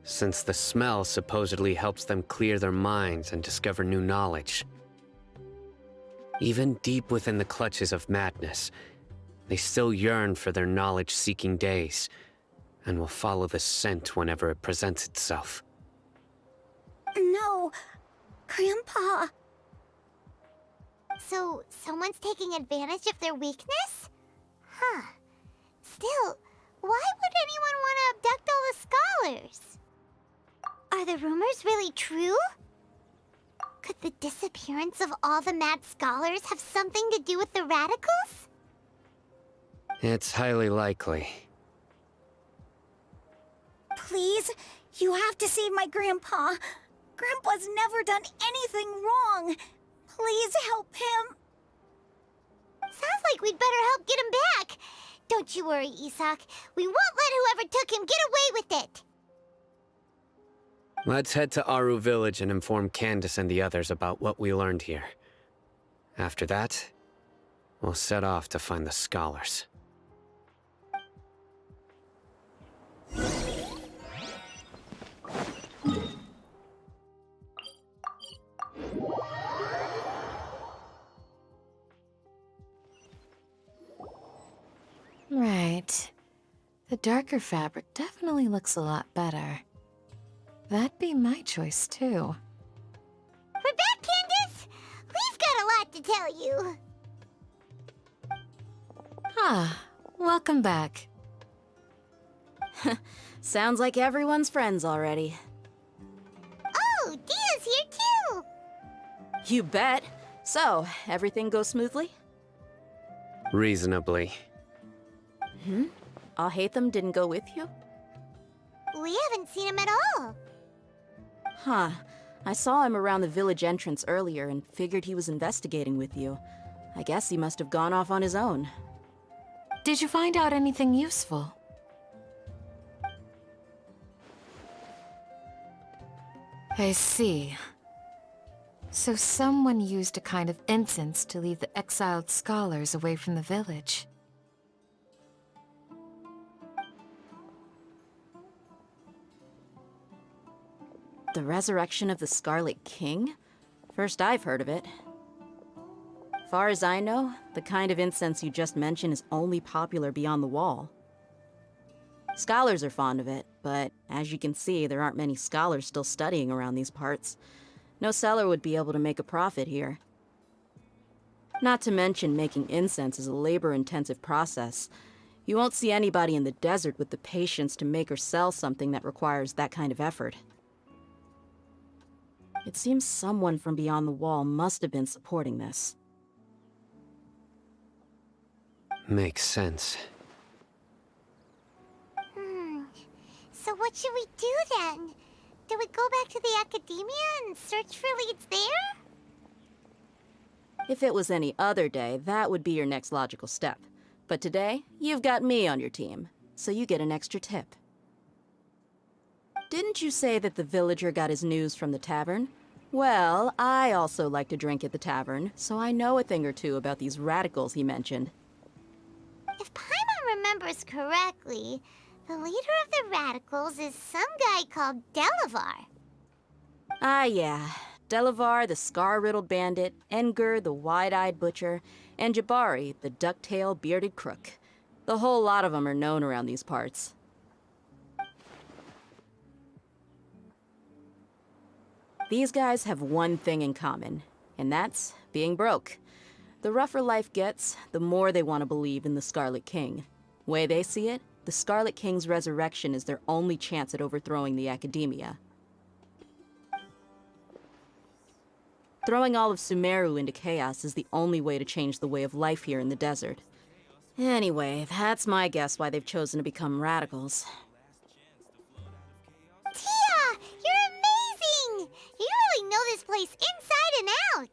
since the smell supposedly helps them clear their minds and discover new knowledge. Even deep within the clutches of madness, they still yearn for their knowledge-seeking days, and will follow the scent whenever it presents itself. No, Grandpa. So, someone's taking advantage of their weakness? Huh. Still, why would anyone want to abduct all the scholars? Are the rumors really true? Could the disappearance of all the mad scholars have something to do with the radicals? It's highly likely. Please, you have to save my grandpa. Grandpa's never done anything wrong. Please help him. Sounds like we'd better help get him back. Don't you worry, Isak. We won't let whoever took him get away with it. Let's head to Aru Village and inform Candace and the others about what we learned here. After that, we'll set off to find the scholars. Right. The darker fabric definitely looks a lot better. That'd be my choice, too. We're back, Candace! We've got a lot to tell you. Ah, welcome back. Sounds like everyone's friends already. Oh, Dia's here too! You bet. So, everything goes smoothly? Reasonably. Alhaitham didn't go with you? We haven't seen him at all. Huh. I saw him around the village entrance earlier and figured he was investigating with you. I guess he must have gone off on his own. Did you find out anything useful? I see. So someone used a kind of incense to lead the exiled scholars away from the village. The resurrection of the Scarlet King? First I've heard of it. Far as I know, the kind of incense you just mentioned is only popular beyond the wall. Scholars are fond of it, but as you can see, there aren't many scholars still studying around these parts. No seller would be able to make a profit here. Not to mention making incense is a labor-intensive process. You won't see anybody in the desert with the patience to make or sell something that requires that kind of effort. It seems someone from beyond the wall must have been supporting this. Makes sense. So what should we do then? Do we go back to the academia and search for leads there? If it was any other day, that would be your next logical step. But today, you've got me on your team, so you get an extra tip. Didn't you say that the villager got his news from the tavern? Well, I also like to drink at the tavern, so I know a thing or two about these radicals he mentioned. If Paimon remembers correctly, the leader of the radicals is some guy called Delavar. Ah, yeah. Delavar, the scar-riddled bandit, Engur, the wide-eyed butcher, and Jabari, the duck-tailed bearded crook. The whole lot of them are known around these parts. These guys have one thing in common, and that's being broke. The rougher life gets, the more they want to believe in the Scarlet King. Way they see it, the Scarlet King's resurrection is their only chance at overthrowing the Academia. Throwing all of Sumeru into chaos is the only way to change the way of life here in the desert. Anyway, that's my guess why they've chosen to become radicals. Tia! You're amazing! You really know this place inside and out!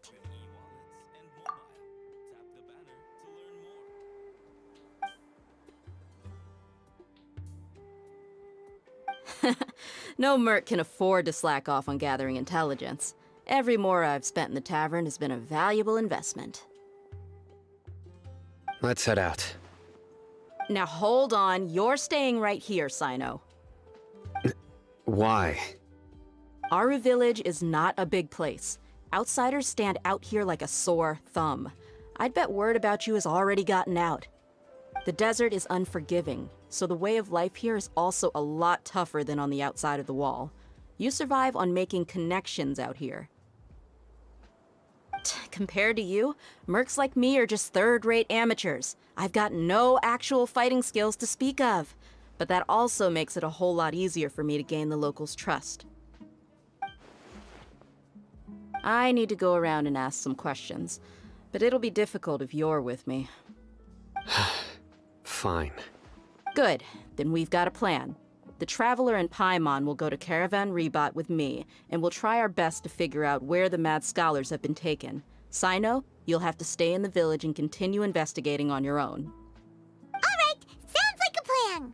No merc can afford to slack off on gathering intelligence. Every mora I've spent in the tavern has been a valuable investment. Let's head out. Now hold on, you're staying right here, Sino. Why? Aru Village is not a big place. Outsiders stand out here like a sore thumb. I'd bet word about you has already gotten out. The desert is unforgiving, so the way of life here is also a lot tougher than on the outside of the wall. You survive on making connections out here. But compared to you, mercs like me are just third-rate amateurs. I've got no actual fighting skills to speak of. But that also makes it a whole lot easier for me to gain the locals' trust. I need to go around and ask some questions, but it'll be difficult if you're with me. Fine. Good, then we've got a plan. The Traveler and Paimon will go to Caravan Rebot with me, and we'll try our best to figure out where the Mad Scholars have been taken. Sino, you'll have to stay in the village and continue investigating on your own. Alright, sounds like a plan!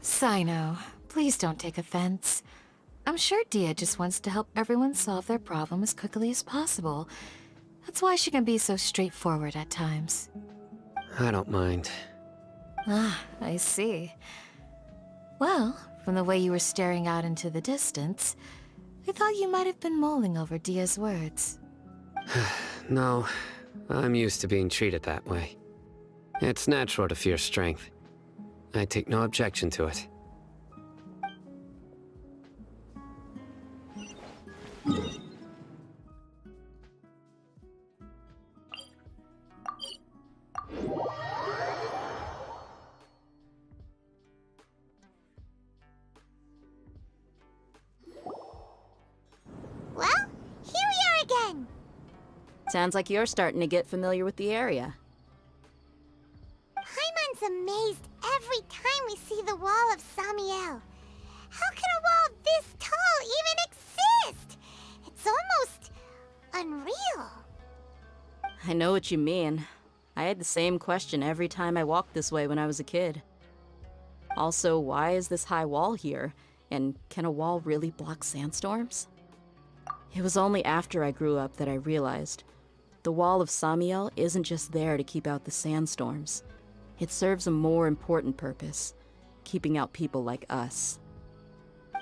Sino, please don't take offense. I'm sure Dia just wants to help everyone solve their problem as quickly as possible. That's why she can be so straightforward at times. I don't mind. Ah, I see. Well, from the way you were staring out into the distance, I thought you might have been mulling over Dia's words. No, I'm used to being treated that way. It's natural to fear strength. I take no objection to it. Well, here we are again! Sounds like you're starting to get familiar with the area. Paimon's amazed every time we see the wall of Samiel. How can a wall this tall even exist? It's almost unreal. I know what you mean. I had the same question every time I walked this way when I was a kid. Also, why is this high wall here? And can a wall really block sandstorms? It was only after I grew up that I realized the wall of Samiel isn't just there to keep out the sandstorms. It serves a more important purpose, keeping out people like us.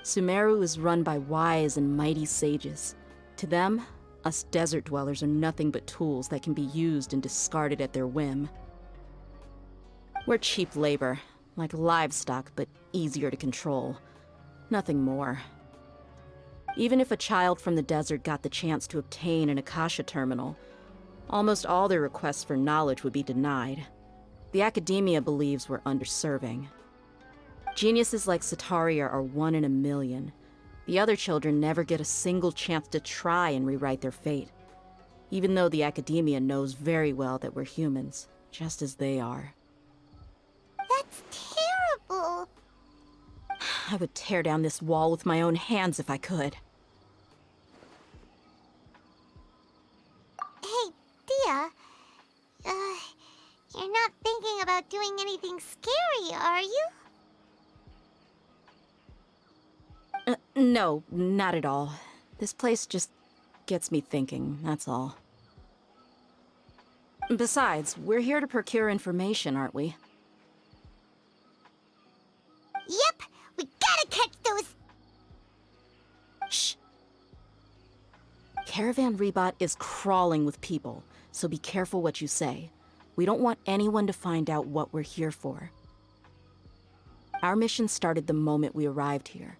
Sumeru is run by wise and mighty sages. To them, us desert dwellers are nothing but tools that can be used and discarded at their whim. We're cheap labor, like livestock, but easier to control. Nothing more. Even if a child from the desert got the chance to obtain an Akasha terminal, almost all their requests for knowledge would be denied. The academia believes we're underserving. Geniuses like Sataria are 1 in a million. The other children never get a single chance to try and rewrite their fate, even though the academia knows very well that we're humans, just as they are. That's terrible. I would tear down this wall with my own hands if I could. Hey, Dia. You're not thinking about doing anything scary, are you? No, not at all. This place just gets me thinking, that's all. Besides, we're here to procure information, aren't we? Yep, we gotta catch those... Shh! Caravan Rebot is crawling with people, so be careful what you say. We don't want anyone to find out what we're here for. Our mission started the moment we arrived here.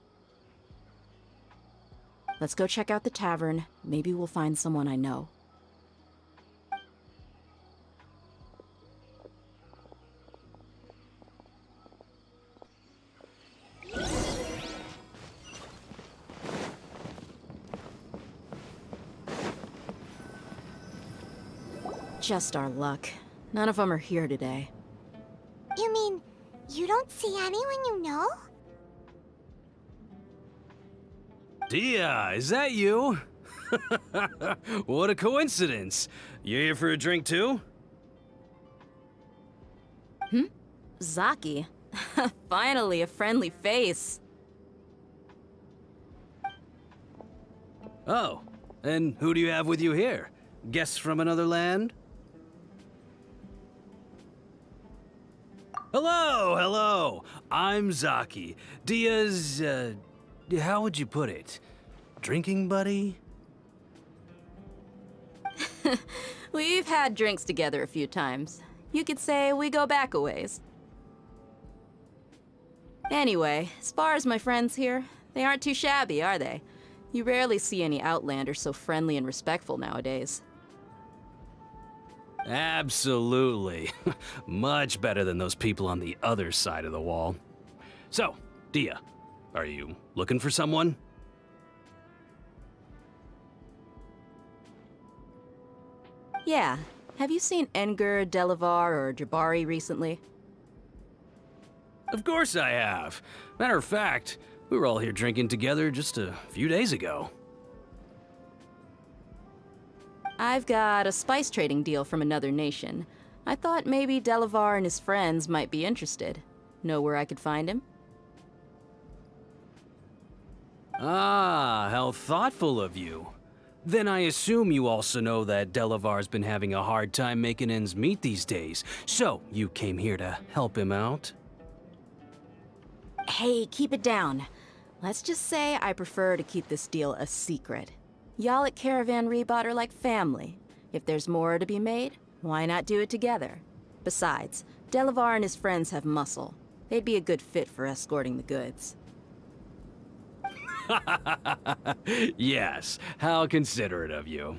Let's go check out the tavern. Maybe we'll find someone I know. Just our luck. None of them are here today. You mean, you don't see anyone you know? Dia, is that you? What a coincidence. You here for a drink too? Zaki. Finally, a friendly face. Oh, and who do you have with you here? Guests from another land? Hello, hello. I'm Zaki. Dia's, how would you put it? drinking buddy? We've had drinks together a few times. You could say we go back a ways. Anyway, as far as my friends here, they aren't too shabby, are they? You rarely see any Outlanders so friendly and respectful nowadays. Absolutely. Much better than those people on the other side of the wall. So, Dia, are you looking for someone? Yeah. Have you seen Enger, Delavar, or Jabari recently? Of course I have. Matter of fact, we were all here drinking together just a few days ago. I've got a spice trading deal from another nation. I thought maybe Delavar and his friends might be interested. Know where I could find him? Ah, how thoughtful of you. Then I assume you also know that Delavar's been having a hard time making ends meet these days, so you came here to help him out? Hey, keep it down. Let's just say I prefer to keep this deal a secret. Y'all at Caravan Rebot are like family. If there's more to be made, why not do it together? Besides, Delavar and his friends have muscle. They'd be a good fit for escorting the goods. Yes, how considerate of you.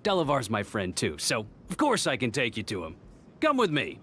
Delavar's my friend too, so of course I can take you to him. Come with me.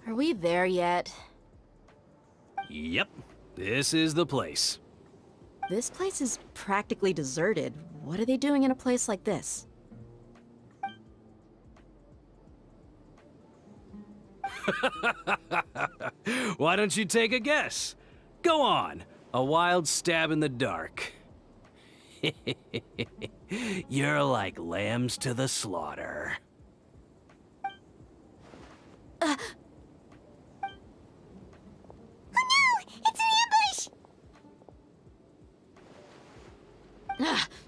Are we there yet? Yep, this is the place. This place is practically deserted. What are they doing in a place like this? Why don't you take a guess? Go on, a wild stab in the dark. You're like lambs to the slaughter.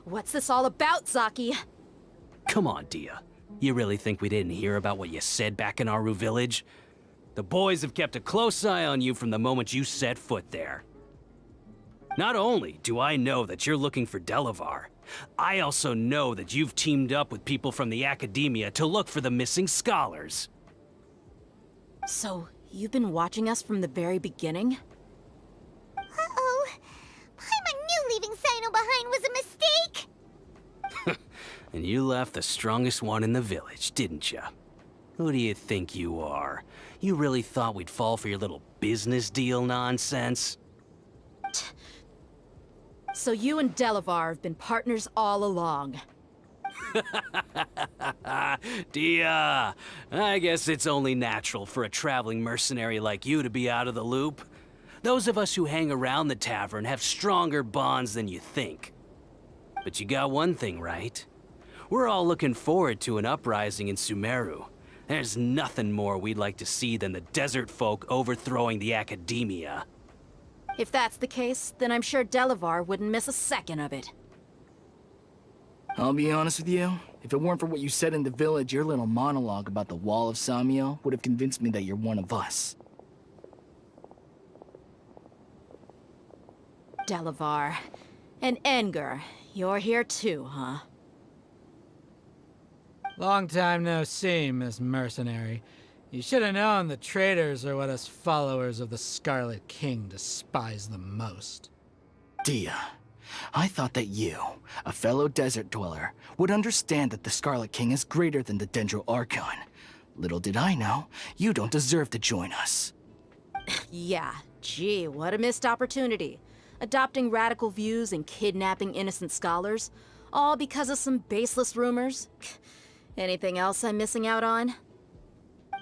What's this all about, Zaki? Come on, Dia. You really think we didn't hear about what you said back in Aru village? The boys have kept a close eye on you from the moment you set foot there. Not only do I know that you're looking for Delavar, I also know that you've teamed up with people from the Academia to look for the missing scholars. So, you've been watching us from the very beginning? Uh-oh. Paimon knew leaving Sino behind was a mistake! And you left the strongest one in the village, didn't you? Who do you think you are? You really thought we'd fall for your little business deal nonsense? So you and Delavar have been partners all along. Dia, I guess it's only natural for a traveling mercenary like you to be out of the loop. Those of us who hang around the tavern have stronger bonds than you think. But you got one thing right. We're all looking forward to an uprising in Sumeru. There's nothing more we'd like to see than the desert folk overthrowing the Academia. If that's the case, then I'm sure Delavar wouldn't miss a second of it. I'll be honest with you. If it weren't for what you said in the village, your little monologue about the Wall of Samiel would have convinced me that you're one of us. Delavar. And Enger. You're here too, huh? Long time no see, Miss Mercenary. You should have known the traitors are what us followers of the Scarlet King despise the most. Dia, I thought that you, a fellow desert dweller, would understand that the Scarlet King is greater than the Dendro Archon. Little did I know, you don't deserve to join us. Yeah, gee, what a missed opportunity. Adopting radical views and kidnapping innocent scholars, all because of some baseless rumors. Anything else I'm missing out on?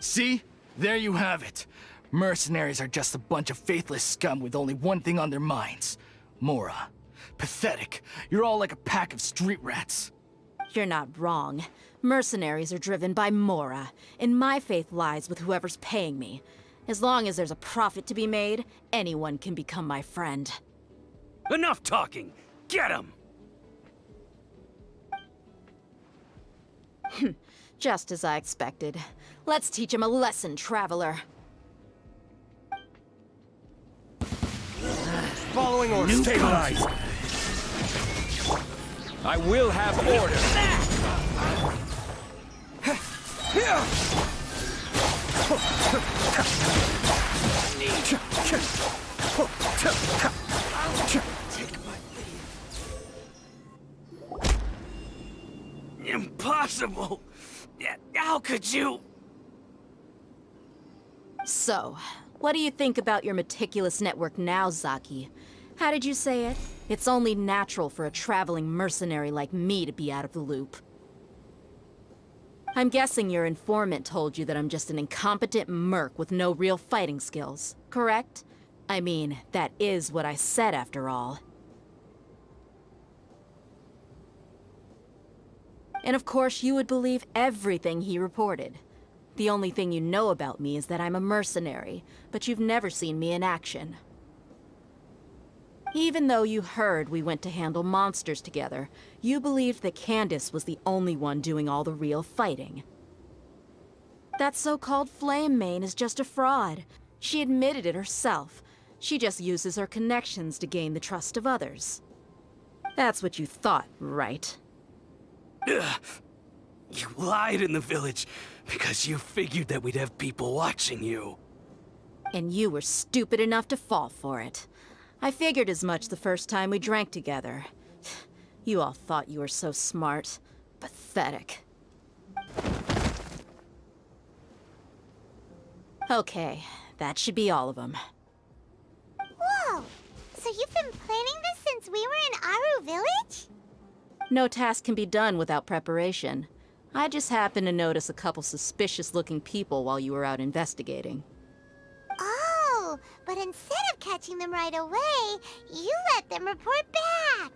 See? There you have it. Mercenaries are just a bunch of faithless scum with only one thing on their minds. Mora. Pathetic. You're all like a pack of street rats. You're not wrong. Mercenaries are driven by Mora, and my faith lies with whoever's paying me. As long as there's a profit to be made, anyone can become my friend. Enough talking! Get him! Just as I expected. Let's teach him a lesson, traveler. Following orders. Stabilize. I will have order. Impossible! How could you? So, what do you think about your meticulous network now, Zaki? How did you say it? It's only natural for a traveling mercenary like me to be out of the loop. I'm guessing your informant told you that I'm just an incompetent merc with no real fighting skills, correct? I mean, that is what I said after all. And of course, you would believe everything he reported. The only thing you know about me is that I'm a mercenary, but you've never seen me in action. Even though you heard we went to handle monsters together, you believed that Candace was the only one doing all the real fighting. That so-called Flame Mane is just a fraud. She admitted it herself. She just uses her connections to gain the trust of others. That's what you thought, right? Ugh. You lied in the village because you figured that we'd have people watching you. And you were stupid enough to fall for it. I figured as much the first time we drank together. You all thought you were so smart. Pathetic. Okay, that should be all of them. Whoa! So you've been planning this since we were in Aru Village? No task can be done without preparation. I just happened to notice a couple suspicious-looking people while you were out investigating. Oh, but instead of catching them right away, you let them report back.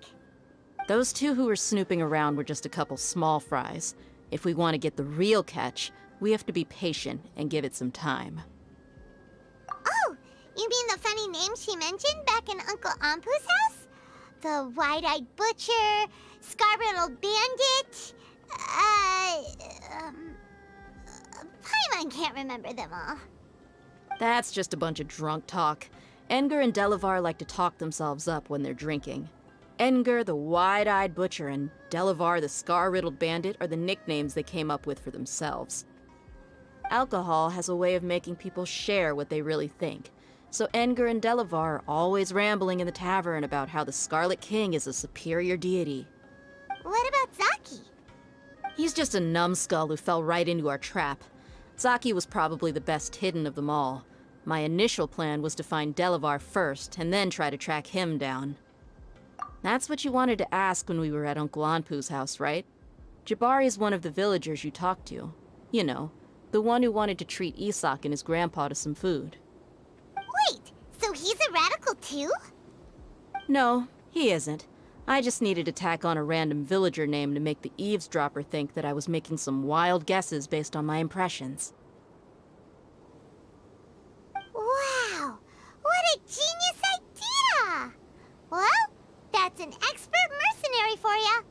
Those two who were snooping around were just a couple small fries. If we want to get the real catch, we have to be patient and give it some time. Oh, you mean the funny name she mentioned back in Uncle Ampu's house? The wide-eyed butcher, scar-riddled bandit, Paimon can't remember them all. That's just a bunch of drunk talk. Edgar and Delavar like to talk themselves up when they're drinking. Edgar, the wide-eyed butcher, and Delavar, the scar-riddled bandit, are the nicknames they came up with for themselves. Alcohol has a way of making people share what they really think. So Edgar and Delavar are always rambling in the tavern about how the Scarlet King is a superior deity. What about Zaki? He's just a numbskull who fell right into our trap. Zaki was probably the best hidden of them all. My initial plan was to find Delavar first, and then try to track him down. That's what you wanted to ask when we were at Uncle Anpu's house, right? Jabari is one of the villagers you talked to. You know, the one who wanted to treat Isak and his grandpa to some food. Wait, so he's a radical too? No, he isn't. I just needed to tack on a random villager name to make the eavesdropper think that I was making some wild guesses based on my impressions. Wow, what a genius idea! Well, that's an expert mercenary for ya.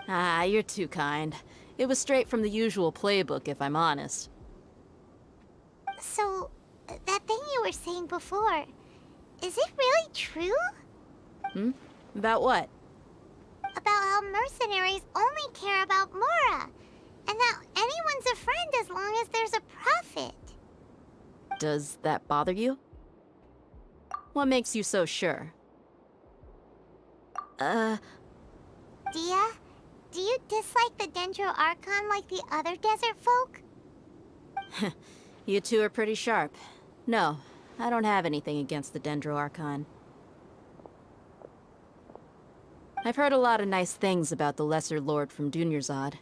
Ah, you're too kind. It was straight from the usual playbook, if I'm honest. So, that thing you were saying before, is it really true? About what? About how mercenaries only care about Mora, and that anyone's a friend as long as there's a profit. Does that bother you? What makes you so sure? Dia, do you dislike the Dendro Archon like the other desert folk? You two are pretty sharp. No, I don't have anything against the Dendro Archon. I've heard a lot of nice things about the Lesser Lord from Dunyarzad.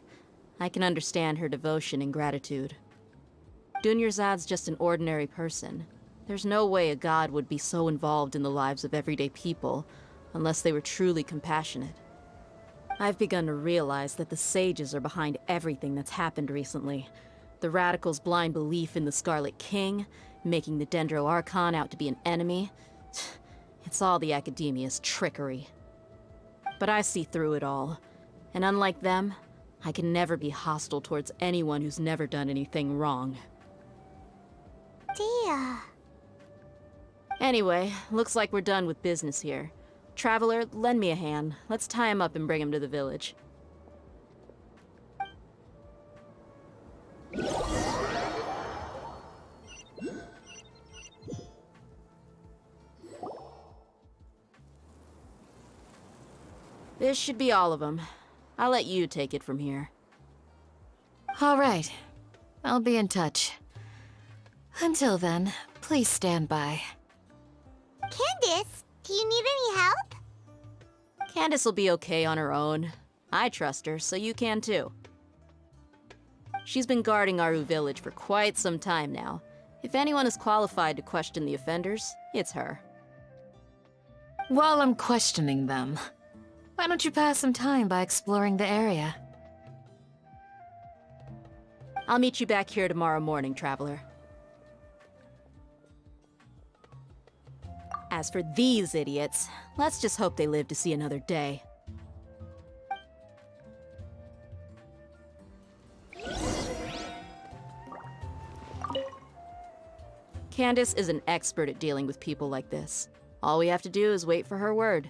I can understand her devotion and gratitude. Dunyarzad's just an ordinary person. There's no way a god would be so involved in the lives of everyday people, unless they were truly compassionate. I've begun to realize that the sages are behind everything that's happened recently. The radicals' blind belief in the Scarlet King, making the Dendro Archon out to be an enemy. It's all the Academia's trickery. But I see through it all. And unlike them, I can never be hostile towards anyone who's never done anything wrong. Dia. Anyway, looks like we're done with business here. Traveler, lend me a hand. Let's tie him up and bring him to the village. This should be all of them. I'll let you take it from here. All right. I'll be in touch. Until then, please stand by. Candace, do you need any help? Candace will be okay on her own. I trust her, so you can too. She's been guarding Aru village for quite some time now. If anyone is qualified to question the offenders, it's her. While I'm questioning them, why don't you pass some time by exploring the area? I'll meet you back here tomorrow morning, Traveler. As for these idiots, let's just hope they live to see another day. Candace is an expert at dealing with people like this. All we have to do is wait for her word.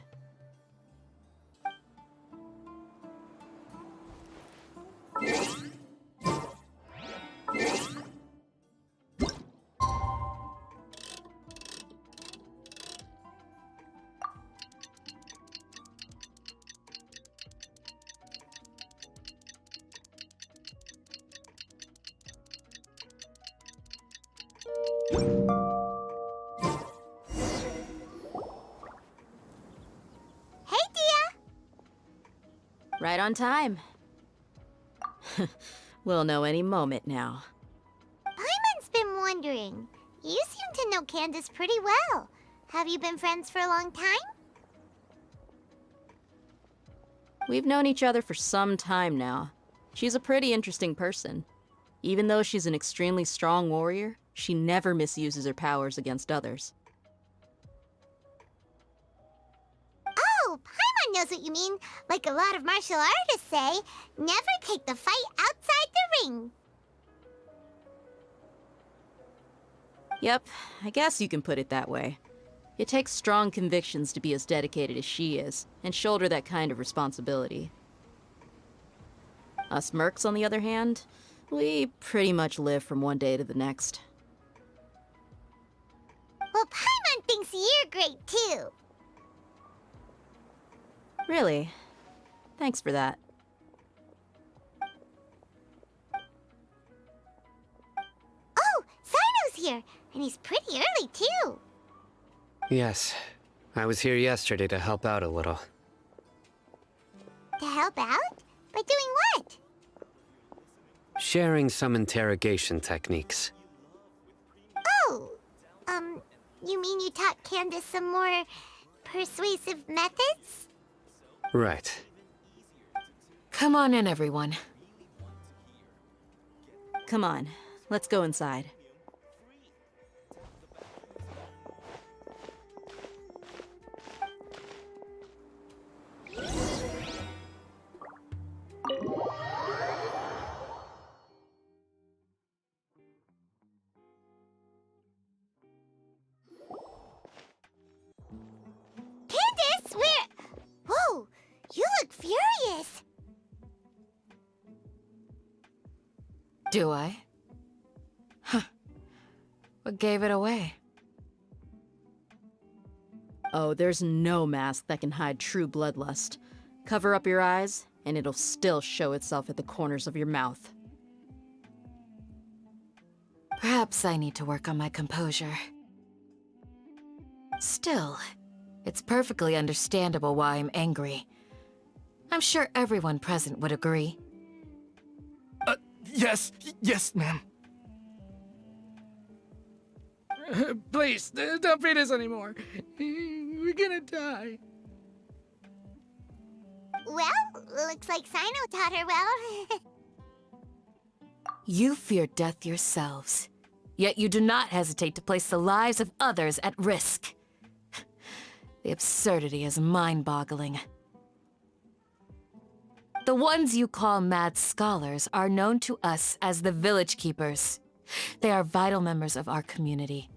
Right on time. We'll know any moment now. Paimon's been wondering. You seem to know Candace pretty well. Have you been friends for a long time? We've known each other for some time now. She's a pretty interesting person. Even though she's an extremely strong warrior, she never misuses her powers against others. Oh, Paimon knows what you mean. Like a lot of martial artists say, never take the fight outside the ring. Yep, I guess you can put it that way. It takes strong convictions to be as dedicated as she is, and shoulder that kind of responsibility. Us mercs, on the other hand, we pretty much live from one day to the next. Well, Paimon thinks you're great too. Really? Thanks for that. Oh, Cyno's here, and he's pretty early too. Yes. I was here yesterday to help out a little. To help out? By doing what? Sharing some interrogation techniques. Oh, you mean you taught Candace some more persuasive methods? Right. Come on in, everyone. Come on, let's go inside. Candace, where? Whoa, you look furious. Do I? Huh. What gave it away? Oh, there's no mask that can hide true bloodlust. Cover up your eyes, and it'll still show itself at the corners of your mouth. Perhaps I need to work on my composure. Still, it's perfectly understandable why I'm angry. I'm sure everyone present would agree. Yes, ma'am. Please, don't beat us anymore. We're gonna die. Well, looks like Sino taught her well. You fear death yourselves, yet you do not hesitate to place the lives of others at risk. The absurdity is mind-boggling. The ones you call mad scholars are known to us as the Village Keepers. They are vital members of our community,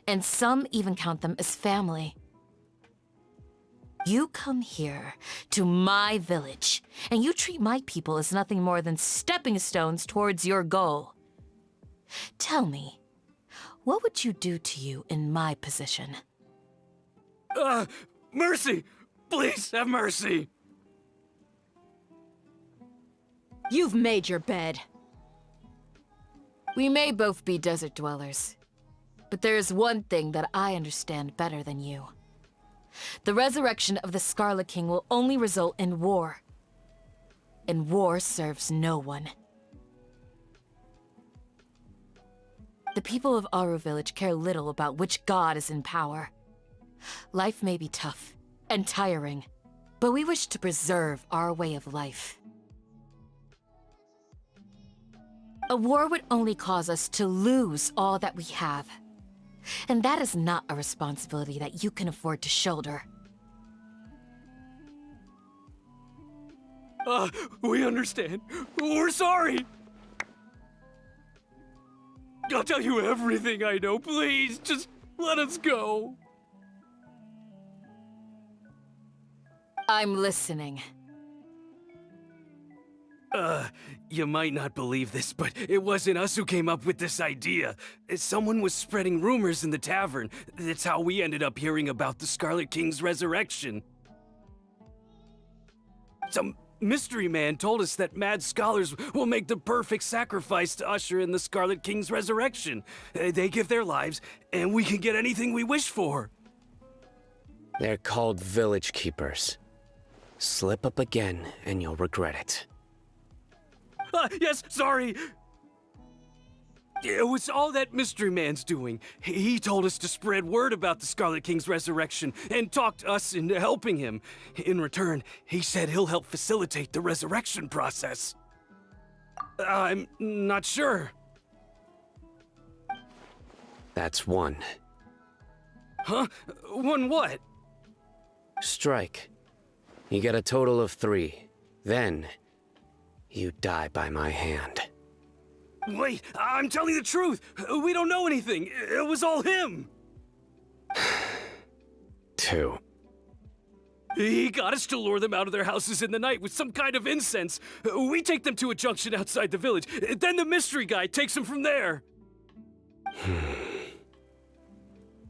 and some even count them as family. You come here, to my village, and you treat my people as nothing more than stepping stones towards your goal. Tell me, what would you do to you in my position? Mercy! Please have mercy! You've made your bed. We may both be desert dwellers, but there is one thing that I understand better than you. The resurrection of the Scarlet King will only result in war. And war serves no one. The people of Aru Village care little about which god is in power. Life may be tough and tiring, but we wish to preserve our way of life. A war would only cause us to lose all that we have. And that is not a responsibility that you can afford to shoulder. We understand. We're sorry! I'll tell you everything I know, please. Just let us go. I'm listening. You might not believe this, but it wasn't us who came up with this idea. Someone was spreading rumors in the tavern. That's how we ended up hearing about the Scarlet King's resurrection. Some mystery man told us that mad scholars will make the perfect sacrifice to usher in the Scarlet King's resurrection. They give their lives, and we can get anything we wish for. They're called Village Keepers. Slip up again, and you'll regret it. Yes, sorry. It was all that mystery man's doing. He told us to spread word about the Scarlet King's resurrection and talked us into helping him. In return, he said he'll help facilitate the resurrection process. I'm not sure. That's one. Huh? One what? Strike. You get a total of 3. Then, you die by my hand. Wait, I'm telling the truth. We don't know anything. It was all him. 2. He got us to lure them out of their houses in the night with some kind of incense. We take them to a junction outside the village. Then the mystery guy takes them from there.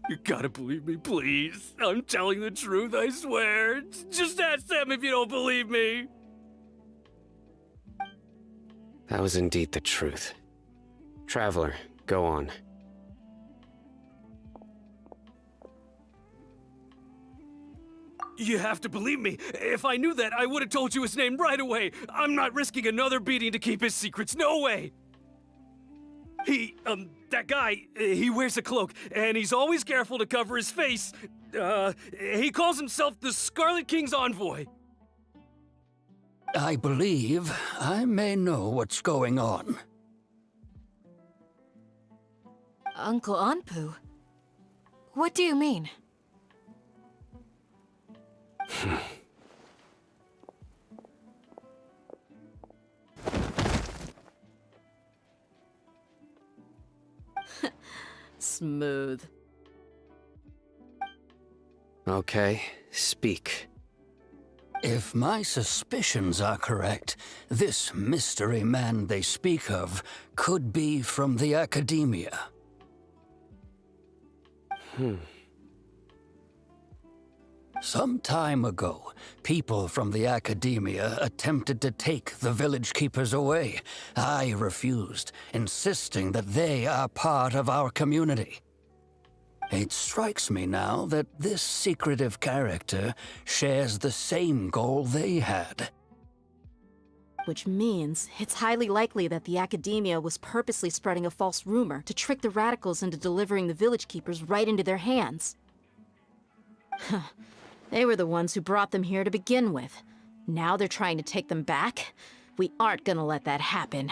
You gotta believe me, please. I'm telling the truth, I swear. Just ask them if you don't believe me. That was indeed the truth. Traveler, go on. You have to believe me. If I knew that, I would have told you his name right away. I'm not risking another beating to keep his secrets. No way. That guy, he wears a cloak, and he's always careful to cover his face. He calls himself the Scarlet King's envoy. I believe I may know what's going on. Uncle Anpu? What do you mean? Smooth. Okay, speak. If my suspicions are correct, this mystery man they speak of could be from the Academia. Some time ago, people from the Academia attempted to take the village keepers away. I refused, insisting that they are part of our community. It strikes me now that this secretive character shares the same goal they had. Which means it's highly likely that the Academia was purposely spreading a false rumor to trick the radicals into delivering the village keepers right into their hands. They were the ones who brought them here to begin with. Now they're trying to take them back? We aren't gonna let that happen.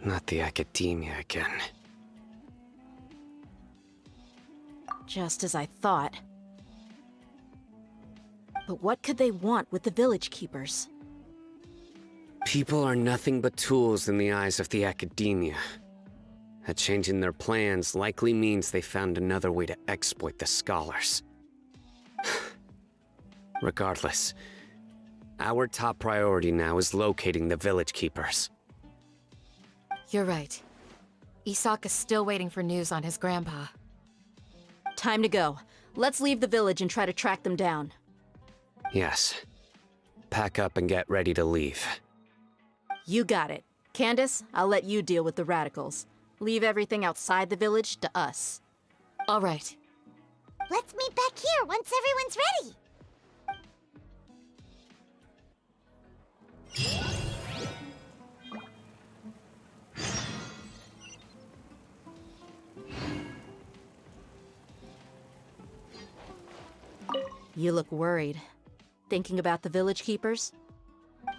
Not the Academia again. Just as I thought. But what could they want with the village keepers? People are nothing but tools in the eyes of the Academia. A change in their plans likely means they found another way to exploit the scholars. Regardless, our top priority now is locating the village keepers. You're right. Isak is still waiting for news on his grandpa. Time to go. Let's leave the village and try to track them down. Yes. Pack up and get ready to leave. You got it. Candace, I'll let you deal with the radicals. Leave everything outside the village to us. All right. Let's meet back here once everyone's ready. You look worried. Thinking about the village keepers?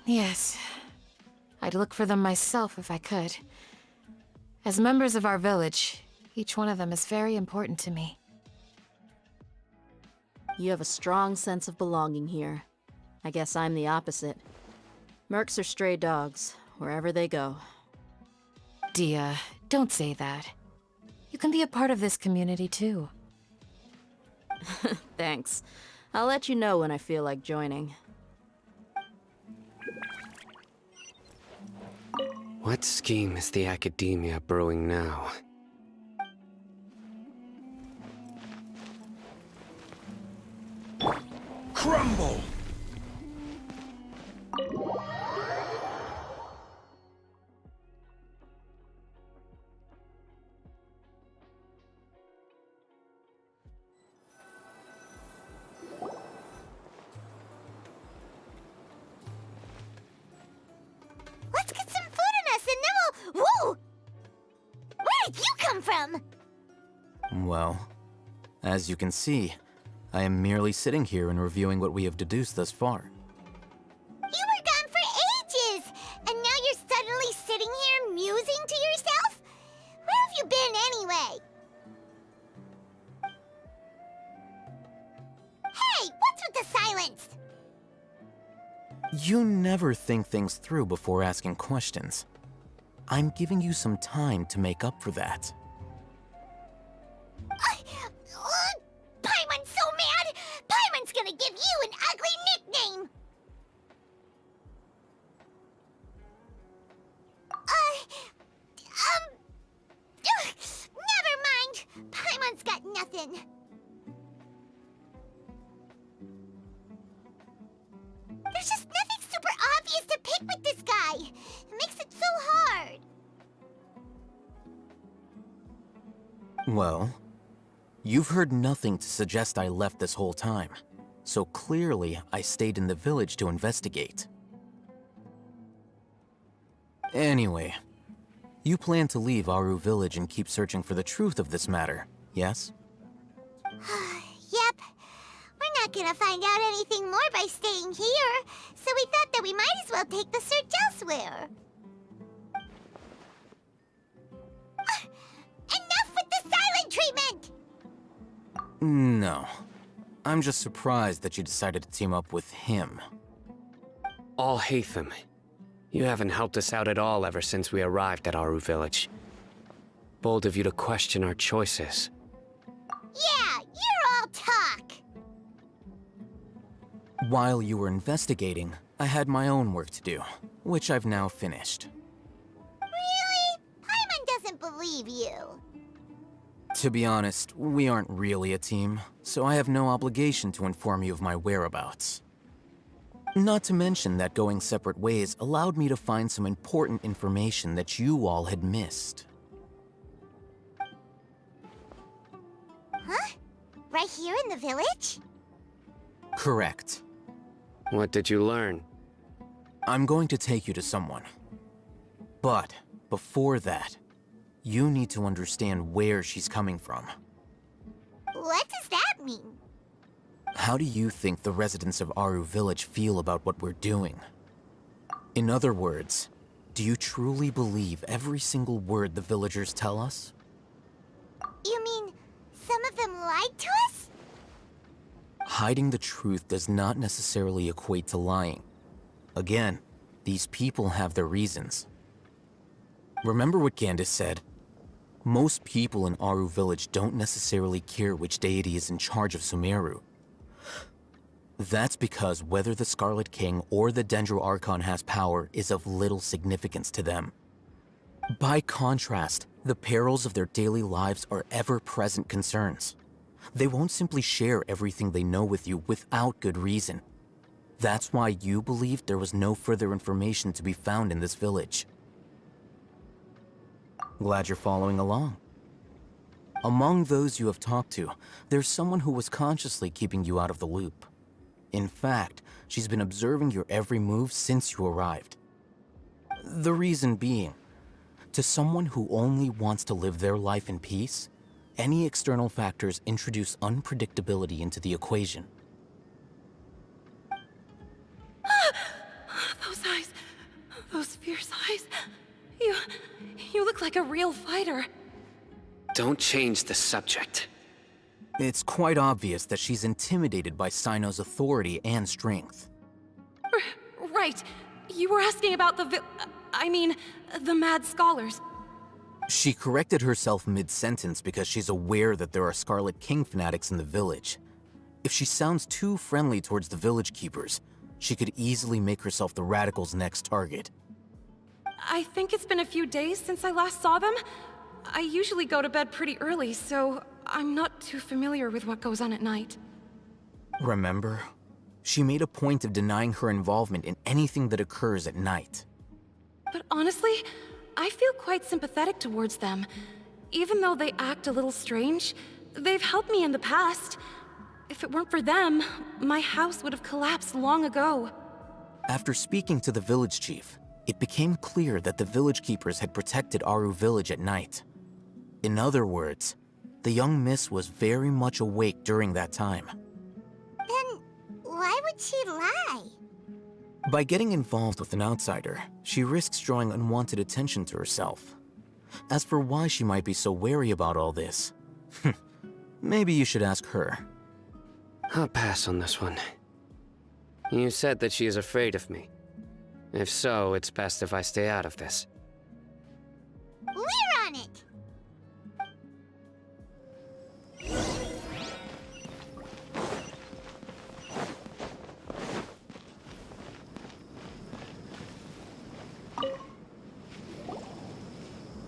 Yes. I'd look for them myself if I could. As members of our village, each one of them is very important to me. You have a strong sense of belonging here. I guess I'm the opposite. Mercs are stray dogs, wherever they go. Dia, don't say that. You can be a part of this community too. Thanks. I'll let you know when I feel like joining. What scheme is the Academia brewing now? Crumble! Let's get some food in us and then we'll... Whoa! Where did you come from? Well, as you can see, I am merely sitting here and reviewing what we have deduced thus far. You were gone for ages! And now you're suddenly sitting here musing to yourself? Where have you been anyway? Hey, what's with the silence? You never think things through before asking questions. I'm giving you some time to make up for that. Paimon's so mad! Paimon's gonna give you an ugly nickname! Never mind! Paimon's got nothing. There's just nothing super obvious to pick with this guy. It makes it so hard. Well, you've heard nothing to suggest I left this whole time, so clearly I stayed in the village to investigate. Anyway, you plan to leave Aru village and keep searching for the truth of this matter, yes? Yep. We're not gonna find out anything more by staying here, so we thought that we might as well take the search elsewhere. Enough with the silent treatment! No. I'm just surprised that you decided to team up with him. All Hatham. You haven't helped us out at all ever since we arrived at Aru village. Bold of you to question our choices. Yeah, you're all talk! While you were investigating, I had my own work to do, which I've now finished. Really? Paimon doesn't believe you. To be honest, we aren't really a team, so I have no obligation to inform you of my whereabouts. Not to mention that going separate ways allowed me to find some important information that you all had missed. Huh? Right here in the village? Correct. What did you learn? I'm going to take you to someone. But before that, you need to understand where she's coming from. What does that mean? How do you think the residents of Aru Village feel about what we're doing? In other words, do you truly believe every single word the villagers tell us? You mean some of them lied to us? Hiding the truth does not necessarily equate to lying. Again, these people have their reasons. Remember what Gandis said? Most people in Aru Village don't necessarily care which deity is in charge of Sumeru. That's because whether the Scarlet King or the Dendro Archon has power is of little significance to them. By contrast, the perils of their daily lives are ever-present concerns. They won't simply share everything they know with you without good reason. That's why you believed there was no further information to be found in this village. Glad you're following along. Among those you have talked to, there's someone who was consciously keeping you out of the loop. In fact, she's been observing your every move since you arrived. The reason being, to someone who only wants to live their life in peace, any external factors introduce unpredictability into the equation. Those eyes. Those fierce eyes. You look like a real fighter. Don't change the subject. It's quite obvious that she's intimidated by Sino's authority and strength. Right. You were asking about the Mad Scholars. She corrected herself mid-sentence because she's aware that there are Scarlet King fanatics in the village. If she sounds too friendly towards the village keepers, she could easily make herself the Radicals' next target. I think it's been a few days since I last saw them. I usually go to bed pretty early, so I'm not too familiar with what goes on at night. Remember? She made a point of denying her involvement in anything that occurs at night. But honestly, I feel quite sympathetic towards them. Even though they act a little strange, they've helped me in the past. If it weren't for them, my house would have collapsed long ago. After speaking to the village chief, it became clear that the village keepers had protected Aru Village at night. In other words, the young miss was very much awake during that time. Then why would she lie? By getting involved with an outsider, she risks drawing unwanted attention to herself. As for why she might be so wary about all this, maybe you should ask her. I'll pass on this one. You said that she is afraid of me. If so, it's best if I stay out of this. We're on it!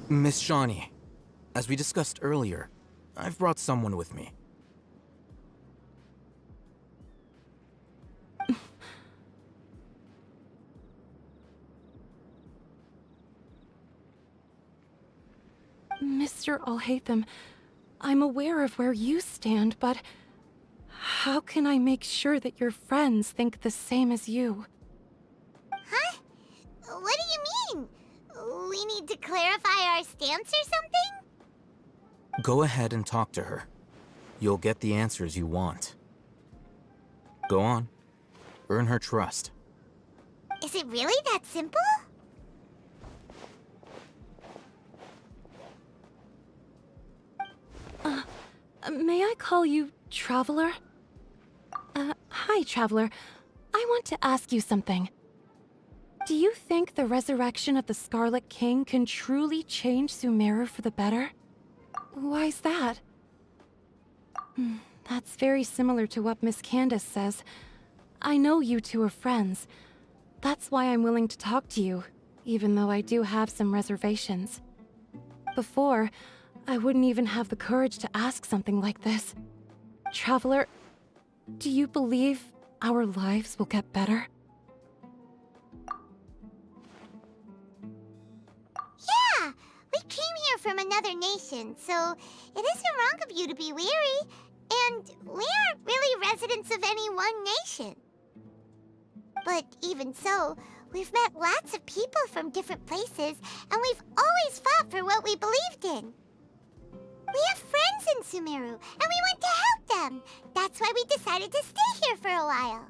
Miss Shawnee, as we discussed earlier, I've brought someone with me. Mr. Alhaitham, I'm aware of where you stand, but how can I make sure that your friends think the same as you? Huh? What do you mean? We need to clarify our stance or something? Go ahead and talk to her. You'll get the answers you want. Go on. Earn her trust. Is it really that simple? May I call you Traveler? Hi, Traveler. I want to ask you something. Do you think the resurrection of the Scarlet King can truly change Sumeru for the better? Why's that? That's very similar to what Miss Candace says. I know you two are friends. That's why I'm willing to talk to you, even though I do have some reservations. Before, I wouldn't even have the courage to ask something like this. Traveler, do you believe our lives will get better? Yeah! We came here from another nation, so it isn't wrong of you to be weary. And we aren't really residents of any one nation. But even so, we've met lots of people from different places, and we've always fought for what we believed in. We have friends in Sumeru, and we want to help them. That's why we decided to stay here for a while.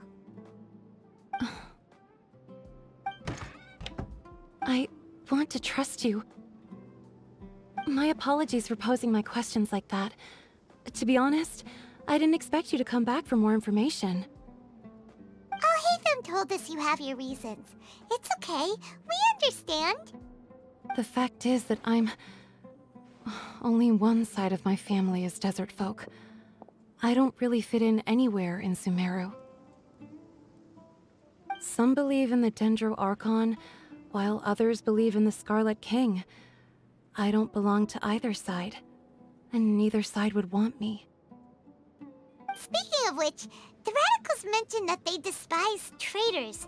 I want to trust you. My apologies for posing my questions like that. To be honest, I didn't expect you to come back for more information. Alhaitham told us you have your reasons. It's okay. We understand. The fact is that only one side of my family is desert folk. I don't really fit in anywhere in Sumeru. Some believe in the Dendro Archon, while others believe in the Scarlet King. I don't belong to either side, and neither side would want me. Speaking of which, the Radicals mentioned that they despise traitors.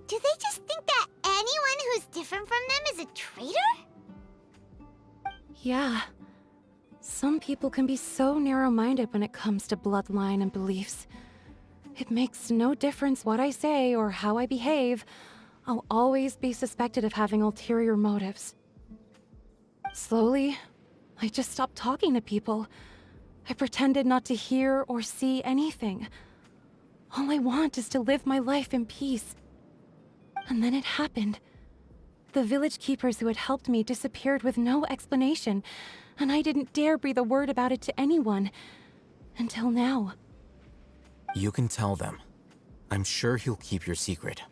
Do they just think that anyone who's different from them is a traitor? Yeah. Some people can be so narrow-minded when it comes to bloodline and beliefs. It makes no difference what I say or how I behave. I'll always be suspected of having ulterior motives. Slowly, I just stopped talking to people. I pretended not to hear or see anything. All I want is to live my life in peace. And then it happened. The village keepers who had helped me disappeared with no explanation, and I didn't dare breathe a word about it to anyone. Until now. You can tell them. I'm sure he'll keep your secret.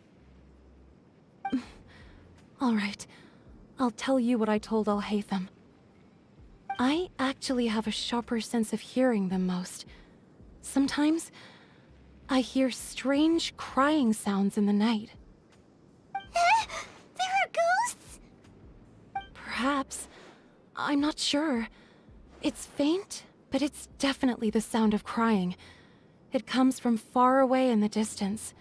All right. I'll tell you what I told Alhaitham. I actually have a sharper sense of hearing than most. Sometimes, I hear strange crying sounds in the night. There are ghosts? Perhaps. I'm not sure. It's faint, but it's definitely the sound of crying. It comes from far away in the distance,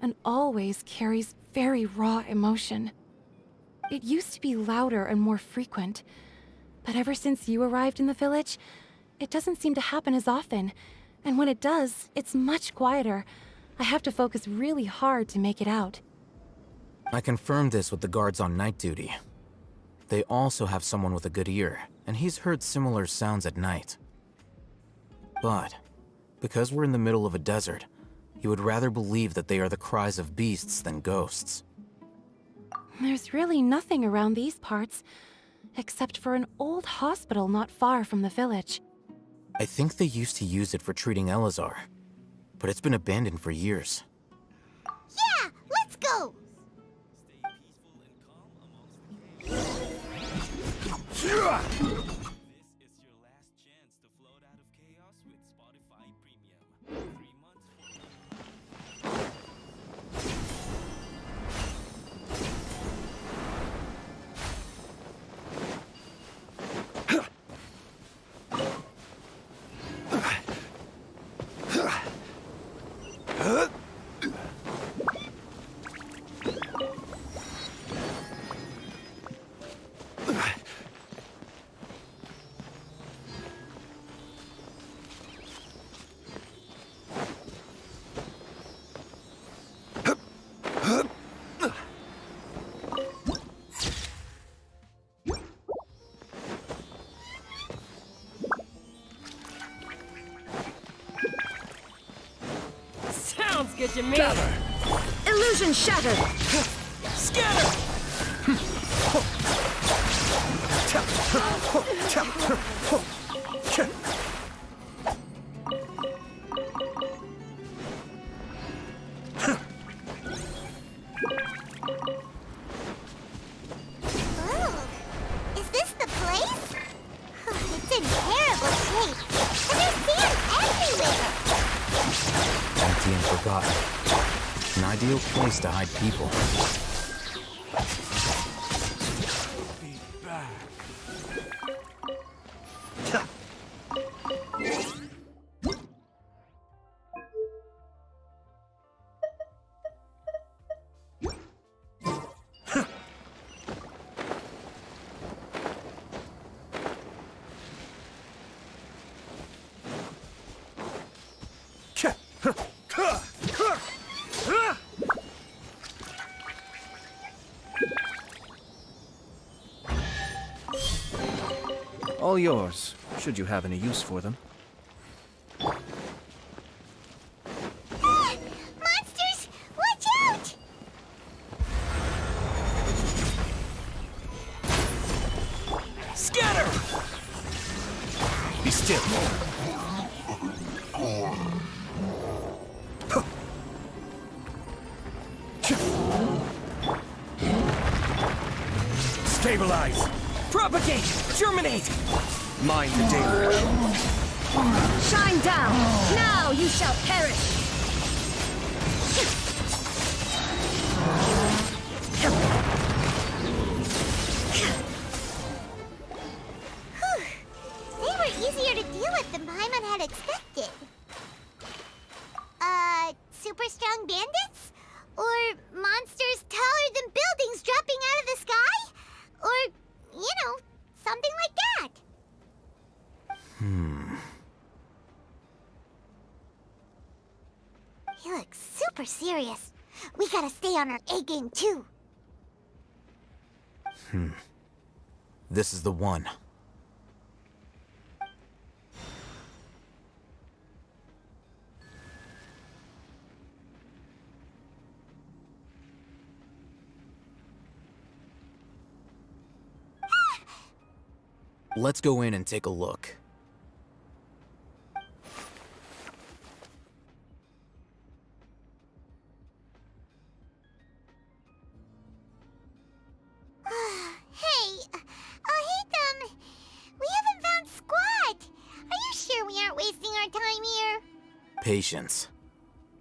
and always carries very raw emotion. It used to be louder and more frequent, but ever since you arrived in the village, it doesn't seem to happen as often, and when it does, it's much quieter. I have to focus really hard to make it out. I confirmed this with the guards on night duty. They also have someone with a good ear, and he's heard similar sounds at night. But, because we're in the middle of a desert, he would rather believe that they are the cries of beasts than ghosts. There's really nothing around these parts, except for an old hospital not far from the village. I think they used to use it for treating Elazar, but it's been abandoned for years. Yeah, let's go! Sounds good to me. Gather. Illusion shattered. Scatter! Oh, is this the place? It's in terrible shape. And there's sand everywhere. Empty and forgotten. An ideal place to hide people. All yours, should you have any use for them. Monsters! Watch out! Scatter! Be still. Stabilize! Propagate! Germinate! Mind the danger. Shine down! Now you shall perish! They were easier to deal with than Paimon had expected. Super strong bandits? Or monsters taller than buildings dropping out of the sky? Or, something like that. He looks super serious. We gotta stay on our A game too. This is the one. Let's go in and take a look. Hey, Hatham, we haven't found Squat. Are you sure we aren't wasting our time here? Patience.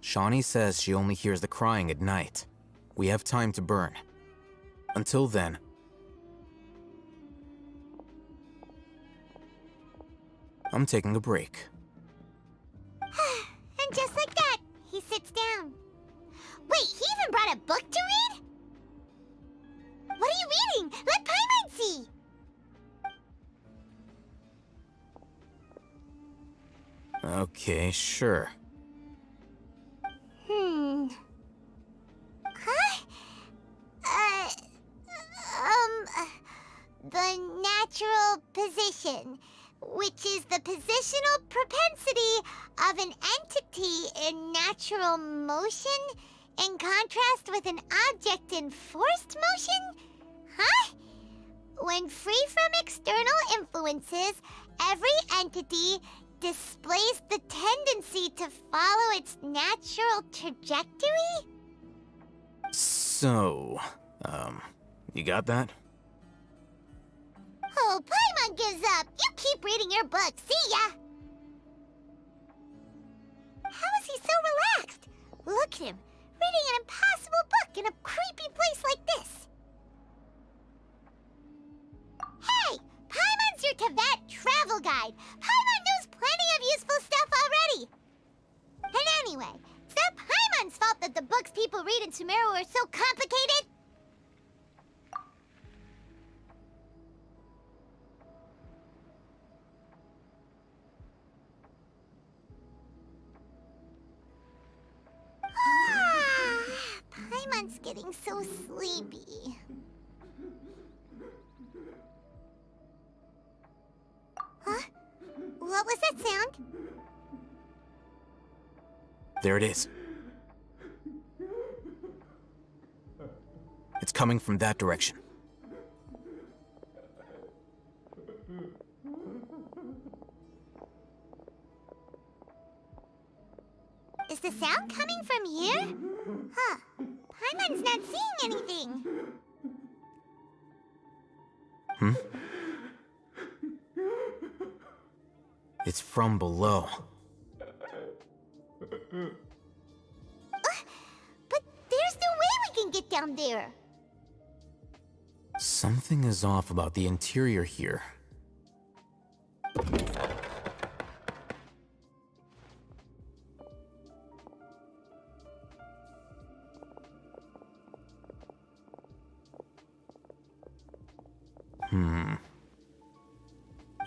Shawnee says she only hears the crying at night. We have time to burn. Until then, I'm taking a break. And just like that, he sits down. Wait, he even brought a book to read? What are you reading? Let Paimon see! Okay, sure. Huh? The natural position, which is the positional propensity of an entity in natural motion in contrast with an object in forced motion? Huh? When free from external influences, every entity displays the tendency to follow its natural trajectory? So, you got that? Oh, Paimon gives up. You keep reading your book. See ya! How is he so relaxed? Look at him, reading an impossible book in a creepy place like this. Hey! Paimon's your Teyvat travel guide. Paimon knows plenty of useful stuff already. And anyway, it's not Paimon's fault that the books people read in Sumeru are so complicated. Paimon's getting so sleepy. Huh? What was that sound? There it is. It's coming from that direction. Is the sound coming from here? Huh. Paimon's not seeing anything. It's from below. But there's no way we can get down there. Something is off about the interior here.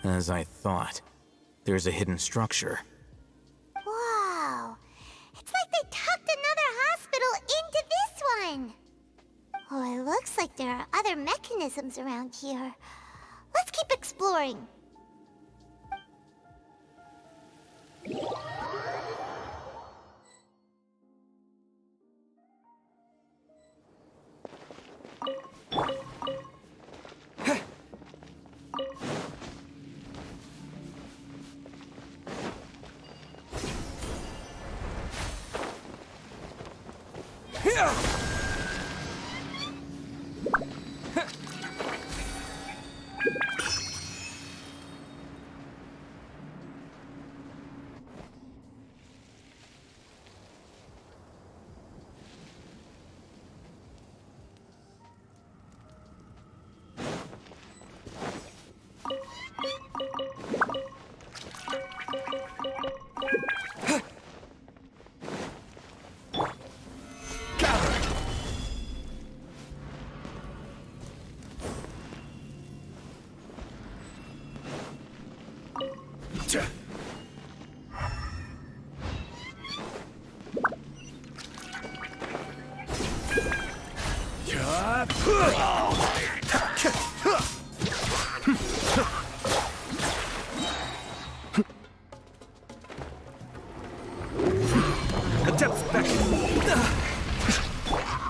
As I thought, there's a hidden structure. Wow. It's like they tucked another hospital into this one. Oh, it looks like there are other mechanisms around here. Let's keep exploring.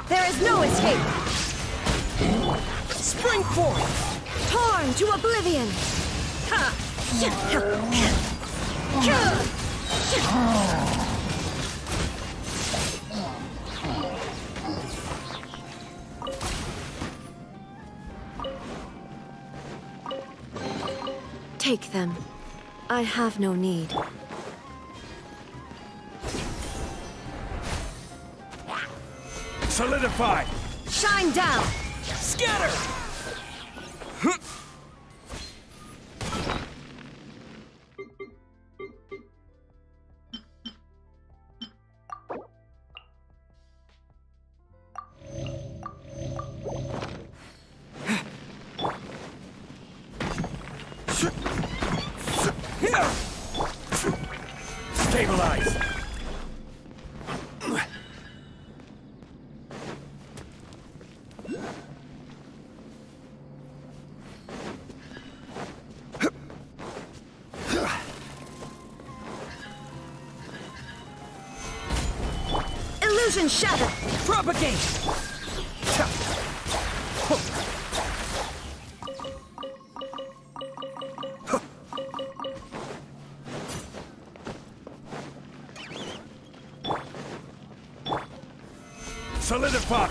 There is no escape! Spring forth! Torn to oblivion! Take them. I have no need. Solidify! Shine down! Scatter! Stabilize! Illusion shattered! Propagate! Solidify!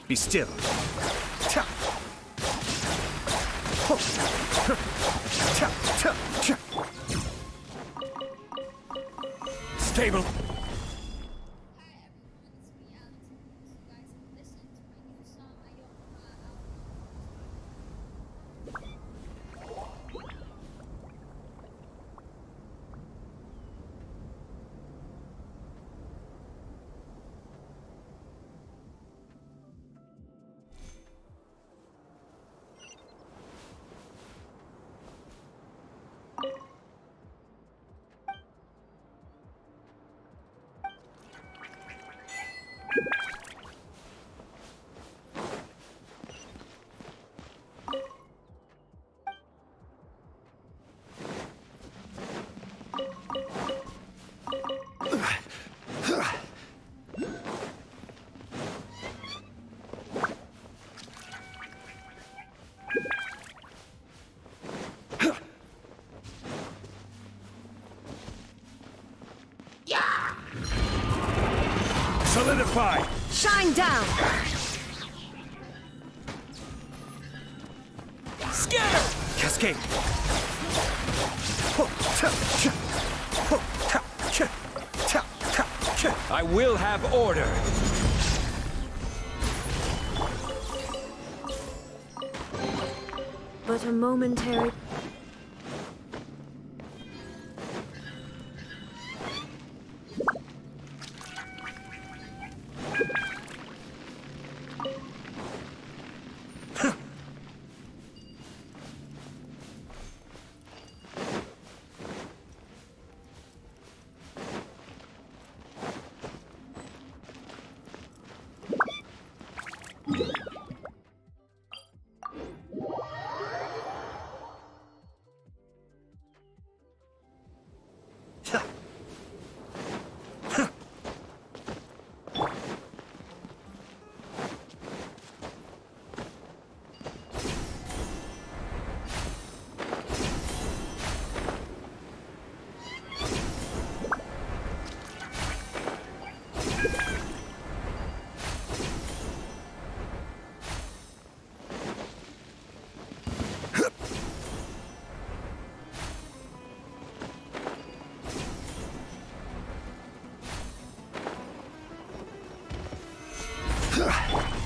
Be still. Stable. Solidify! Shine down! Scatter! Cascade! I will have order! But a momentary...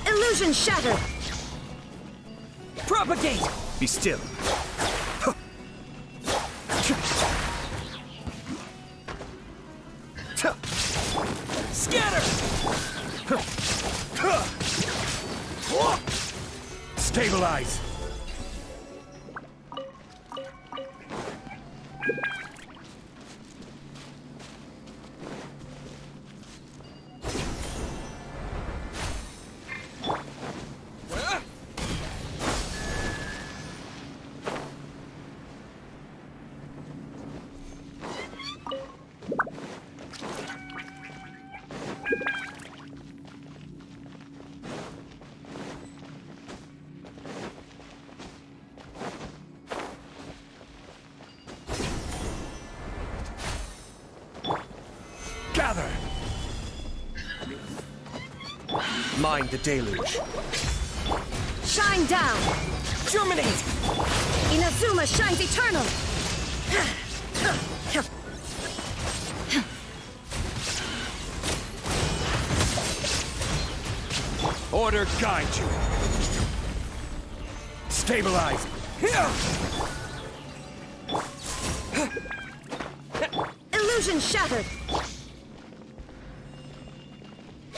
Illusion shattered! Propagate! Be still. Scatter! Stabilize! Gather! Mind the deluge. Shine down! Germinate! Inazuma shines eternal! Order guide you. Stabilize. Illusion shattered!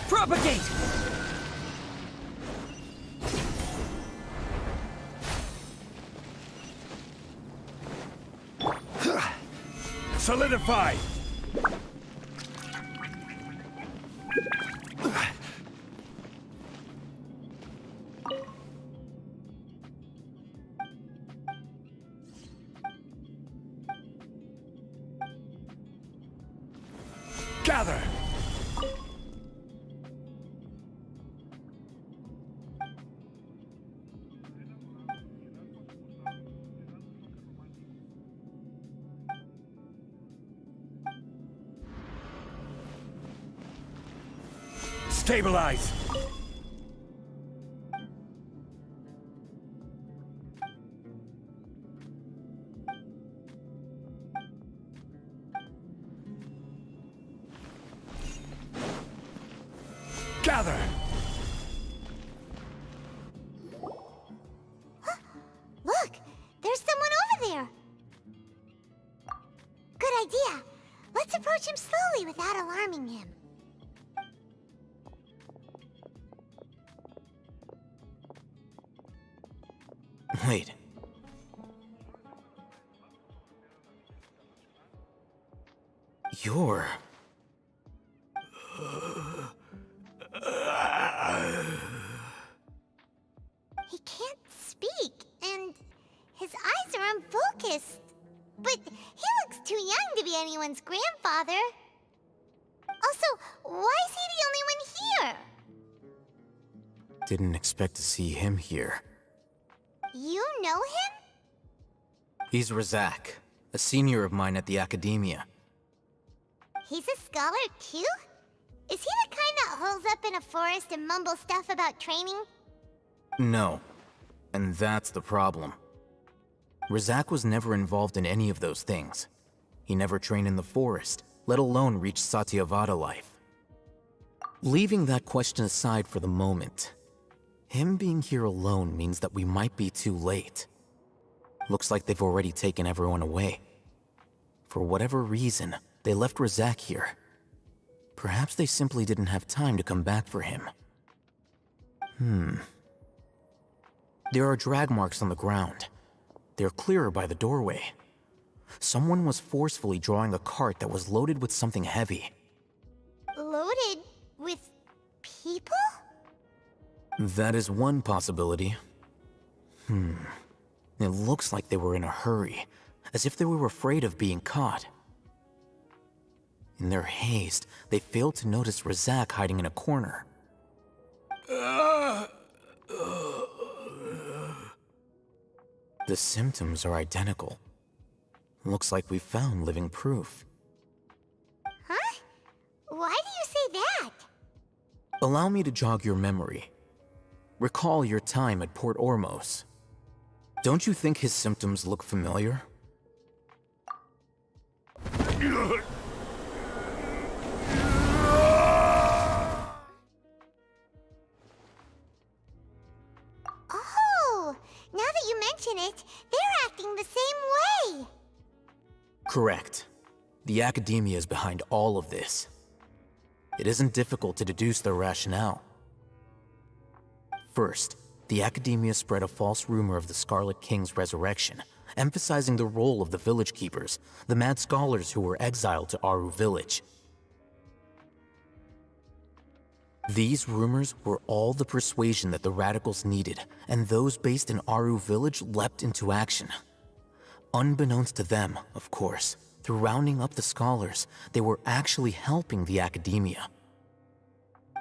Propagate! Solidify. Gather. Stabilize. Gather. Look! There's someone over there! Good idea. Let's approach him slowly without alarming him. Wait. You're... He can't speak, and his eyes are unfocused. But he looks too young to be anyone's grandfather. Also, why is he the only one here? Didn't expect to see him here. You know him? He's Razak, a senior of mine at the Academia. He's a scholar too? Is he the kind that holes up in a forest and mumbles stuff about training? No. And that's the problem. Razak was never involved in any of those things. He never trained in the forest, let alone reach Satyavada life. Leaving that question aside for the moment, him being here alone means that we might be too late. Looks like they've already taken everyone away. For whatever reason, they left Razak here. Perhaps they simply didn't have time to come back for him. There are drag marks on the ground. They're clearer by the doorway. Someone was forcefully drawing a cart that was loaded with something heavy. Loaded with people? That is one possibility. It looks like they were in a hurry, as if they were afraid of being caught. In their haste, they failed to notice Razak hiding in a corner. The symptoms are identical. Looks like we found living proof. Huh? Why do you say that? Allow me to jog your memory. Recall your time at Port Ormos. Don't you think his symptoms look familiar? Oh, now that you mention it, they're acting the same way. Correct. The Academia is behind all of this. It isn't difficult to deduce their rationale. First, the Academia spread a false rumor of the Scarlet King's resurrection, emphasizing the role of the village keepers, the mad scholars who were exiled to Aru village. These rumors were all the persuasion that the radicals needed, and those based in Aru village leapt into action. Unbeknownst to them, of course, through rounding up the scholars, they were actually helping the Academia.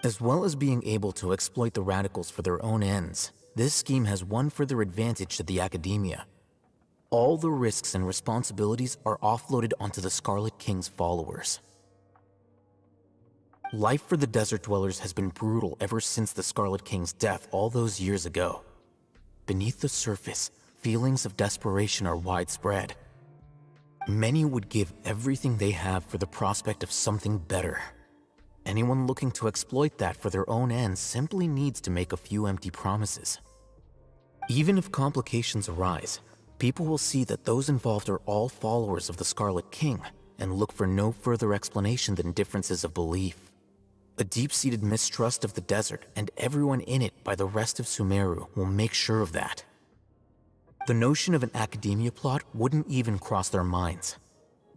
As well as being able to exploit the radicals for their own ends, this scheme has one further advantage to the Academia. All the risks and responsibilities are offloaded onto the Scarlet King's followers. Life for the desert dwellers has been brutal ever since the Scarlet King's death all those years ago. Beneath the surface, feelings of desperation are widespread. Many would give everything they have for the prospect of something better. Anyone looking to exploit that for their own ends simply needs to make a few empty promises. Even if complications arise, people will see that those involved are all followers of the Scarlet King and look for no further explanation than differences of belief. A deep-seated mistrust of the desert and everyone in it by the rest of Sumeru will make sure of that. The notion of an Academia plot wouldn't even cross their minds.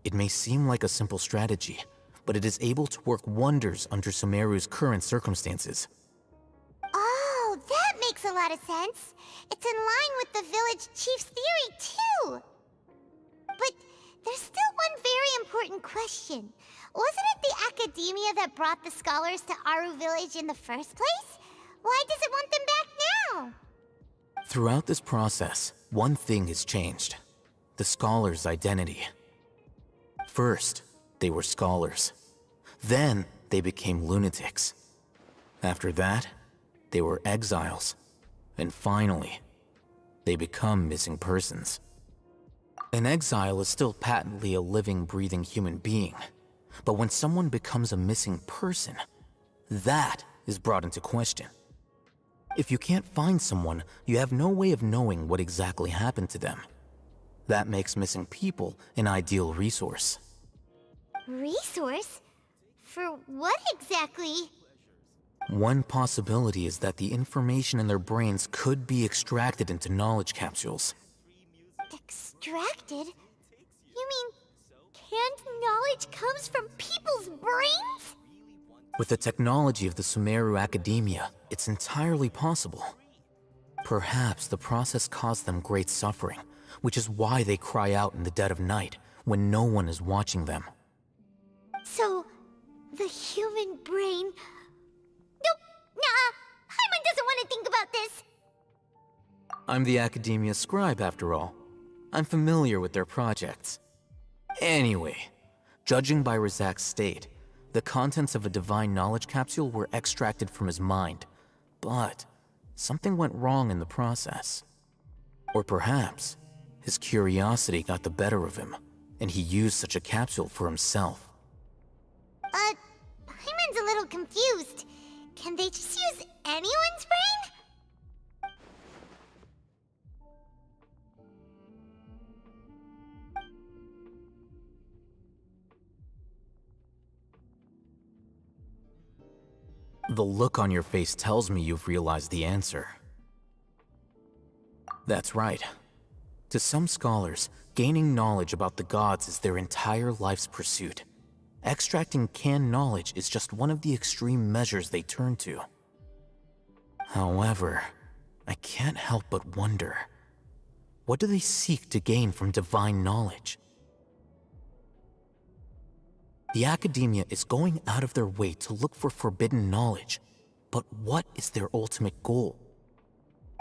It may seem like a simple strategy, but it is able to work wonders under Sumeru's current circumstances. Oh, that makes a lot of sense. It's in line with the village chief's theory, too. But there's still one very important question. Wasn't it the Academia that brought the scholars to Aru village in the first place? Why does it want them back now? Throughout this process, one thing has changed: the scholars' identity. First, they were scholars. Then, they became lunatics. After that, they were exiles. And finally, they become missing persons. An exile is still patently a living, breathing human being. But when someone becomes a missing person, that is brought into question. If you can't find someone, you have no way of knowing what exactly happened to them. That makes missing people an ideal resource. Resource? For what exactly? One possibility is that the information in their brains could be extracted into knowledge capsules. Extracted? You mean canned knowledge comes from people's brains? With the technology of the Sumeru Academia, it's entirely possible. Perhaps the process caused them great suffering, which is why they cry out in the dead of night when no one is watching them. So, the human brain... Nope, nah, Paimon doesn't want to think about this. I'm the Academia scribe, after all. I'm familiar with their projects. Anyway, judging by Razak's state, the contents of a divine knowledge capsule were extracted from his mind, but something went wrong in the process. Or perhaps, his curiosity got the better of him, and he used such a capsule for himself. Paimon's a little confused. Can they just use anyone's brain? The look on your face tells me you've realized the answer. That's right. To some scholars, gaining knowledge about the gods is their entire life's pursuit. Extracting canned knowledge is just one of the extreme measures they turn to. However, I can't help but wonder, what do they seek to gain from divine knowledge? The Academia is going out of their way to look for forbidden knowledge, but what is their ultimate goal?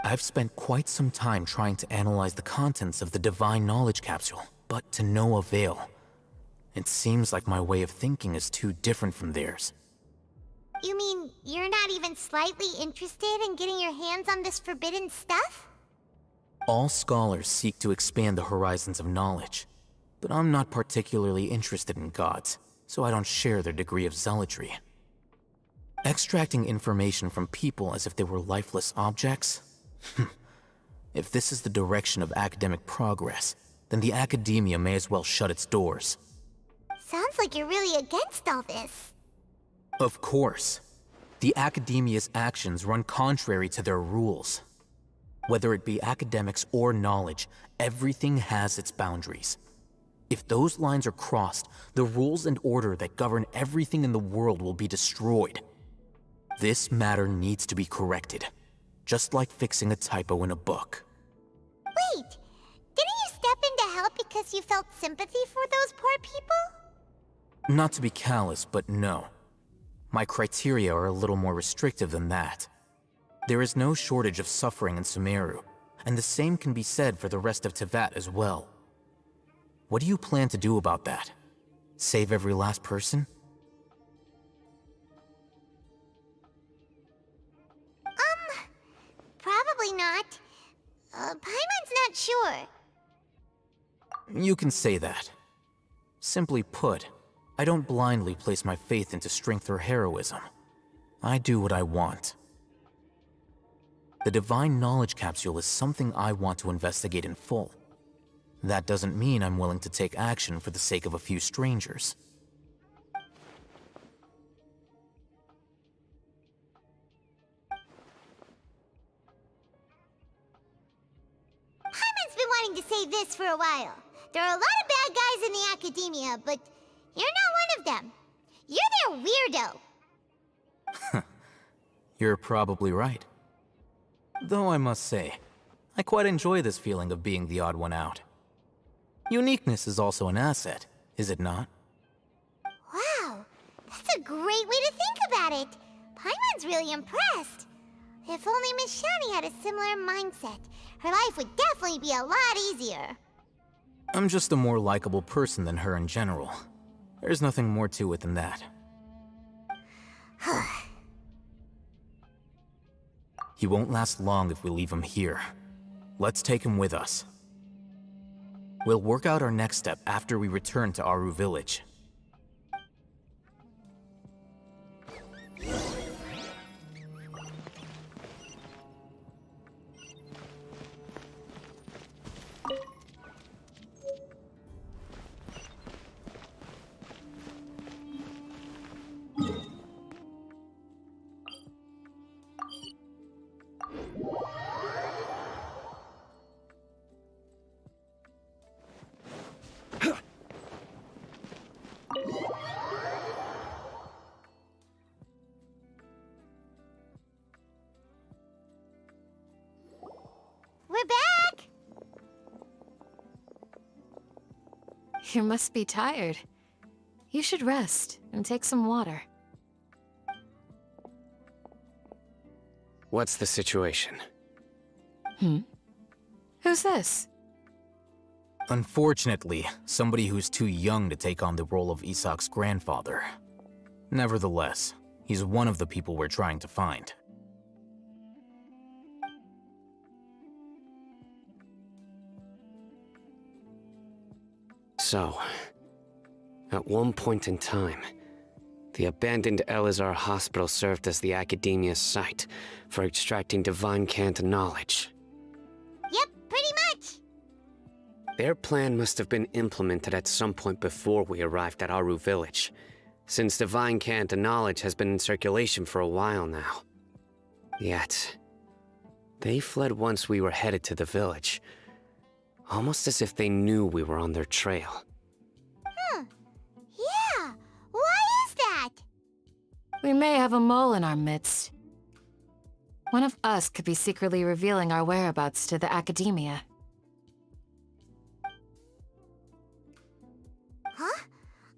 I've spent quite some time trying to analyze the contents of the divine knowledge capsule, but to no avail. It seems like my way of thinking is too different from theirs. You mean you're not even slightly interested in getting your hands on this forbidden stuff? All scholars seek to expand the horizons of knowledge, but I'm not particularly interested in gods, so I don't share their degree of zealotry. Extracting information from people as if they were lifeless objects? If this is the direction of academic progress, then the academia may as well shut its doors. Sounds like you're really against all this. Of course. The academia's actions run contrary to their rules. Whether it be academics or knowledge, everything has its boundaries. If those lines are crossed, the rules and order that govern everything in the world will be destroyed. This matter needs to be corrected, just like fixing a typo in a book. Wait, didn't you step in to help because you felt sympathy for those poor people? Not to be callous, but no. My criteria are a little more restrictive than that. There is no shortage of suffering in Sumeru, and the same can be said for the rest of Teyvat as well. What do you plan to do about that? Save every last person? Probably not. Paimon's not sure. You can say that. Simply put, I don't blindly place my faith into strength or heroism. I do what I want. The Divine Knowledge Capsule is something I want to investigate in full. That doesn't mean I'm willing to take action for the sake of a few strangers. Paimon's been wanting to say this for a while. There are a lot of bad guys in the academia, but you're not one of them. You're their weirdo. You're probably right. Though I must say, I quite enjoy this feeling of being the odd one out. Uniqueness is also an asset, is it not? Wow, that's a great way to think about it. Paimon's really impressed. If only Miss Shani had a similar mindset, her life would definitely be a lot easier. I'm just a more likable person than her in general. There's nothing more to it than that. He won't last long if we leave him here. Let's take him with us. We'll work out our next step after we return to Aru Village. We're back! You must be tired. You should rest and take some water. What's the situation? Who's this? Unfortunately, somebody who's too young to take on the role of Isak's grandfather. Nevertheless, he's one of the people we're trying to find. So, at one point in time, the abandoned Elazar Hospital served as the Academia's site for extracting divine cant knowledge. Yep, pretty much. Their plan must have been implemented at some point before we arrived at Aru Village, since divine cant knowledge has been in circulation for a while now. Yet, they fled once we were headed to the village, almost as if they knew we were on their trail. Yeah, why is that? We may have a mole in our midst. One of us could be secretly revealing our whereabouts to the Academia. Huh?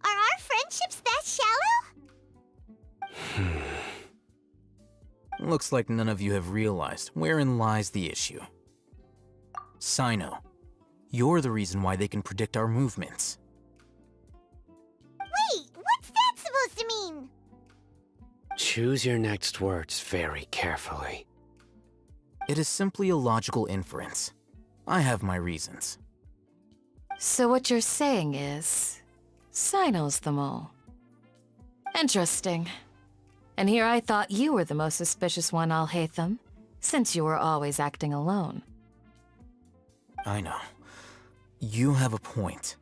Are our friendships that shallow? Looks like none of you have realized wherein lies the issue. Sino, you're the reason why they can predict our movements. Wait, what's that supposed to mean? Choose your next words very carefully. It is simply a logical inference. I have my reasons. So what you're saying is, Sino's the mole. Interesting. And here I thought you were the most suspicious one, Alhaitham, since you were always acting alone. I know. You have a point,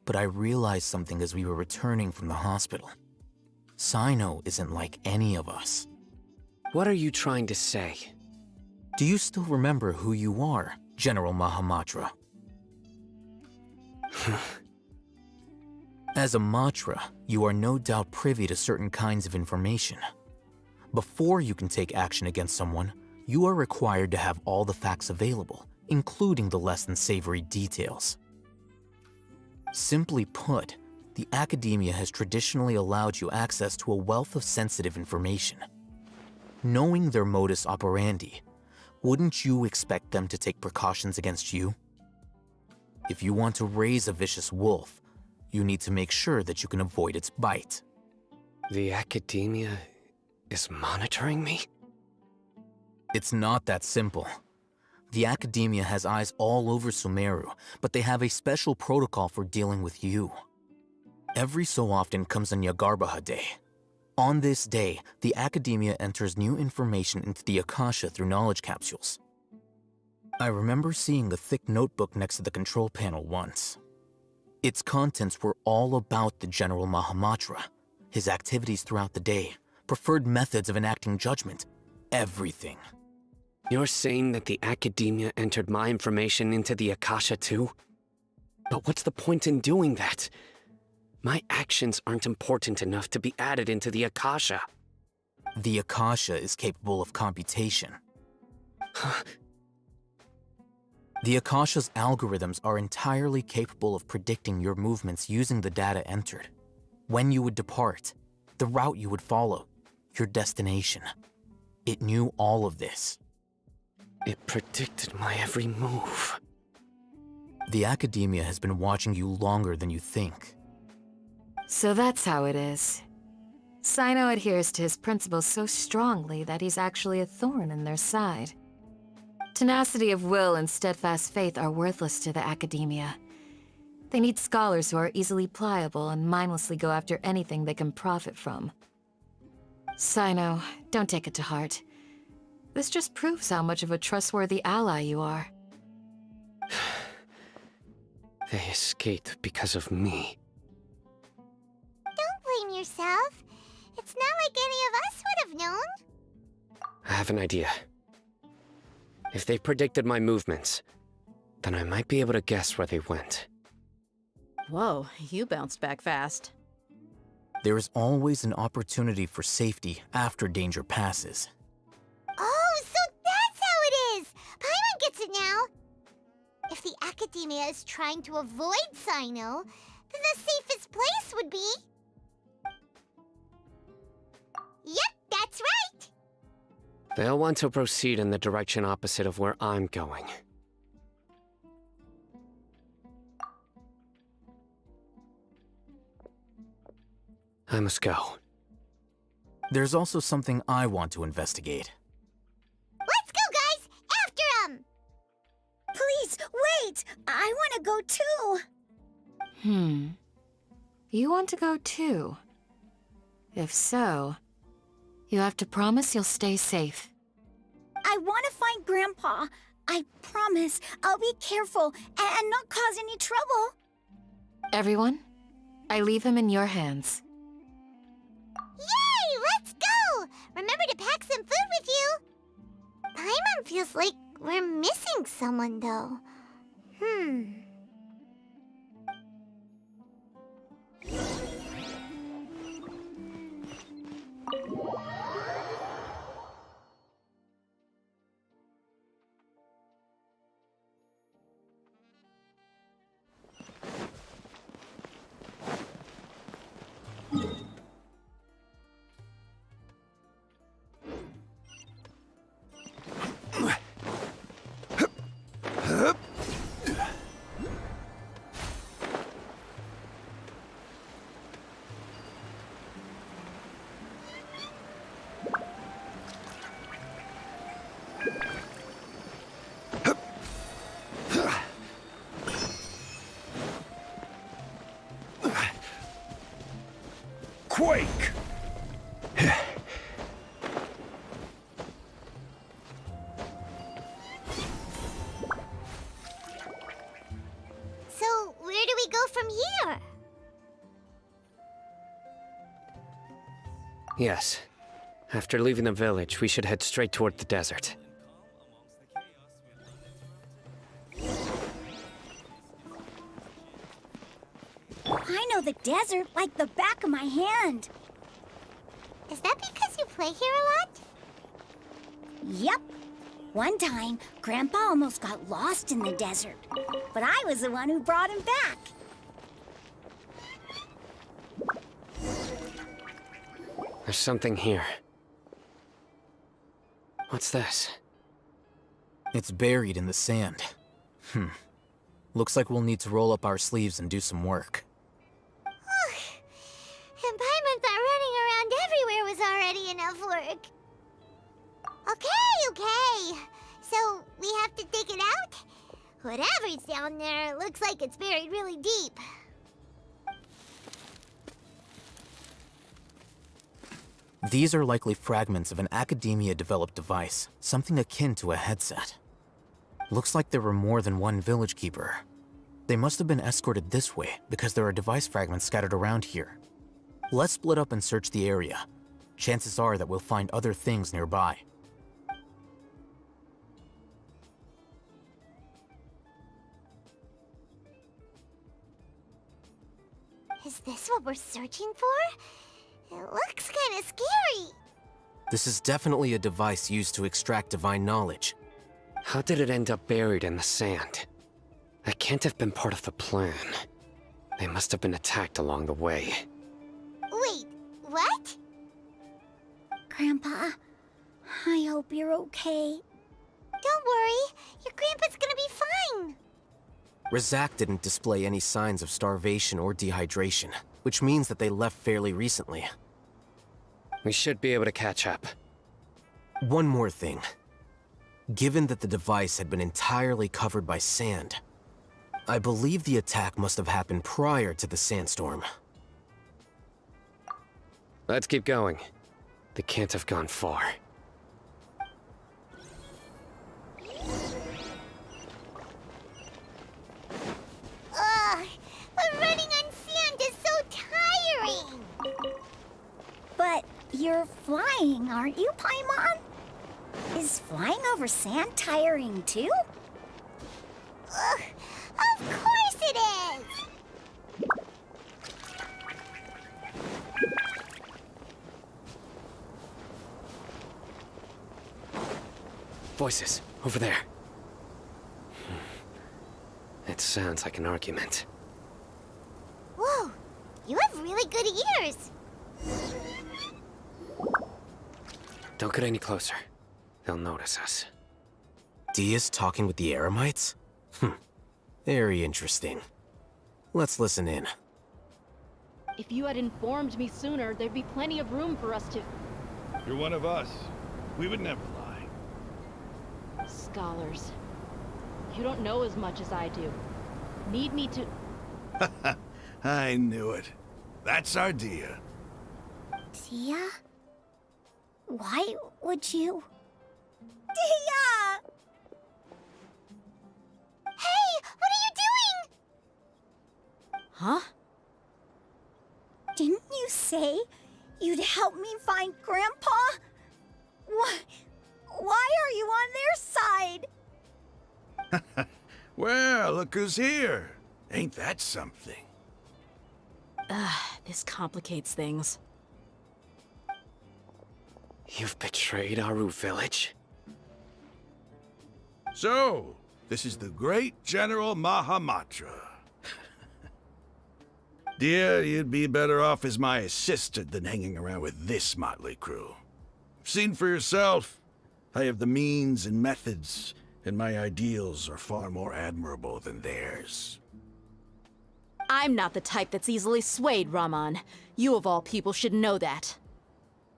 but I realized something as we were returning from the hospital. Sino isn't like any of us. What are you trying to say? Do you still remember who you are, General Mahamatra? As a Matra, you are no doubt privy to certain kinds of information. Before you can take action against someone, you are required to have all the facts available, including the less than savory details. Simply put, the academia has traditionally allowed you access to a wealth of sensitive information. Knowing their modus operandi, wouldn't you expect them to take precautions against you? If you want to raise a vicious wolf, you need to make sure that you can avoid its bite. The academia is monitoring me? It's not that simple. The academia has eyes all over Sumeru, but they have a special protocol for dealing with you. Every so often comes a Nyagarbaha Day. On this day, the academia enters new information into the Akasha through knowledge capsules. I remember seeing a thick notebook next to the control panel once. Its contents were all about the General Mahamatra, his activities throughout the day, preferred methods of enacting judgment, everything. You're saying that the academia entered my information into the Akasha too? But what's the point in doing that? My actions aren't important enough to be added into the Akasha. The Akasha is capable of computation. The Akasha's algorithms are entirely capable of predicting your movements using the data entered. When you would depart, the route you would follow, your destination. It knew all of this. It predicted my every move. The academia has been watching you longer than you think. So that's how it is. Sino adheres to his principles so strongly that he's actually a thorn in their side. Tenacity of will and steadfast faith are worthless to the academia. They need scholars who are easily pliable and mindlessly go after anything they can profit from. Sino, don't take it to heart. This just proves how much of a trustworthy ally you are. They escaped because of me. Don't blame yourself. It's not like any of us would have known. I have an idea. If they predicted my movements, then I might be able to guess where they went. Whoa, you bounced back fast. There is always an opportunity for safety after danger passes. Oh, so that's how it is! Paimon gets it now! If the academia is trying to avoid Sino, then the safest place would be... Yep, that's right! They'll want to proceed in the direction opposite of where I'm going. I must go. There's also something I want to investigate. Let's go, guys! After him! Please, wait! I want to go too! You want to go too? If so, you have to promise you'll stay safe. I want to find Grandpa. I promise I'll be careful and not cause any trouble. Everyone, I leave him in your hands. Yay! Let's go! Remember to pack some food with you! Paimon feels like we're missing someone, though. Awake! So, where do we go from here? Yes. After leaving the village, we should head straight toward the desert. I know the desert like the back of my hand. Is that because you play here a lot? Yep. One time, Grandpa almost got lost in the desert, but I was the one who brought him back. There's something here. What's this? It's buried in the sand. Looks like we'll need to roll up our sleeves and do some work. And Paimon thought running around everywhere was already enough work. Okay. So, we have to dig it out? Whatever's down there looks like it's buried really deep. These are likely fragments of an Academia-developed device, something akin to a headset. Looks like there were more than one village keeper. They must have been escorted this way because there are device fragments scattered around here. Let's split up and search the area. Chances are that we'll find other things nearby. Is this what we're searching for? It looks kinda scary. This is definitely a device used to extract divine knowledge. How did it end up buried in the sand? That can't have been part of the plan. They must have been attacked along the way. Wait, what? Grandpa, I hope you're okay. Don't worry, your grandpa's gonna be fine. Razak didn't display any signs of starvation or dehydration, which means that they left fairly recently. We should be able to catch up. One more thing. Given that the device had been entirely covered by sand, I believe the attack must have happened prior to the sandstorm. Let's keep going. They can't have gone far. Ugh, but running on sand is so tiring. But you're flying, aren't you, Paimon? Is flying over sand tiring too? Ugh, of course it is. Voices, over there. It sounds like an argument. Whoa, you have really good ears. Don't get any closer. They'll notice us. Dia's talking with the Eremites? Very interesting. Let's listen in. If you had informed me sooner, there'd be plenty of room for us to... You're one of us. We would never lie. Scholars. You don't know as much as I do. Need me to... I knew it. That's our Dia. Dia? Why would you... Dia! Hey, what are you doing? Huh? Didn't you say you'd help me find Grandpa? Why are you on their side? Well, look who's here. Ain't that something? This complicates things. You've betrayed Aru village? So, this is the great General Mahamatra. Dear, you'd be better off as my assistant than hanging around with this motley crew. Seen for yourself, I have the means and methods, and my ideals are far more admirable than theirs. I'm not the type that's easily swayed, Raman. You of all people should know that.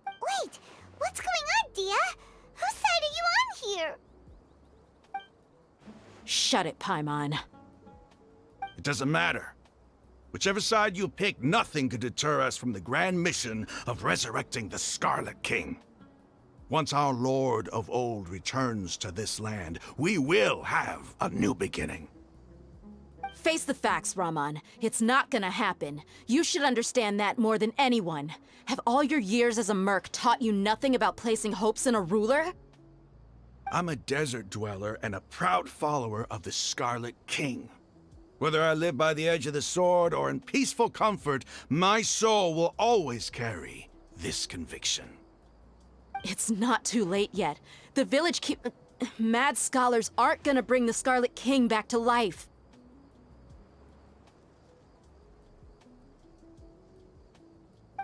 Wait, what's going on, Dia? Whose side are you on here? Shut it, Paimon. It doesn't matter. Whichever side you pick, nothing could deter us from the grand mission of resurrecting the Scarlet King. Once our Lord of Old returns to this land, we will have a new beginning. Face the facts, Raman. It's not gonna happen. You should understand that more than anyone. Have all your years as a merc taught you nothing about placing hopes in a ruler? I'm a desert dweller and a proud follower of the Scarlet King. Whether I live by the edge of the sword or in peaceful comfort, my soul will always carry this conviction. It's not too late yet. The village mad scholars aren't gonna bring the Scarlet King back to life.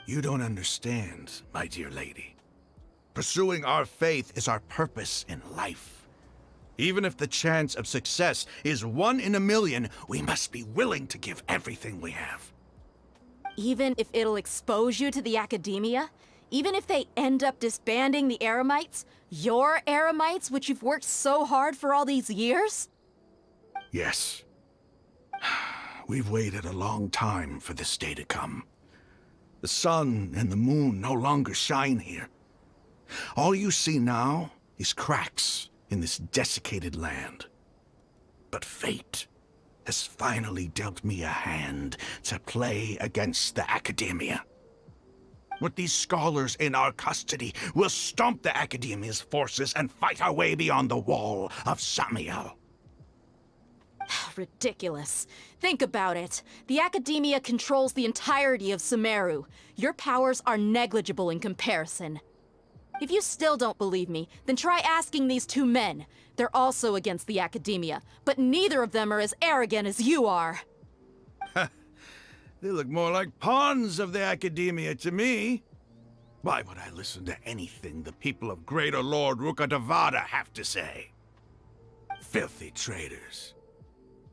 You don't understand, my dear lady. Pursuing our faith is our purpose in life. Even if the chance of success is 1 in a million, we must be willing to give everything we have. Even if it'll expose you to the academia? Even if they end up disbanding the Eremites? Your Eremites, which you've worked so hard for all these years? Yes. We've waited a long time for this day to come. The sun and the moon no longer shine here. All you see now is cracks in this desiccated land. But fate has finally dealt me a hand to play against the Academia. With these scholars in our custody, we'll stomp the Academia's forces and fight our way beyond the wall of Samiel. Ridiculous. Think about it. The Academia controls the entirety of Sumeru. Your powers are negligible in comparison. If you still don't believe me, then try asking these 2 men. They're also against the Academia, but neither of them are as arrogant as you are. They look more like pawns of the Academia to me. Why would I listen to anything the people of Greater Lord Rukkhadevada have to say? Filthy traitors.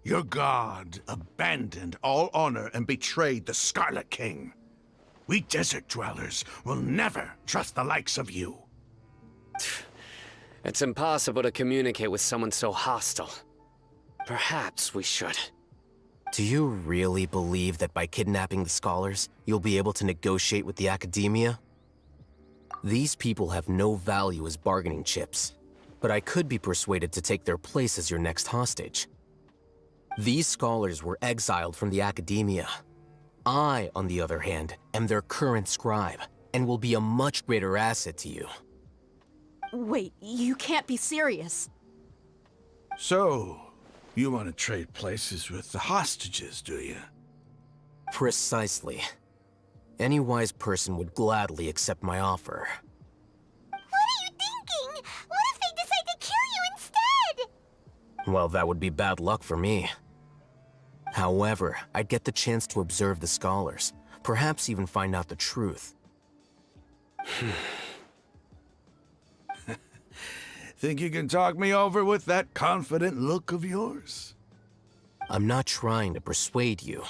Your god abandoned all honor and betrayed the Scarlet King. We desert dwellers will never trust the likes of you. It's impossible to communicate with someone so hostile. Perhaps we should. Do you really believe that by kidnapping the scholars, you'll be able to negotiate with the Academia? These people have no value as bargaining chips, but I could be persuaded to take their place as your next hostage. These scholars were exiled from the Academia. I, on the other hand, am their current scribe, and will be a much greater asset to you. Wait, you can't be serious. So, you want to trade places with the hostages, do you? Precisely. Any wise person would gladly accept my offer. What are you thinking? What if they decide to kill you instead? Well, that would be bad luck for me. However, I'd get the chance to observe the scholars, perhaps even find out the truth. Think you can talk me over with that confident look of yours? I'm not trying to persuade you.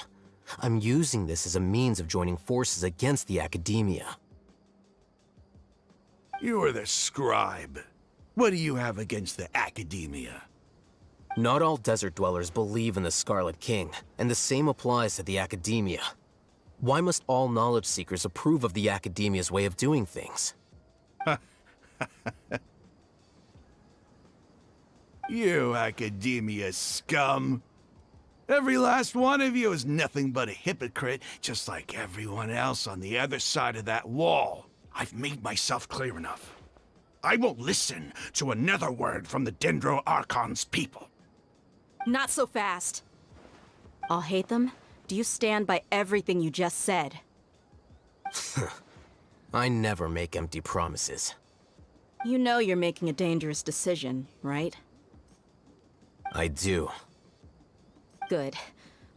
I'm using this as a means of joining forces against the Academia. You are the scribe. What do you have against the Academia? Not all desert dwellers believe in the Scarlet King, and the same applies to the Academia. Why must all knowledge seekers approve of the Academia's way of doing things? You Academia scum. Every last one of you is nothing but a hypocrite, just like everyone else on the other side of that wall. I've made myself clear enough. I won't listen to another word from the Dendro Archon's people. Not so fast. I'll hate them. Do you stand by everything you just said? I never make empty promises. You know you're making a dangerous decision, right? I do. Good.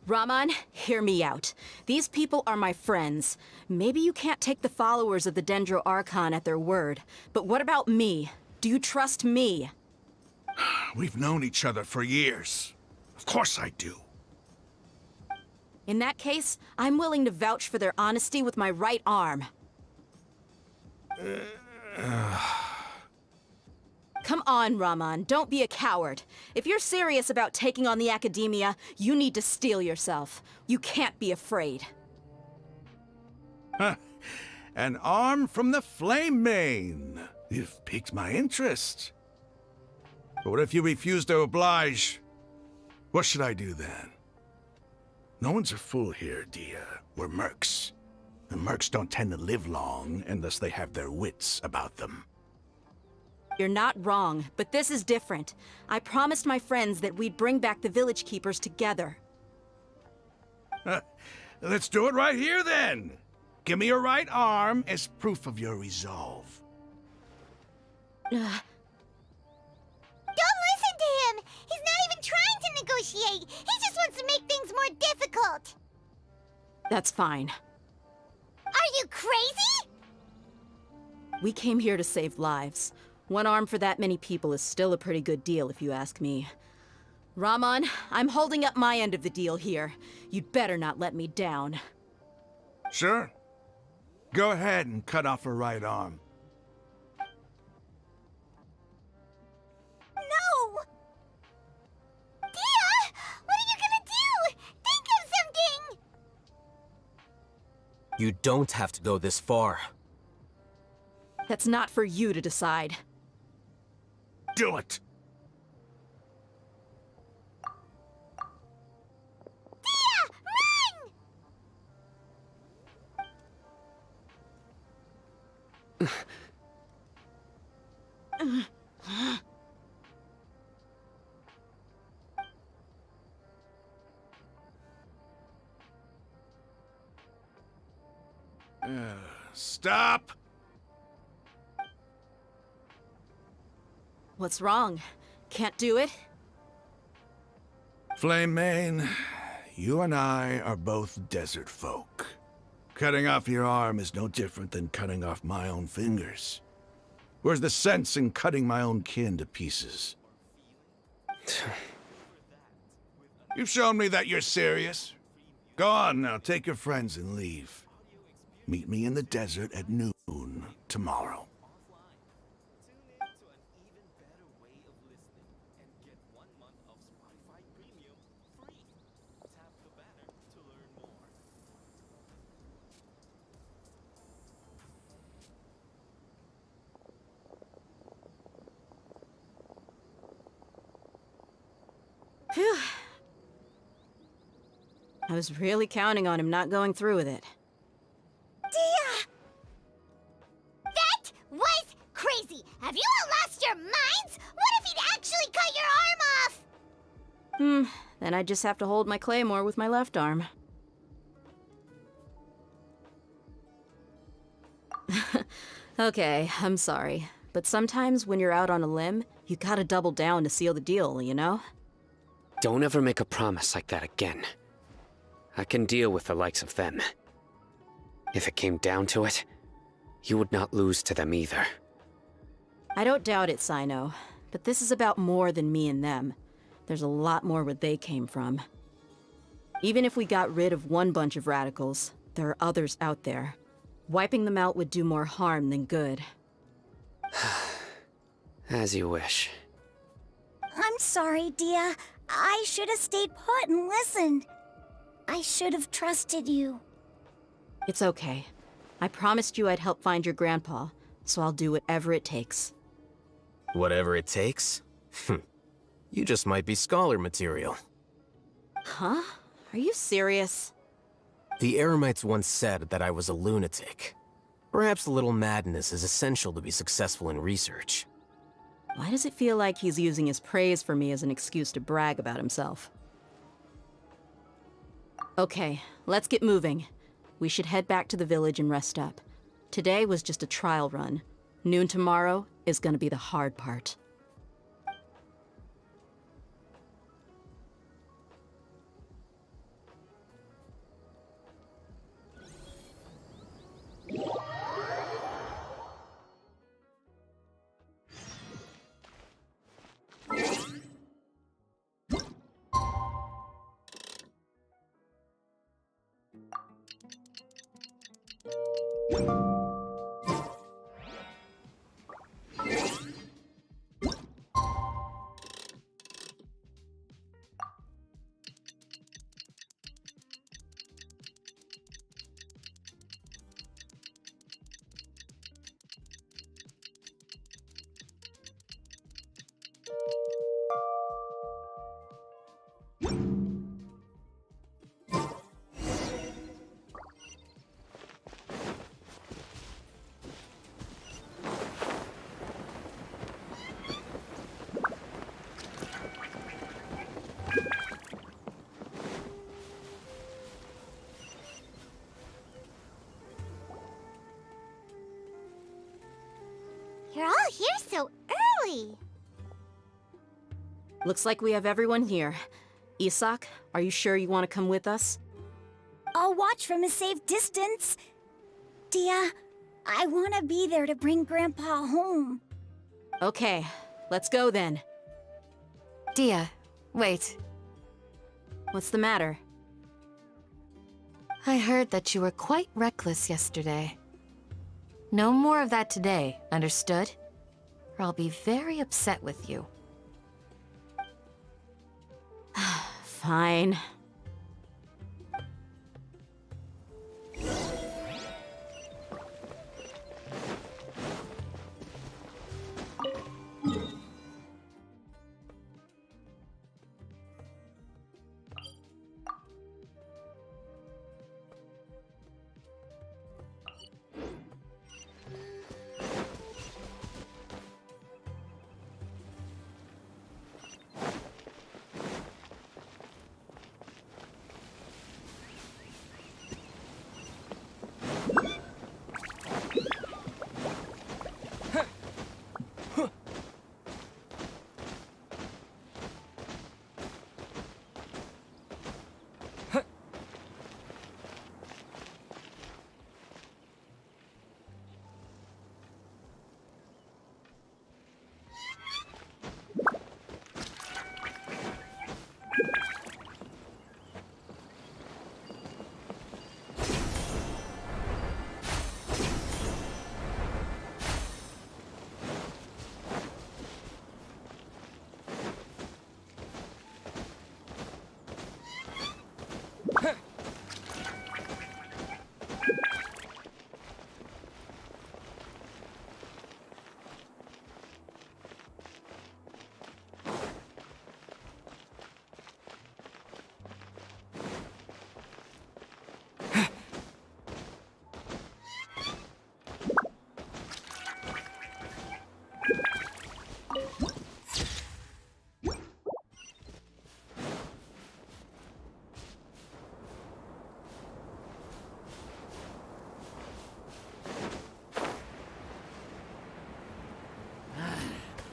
Raman, hear me out. These people are my friends. Maybe you can't take the followers of the Dendro Archon at their word, but what about me? Do you trust me? We've known each other for years. Of course I do. In that case, I'm willing to vouch for their honesty with my right arm. Come on, Raman. Don't be a coward. If you're serious about taking on the Academia, you need to steel yourself. You can't be afraid. Huh. An arm from the Flame Mane. You've piqued my interest. But what if you refuse to oblige? What should I do then? No one's a fool here, Dia. We're mercs. And mercs don't tend to live long unless they have their wits about them. You're not wrong, but this is different. I promised my friends that we'd bring back the Village Keepers together. Let's do it right here, then. Give me your right arm as proof of your resolve. Don't listen to him! He's not even trying to negotiate! He just wants to make things more difficult! That's fine. Are you crazy? We came here to save lives. One arm for that many people is still a pretty good deal, if you ask me. Raman, I'm holding up my end of the deal here. You'd better not let me down. Sure. Go ahead and cut off her right arm. No! Dia! What are you gonna do? Think of something! You don't have to go this far. That's not for you to decide. Do it! Dia! Run! Stop! What's wrong? Can't do it? Flame Mane, you and I are both desert folk. Cutting off your arm is no different than cutting off my own fingers. Where's the sense in cutting my own kin to pieces? You've shown me that you're serious. Go on now, take your friends and leave. Meet me in the desert at noon tomorrow. Phew. I was really counting on him not going through with it. Dia! That was crazy! Have you all lost your minds? What if he'd actually cut your arm off? Then I just have to hold my claymore with my left arm. Okay, I'm sorry. But sometimes when you're out on a limb, you gotta double down to seal the deal, you know? Don't ever make a promise like that again. I can deal with the likes of them. If it came down to it, you would not lose to them either. I don't doubt it, Sino. But this is about more than me and them. There's a lot more where they came from. Even if we got rid of one bunch of radicals, there are others out there. Wiping them out would do more harm than good. As you wish. I'm sorry, Dia. I should have stayed put and listened. I should have trusted you. It's okay. I promised you I'd help find your grandpa, so I'll do whatever it takes. Whatever it takes? You just might be scholar material. Huh? Are you serious? The Eremites once said that I was a lunatic. Perhaps a little madness is essential to be successful in research. Why does it feel like he's using his praise for me as an excuse to brag about himself? Okay, let's get moving. We should head back to the village and rest up. Today was just a trial run. Noon tomorrow is gonna be the hard part. all here so early? Looks like we have everyone here. Isak, are you sure you want to come with us? I'll watch from a safe distance. Dia, I want to be there to bring Grandpa home. Okay, let's go then. Dia, wait. What's the matter? I heard that you were quite reckless yesterday. No more of that today, understood? Or I'll be very upset with you. Fine.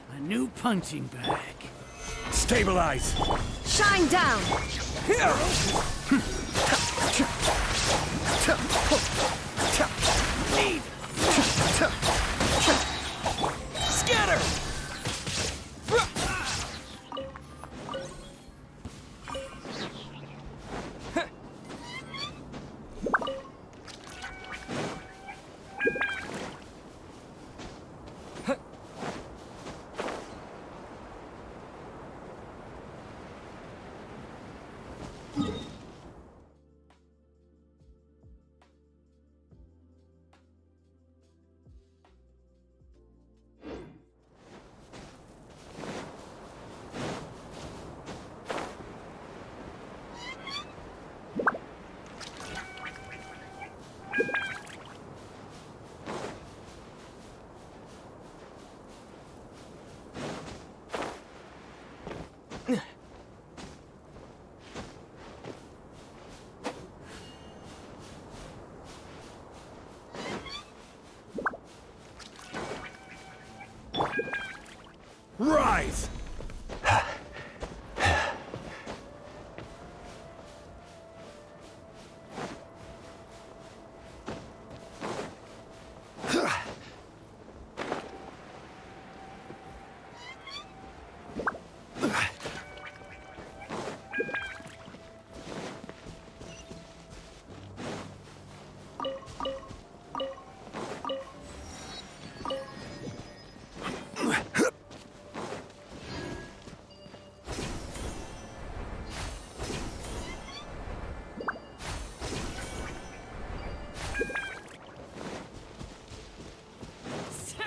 A new punching bag. Stabilize! Shine down! Lead! Scatter! Rise!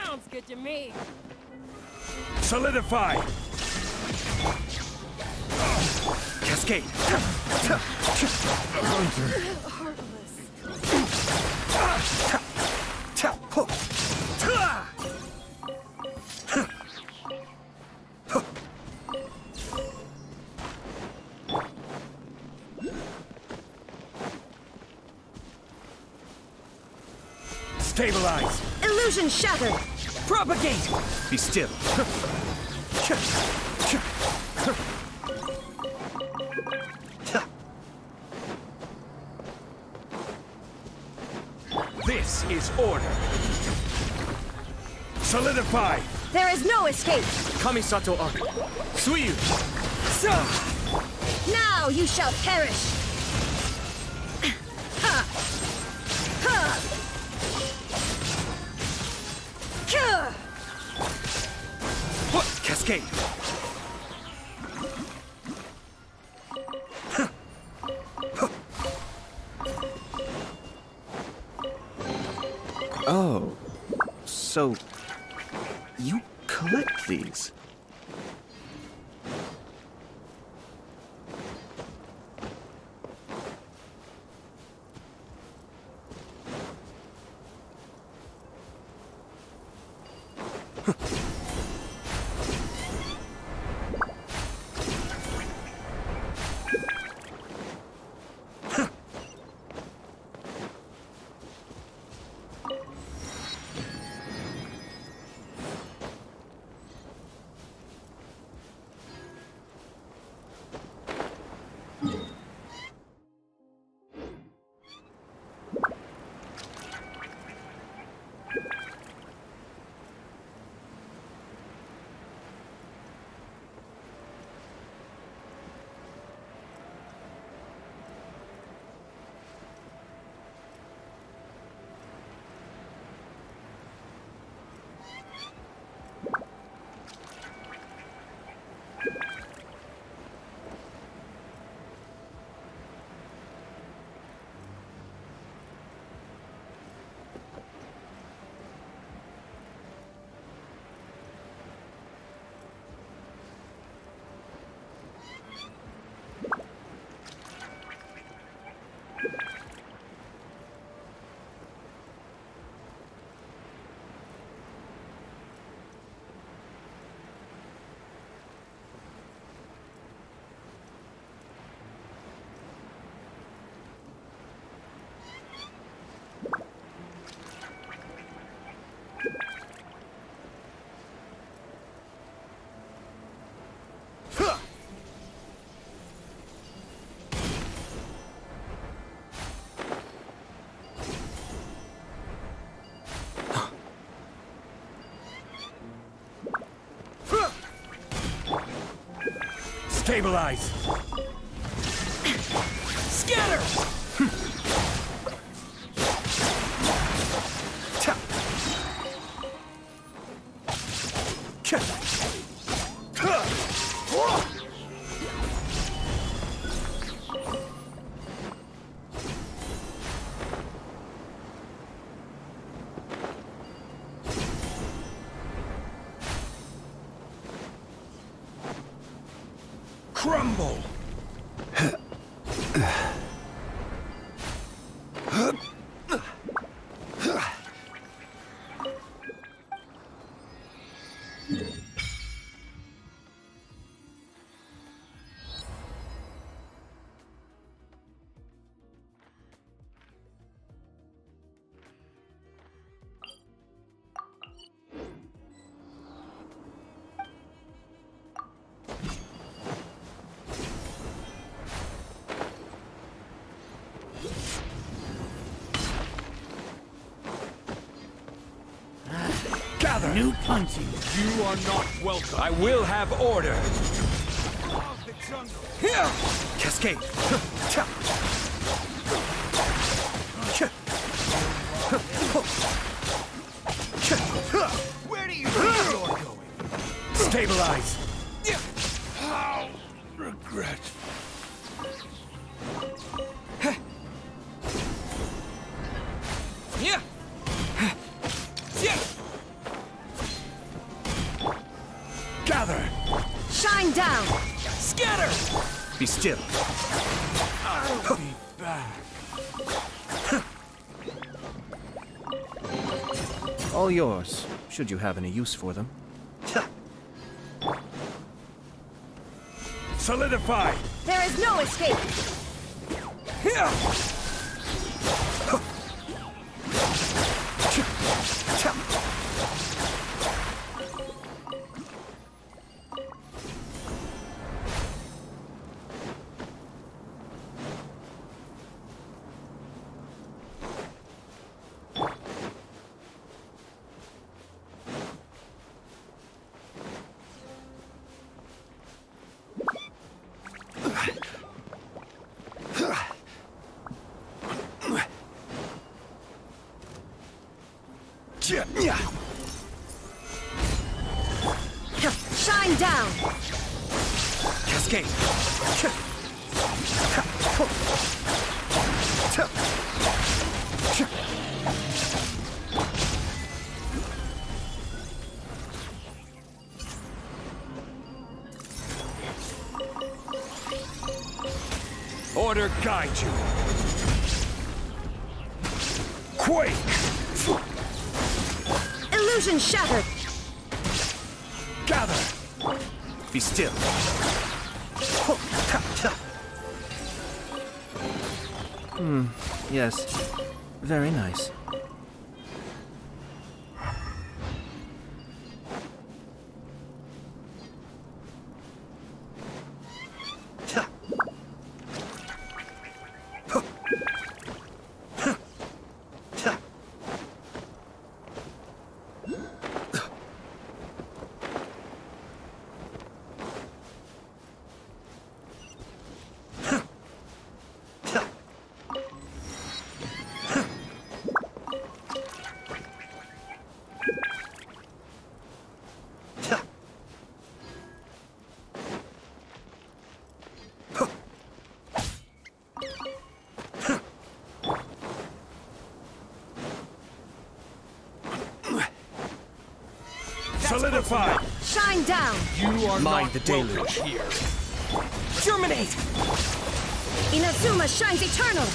Sounds good to me. Solidify! Cascade! Stabilize! Illusion shattered! Propagate! Be still. This is order. Solidify! There is no escape! Kamisato Archon. Suiyu! Now you shall perish! Cascade! Oh, so you collect these? Stabilize! Scatter! Crumble! Gather! New punching! You are not welcome. I will have order! Here! Cascade! Where do you think you're going? Stabilize! How regret. Yeah! Gather! Shine down! Scatter! Be still. I'll be back. All yours, should you have any use for them. Solidify! There is no escape! Here! Shine down! Cascade! Order guide you. Quake! Illusion shattered! Gather! Be still. Yes. Very nice. Solidify! Shine down! You are Mind not the deluge. welcome here. Germinate! Inazuma shines eternal!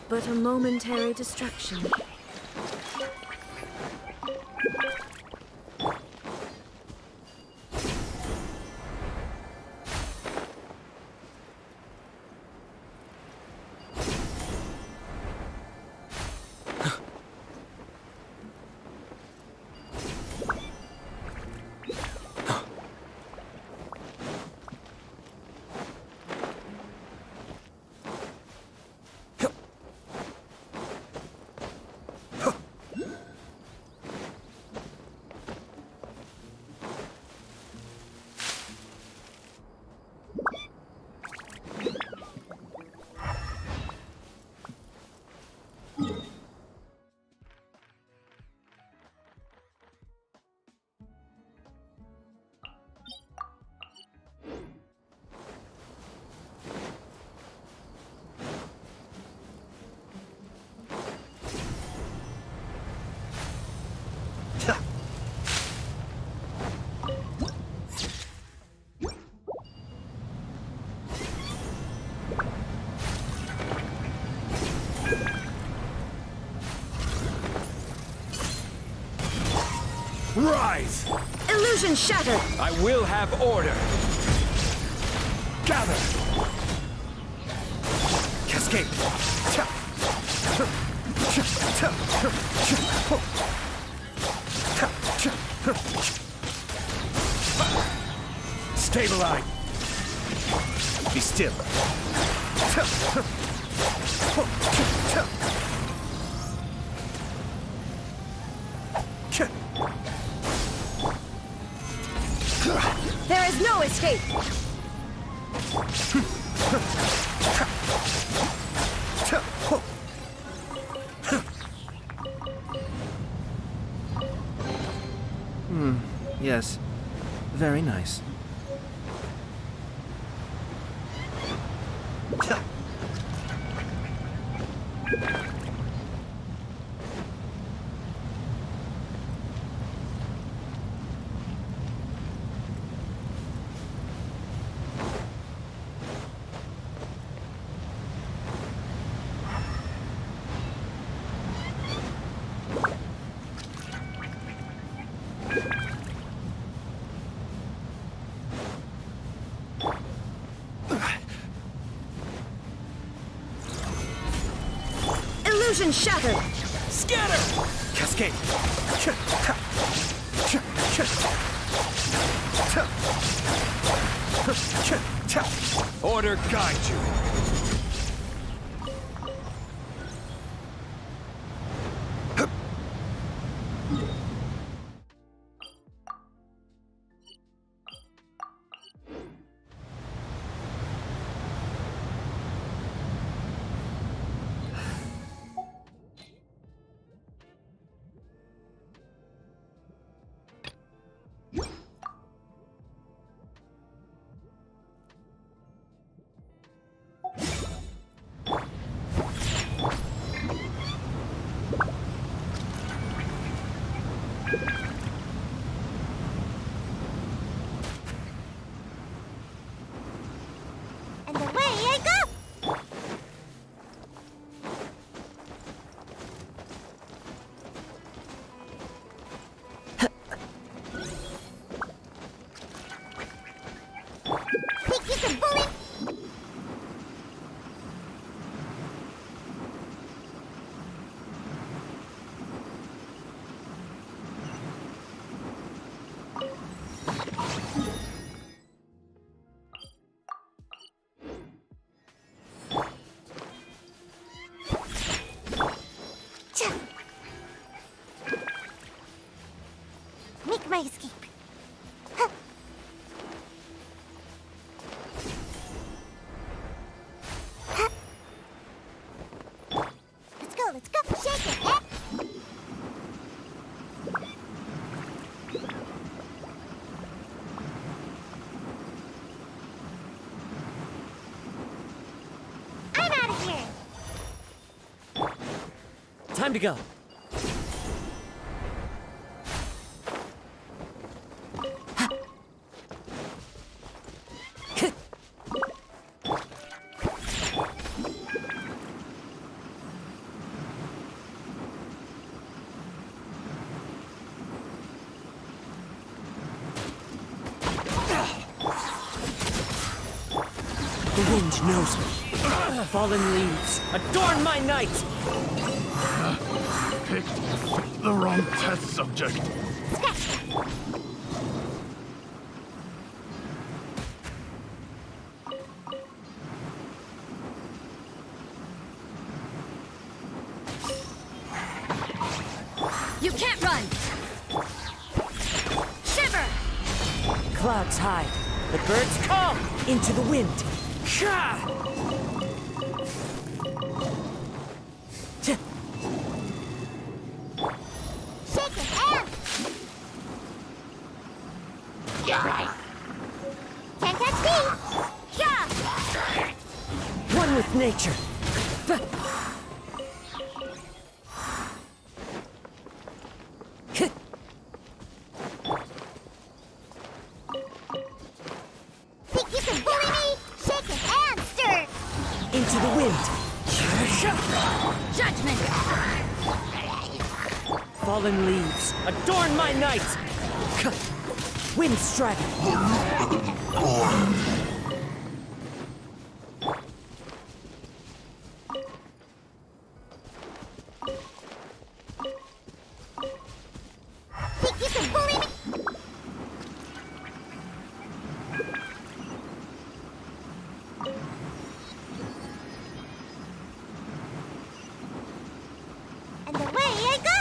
But a momentary distraction. Rise! Illusion shattered! I will have order. Gather! Cascade! Stabilize! Be still. There is no escape! Yes. Very nice. Illusion shattered! Scatter! Cascade! Order guide you. my escape. Huh. Huh. Let's go. Shake it. I'm out of here. Time to go. The wind knows me. Fallen leaves, adorn my night! Picked the wrong test subject. You can't run! Shiver! Clouds hide, the birds call into the wind. Sha! Shake it, and... Can't catch me! Yeah! One with nature. Think you can bully me? Shake it and stir! Into the wind. Judgment! Fallen leaves, adorn my night! Wind strike! Think you can bully me? And away I go!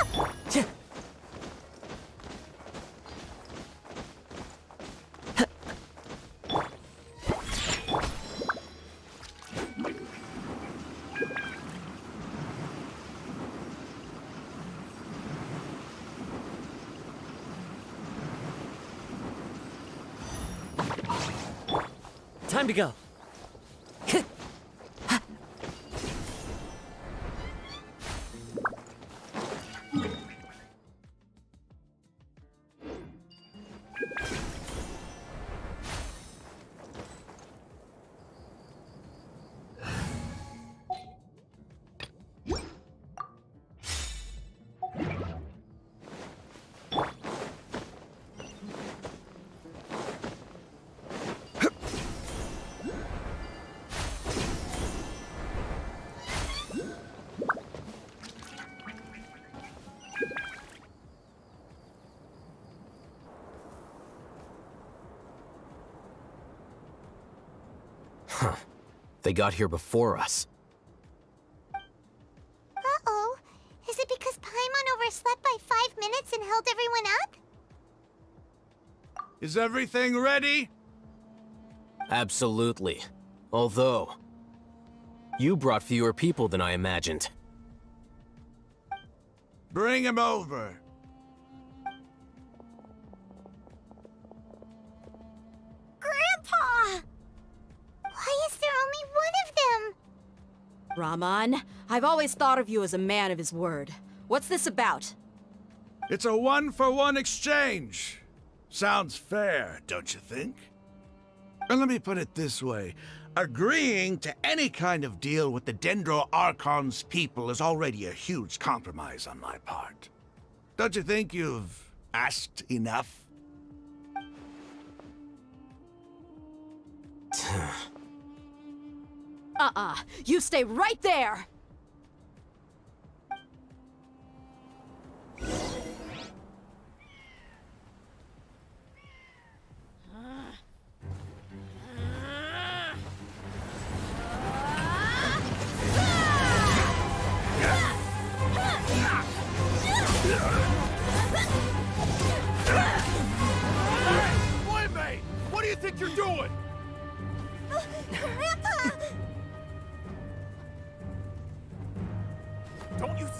Time to go. Huh. They got here before us. Uh-oh. Is it because Paimon overslept by 5 minutes and held everyone up? Is everything ready? Absolutely. Although, you brought fewer people than I imagined. Bring him over. Grandpa! Why is there only one of them? Raman, I've always thought of you as a man of his word. What's this about? It's a 1-for-1 exchange. Sounds fair, don't you think? And let me put it this way. Agreeing to any kind of deal with the Dendro Archon's people is already a huge compromise on my part. Don't you think you've asked enough? You stay right there!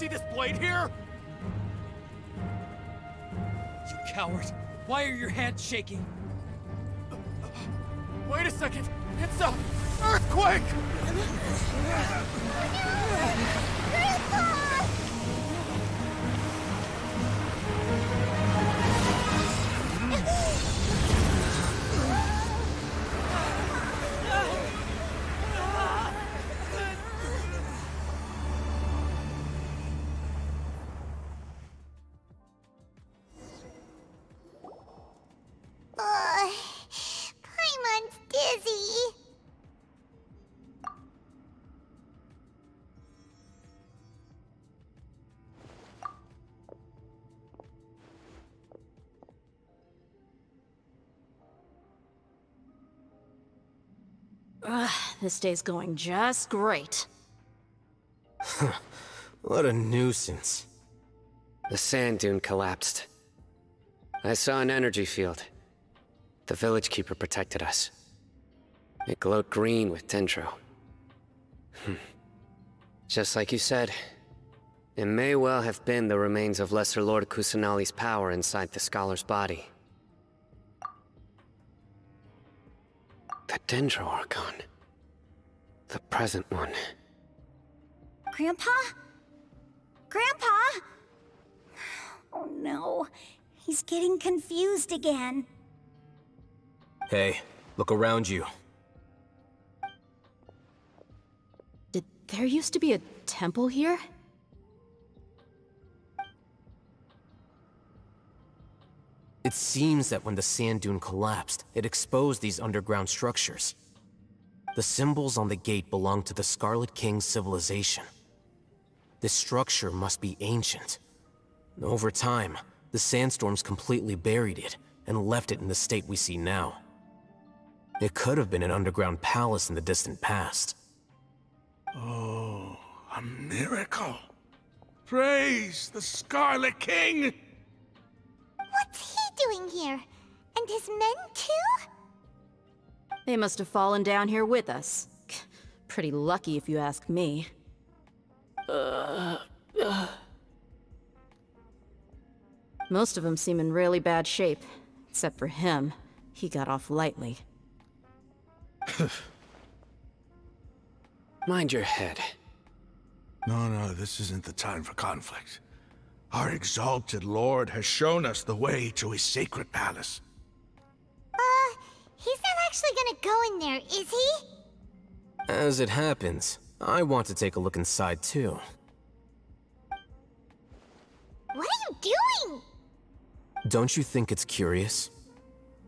see this blade here? You coward! Why are your hands shaking? Wait a second! It's a earthquake! Paimon's dizzy. Ugh, this day's going just great. What a nuisance. The sand dune collapsed. I saw an energy field. The village keeper protected us. It glowed green with dendro. Just like you said, it may well have been the remains of Lesser Lord Kusanali's power inside the scholar's body. The dendro Archon. The present one. Grandpa? Grandpa? Oh no, he's getting confused again. Hey, look around you. Did there used to be a temple here? It seems that when the sand dune collapsed, it exposed these underground structures. The symbols on the gate belong to the Scarlet King's civilization. This structure must be ancient. Over time, the sandstorms completely buried it and left it in the state we see now. It could have been an underground palace in the distant past. Oh, a miracle. Praise the Scarlet King! What's he doing here? And his men too? They must have fallen down here with us. Pretty lucky if you ask me. Most of them seem in really bad shape. Except for him. He got off lightly. Mind your head. No, this isn't the time for conflict. Our exalted lord has shown us the way to his sacred palace. He's not actually gonna go in there, is he? As it happens, I want to take a look inside too. What are you doing? Don't you think it's curious?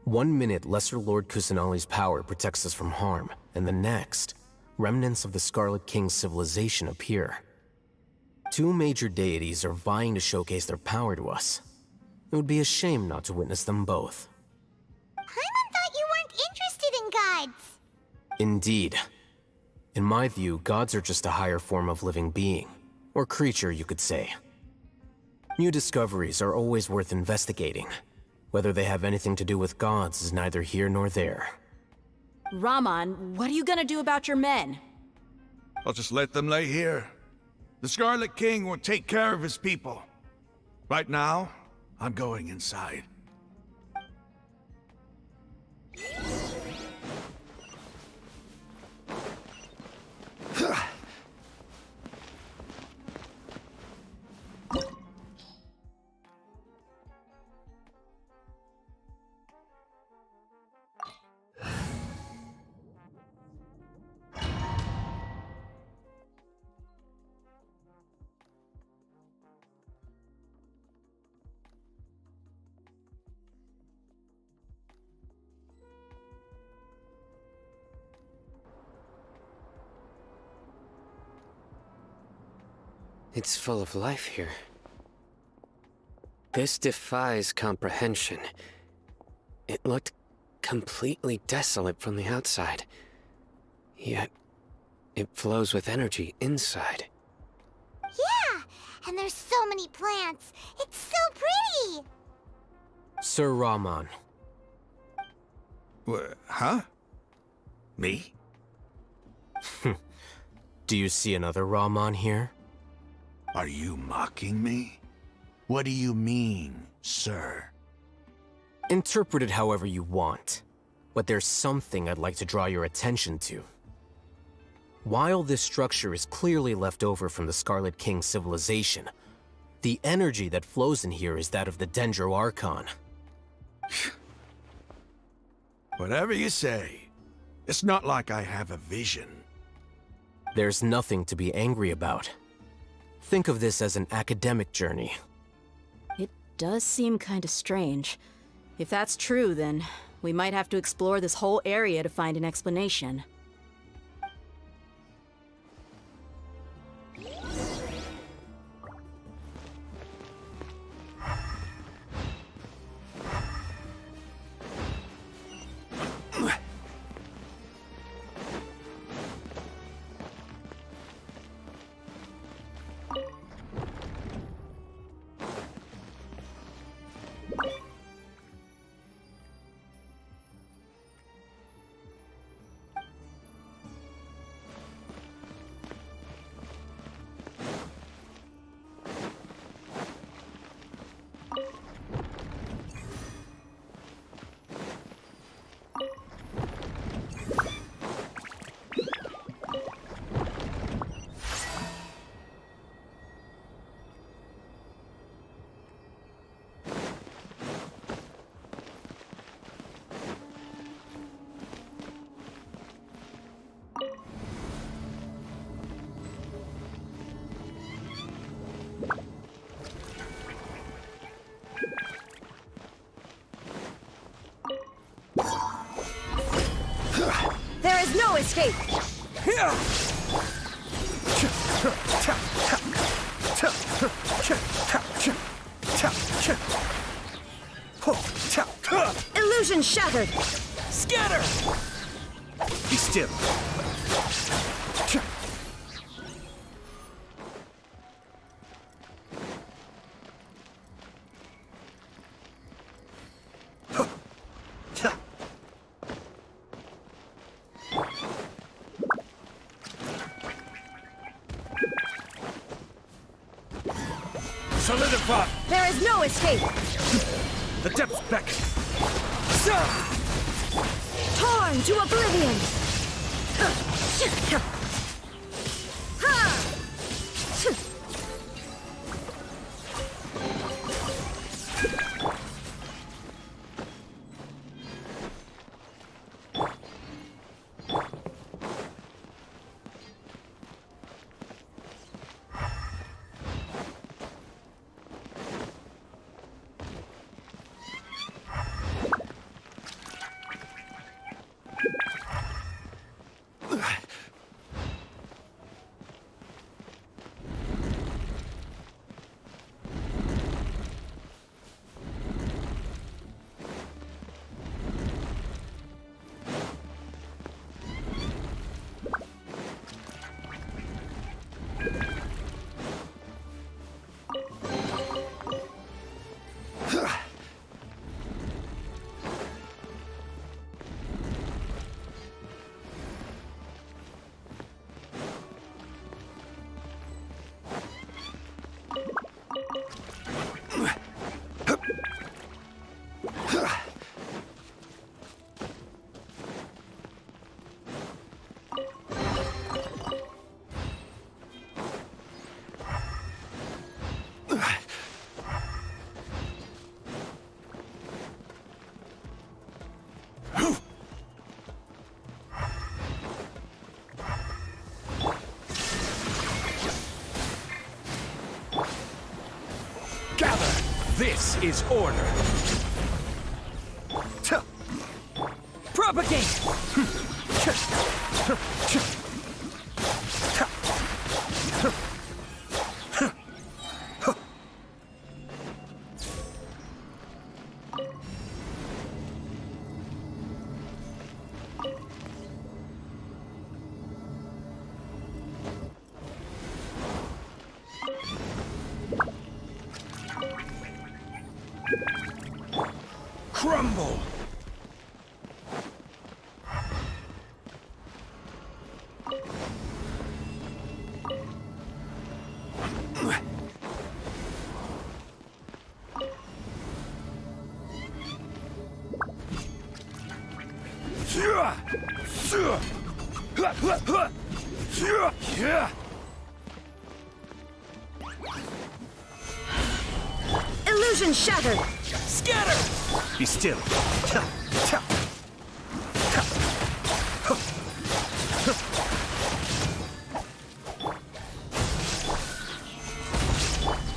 1 minute, Lesser Lord Kusanali's power protects us from harm, and the next, remnants of the Scarlet King's civilization appear. Two major deities are vying to showcase their power to us. It would be a shame not to witness them both. Paimon thought you weren't interested in gods. Indeed. In my view, gods are just a higher form of living being, or creature, you could say. New discoveries are always worth investigating. Whether they have anything to do with gods is neither here nor there. Raman, what are you gonna do about your men? I'll just let them lay here. The Scarlet King will take care of his people. Right now, I'm going inside. It's full of life here. This defies comprehension. It looked completely desolate from the outside. Yet, it flows with energy inside. Yeah, and there's so many plants. It's so pretty. Sir Raman. Huh? Me? Do you see another Raman here? Are you mocking me? What do you mean, sir? Interpret it however you want, but there's something I'd like to draw your attention to. While this structure is clearly left over from the Scarlet King civilization, the energy that flows in here is that of the Dendro Archon. Whatever you say. It's not like I have a vision. There's nothing to be angry about. Think of this as an academic journey. It does seem kinda strange. If that's true, then we might have to explore this whole area to find an explanation. There is no escape! Illusion shattered! Scatter! Be still. Solidify! There is no escape! The depths beckon. Torn to oblivion! This is order. Propagate! Crumble! Illusion shattered! Be still.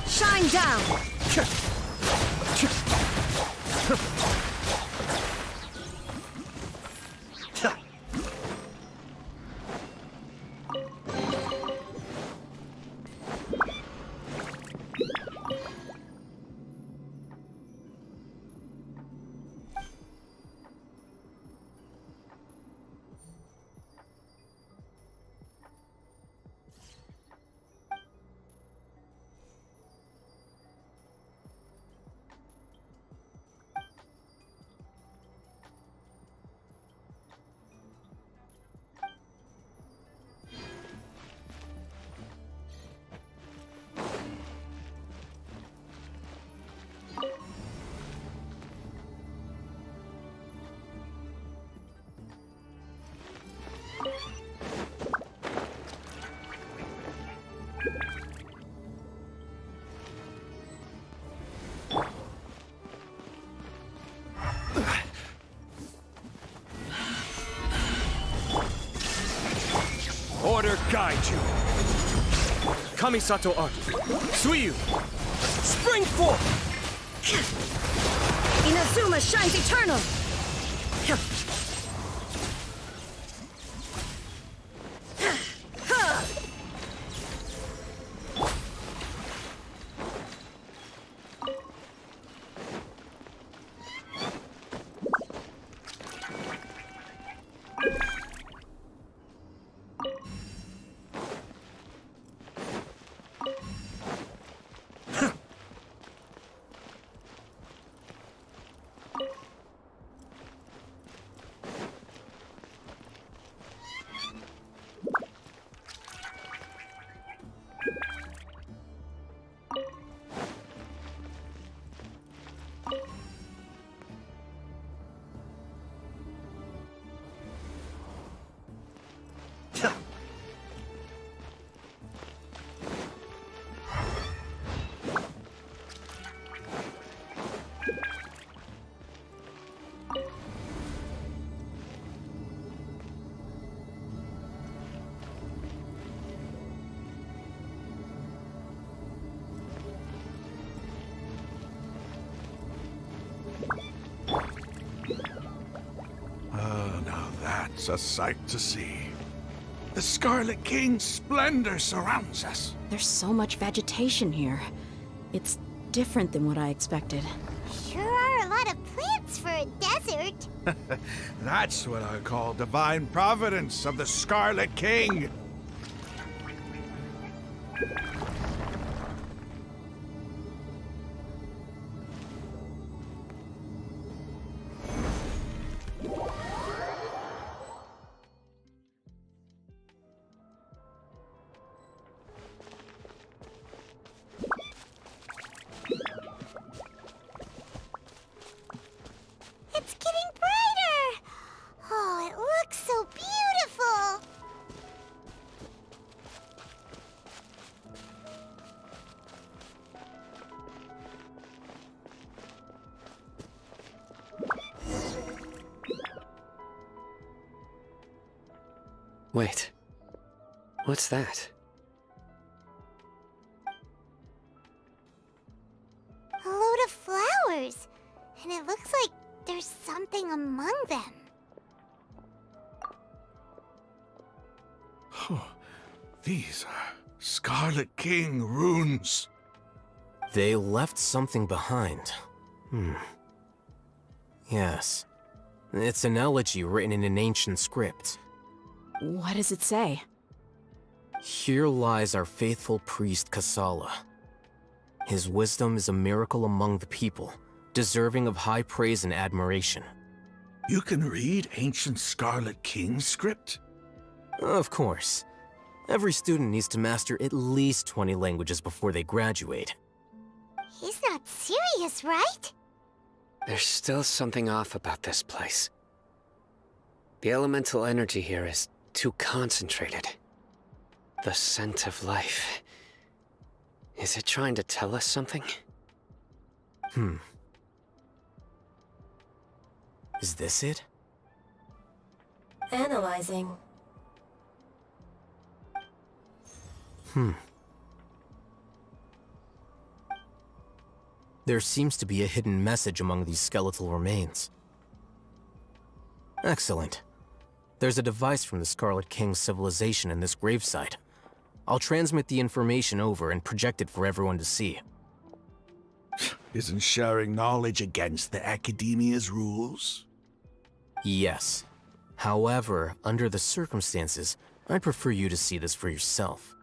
Shine down! Order guide you. Kamisato Archon. Suiyu. Spring forth! Inazuma shines eternal! Now that's a sight to see. The Scarlet King's splendor surrounds us. There's so much vegetation here. It's different than what I expected. Sure are a lot of plants for a desert. That's what I call divine providence of the Scarlet King. It's getting brighter! Oh, it looks so beautiful! Wait. What's that? A load of flowers. And it looks like there's something among them. These are Scarlet King runes. They left something behind. Yes. It's an elegy written in an ancient script. What does it say? Here lies our faithful priest Kasala. His wisdom is a miracle among the people, deserving of high praise and admiration. You can read ancient Scarlet King script? Of course. Every student needs to master at least 20 languages before they graduate. He's not serious, right? There's still something off about this place. The elemental energy here is too concentrated. The scent of life. Is it trying to tell us something? Is this it? Analyzing. There seems to be a hidden message among these skeletal remains. Excellent. There's a device from the Scarlet King's civilization in this gravesite. I'll transmit the information over and project it for everyone to see. Isn't sharing knowledge against the Academia's rules? Yes. However, under the circumstances, I'd prefer you to see this for yourself.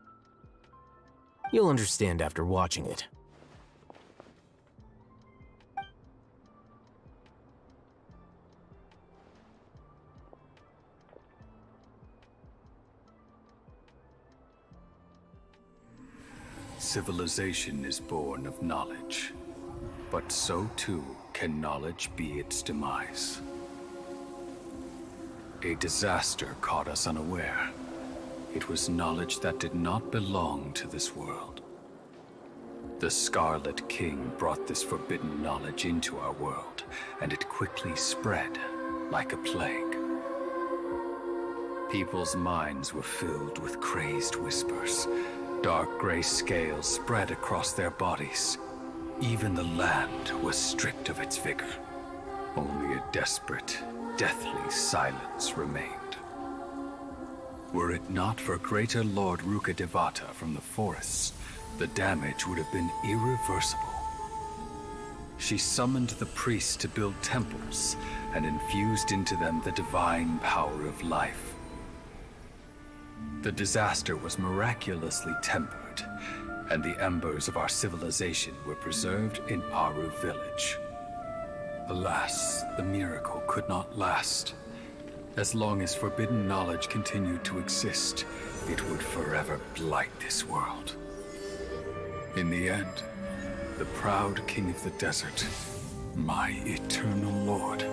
You'll understand after watching it. Civilization is born of knowledge, but so too can knowledge be its demise. A disaster caught us unaware. It was knowledge that did not belong to this world. The Scarlet King brought this forbidden knowledge into our world, and it quickly spread like a plague. People's minds were filled with crazed whispers. Dark gray scales spread across their bodies. Even the land was stripped of its vigor. Only a desperate, deathly silence remained. Were it not for greater Lord Rukkhadevata from the forests, the damage would have been irreversible. She summoned the priests to build temples and infused into them the divine power of life. The disaster was miraculously tempered, and the embers of our civilization were preserved in Aru village. Alas, the miracle could not last. As long as forbidden knowledge continued to exist, it would forever blight this world. In the end, the proud king of the desert, my eternal lord,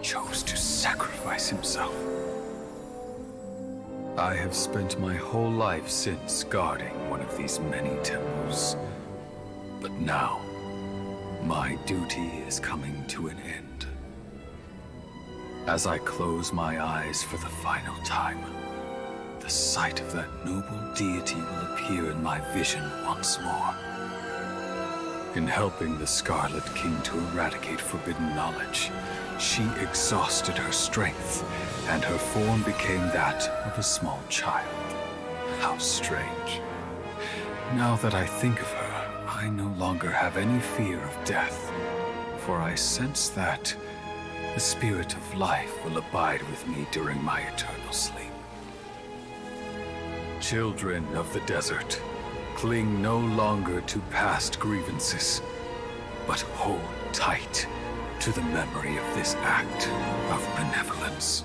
chose to sacrifice himself. I have spent my whole life since guarding one of these many temples. But now, my duty is coming to an end. As I close my eyes for the final time, the sight of that noble deity will appear in my vision once more. In helping the Scarlet King to eradicate forbidden knowledge, she exhausted her strength, and her form became that of a small child. How strange. Now that I think of her, I no longer have any fear of death, for I sense that the spirit of life will abide with me during my eternal sleep. Children of the desert, cling no longer to past grievances, but hold tight to the memory of this act of benevolence.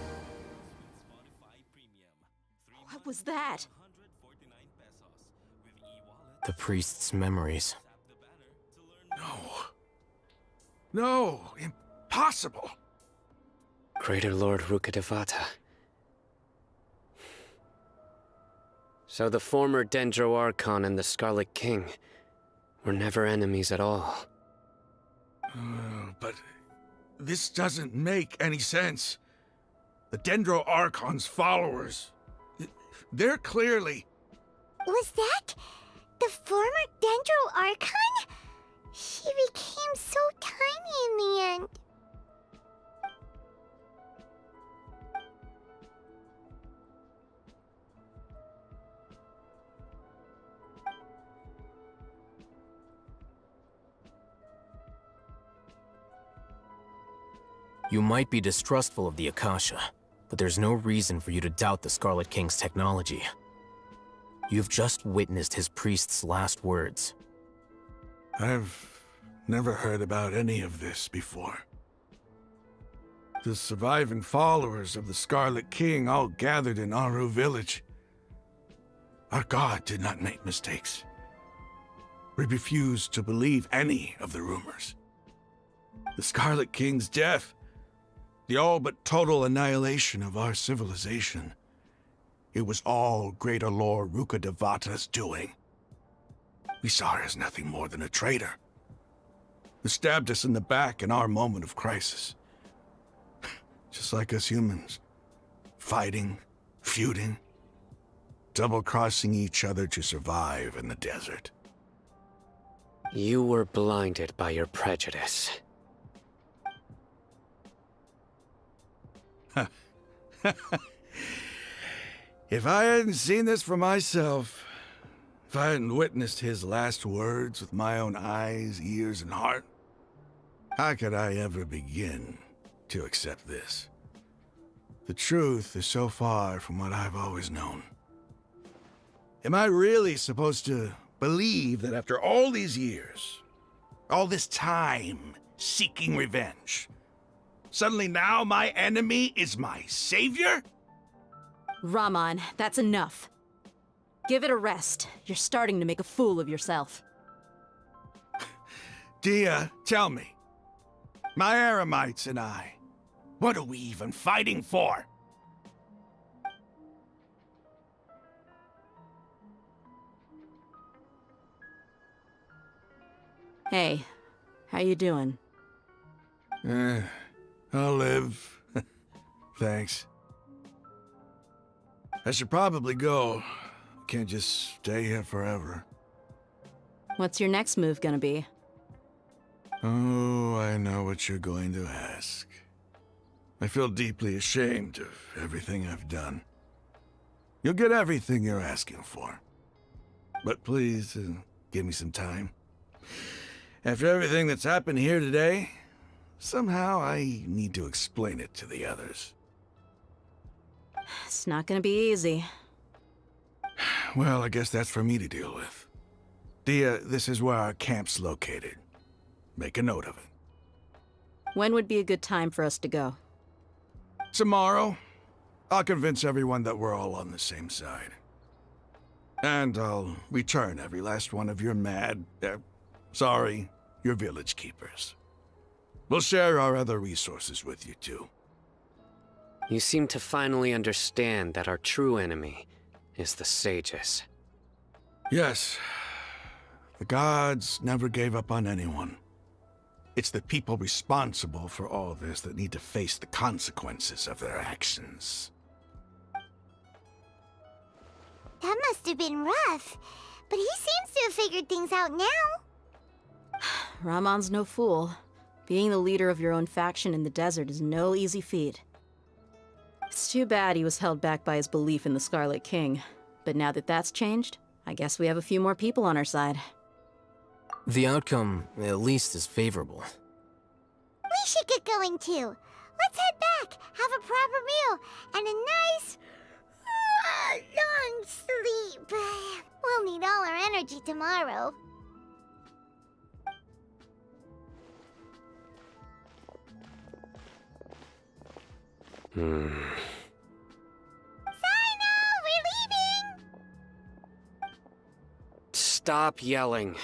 What was that? The priest's memories. No, impossible. Greater Lord Rukkhadevata. So the former Dendro Archon and the Scarlet King were never enemies at all. But this doesn't make any sense. The Dendro Archon's followers, they're clearly... Was that the former Dendro Archon? She became so tiny in the end. You might be distrustful of the Akasha, but there's no reason for you to doubt the Scarlet King's technology. You've just witnessed his priest's last words. I've never heard about any of this before. The surviving followers of the Scarlet King all gathered in Aru village. Our god did not make mistakes. We refused to believe any of the rumors. The Scarlet King's death, the all but total annihilation of our civilization, It was all Greater Lord Rukkhadevata's doing. We saw her as nothing more than a traitor, who stabbed us in the back in our moment of crisis. Just like us humans. Fighting, feuding, double-crossing each other to survive in the desert. You were blinded by your prejudice. If I hadn't seen this for myself, if I hadn't witnessed his last words with my own eyes, ears, and heart, how could I ever begin to accept this? The truth is so far from what I've always known. Am I really supposed to believe that after all these years, all this time seeking revenge, suddenly now my enemy is my savior? Raman, that's enough. Give it a rest. You're starting to make a fool of yourself. Dia, tell me. My Aramites and I, what are we even fighting for? Hey, how you doing? I'll live. Thanks. I should probably go. Can't just stay here forever. What's your next move gonna be? Oh, I know what you're going to ask. I feel deeply ashamed of everything I've done. You'll get everything you're asking for. But please, give me some time. After everything that's happened here today, somehow I need to explain it to the others. It's not gonna be easy. Well, I guess that's for me to deal with. Dia, this is where our camp's located. Make a note of it. When would be a good time for us to go? Tomorrow. I'll convince everyone that we're all on the same side. And I'll return every last one of your your village keepers. We'll share our other resources with you too. You seem to finally understand that our true enemy is the sages. Yes. The gods never gave up on anyone. It's the people responsible for all this that need to face the consequences of their actions. That must have been rough, but he seems to have figured things out now. Raman's no fool. Being the leader of your own faction in the desert is no easy feat. It's too bad he was held back by his belief in the Scarlet King. But now that that's changed, I guess we have a few more people on our side. The outcome, at least, is favorable. We should get going too. Let's head back, have a proper meal, and a nice, long sleep. We'll need all our energy tomorrow. Hmm. We're leaving! Stop yelling.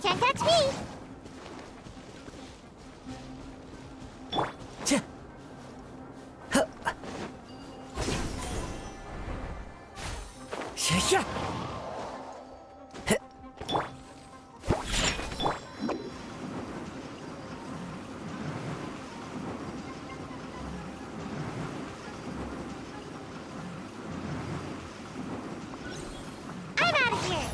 Can't catch me! Yeah. I'm out of here.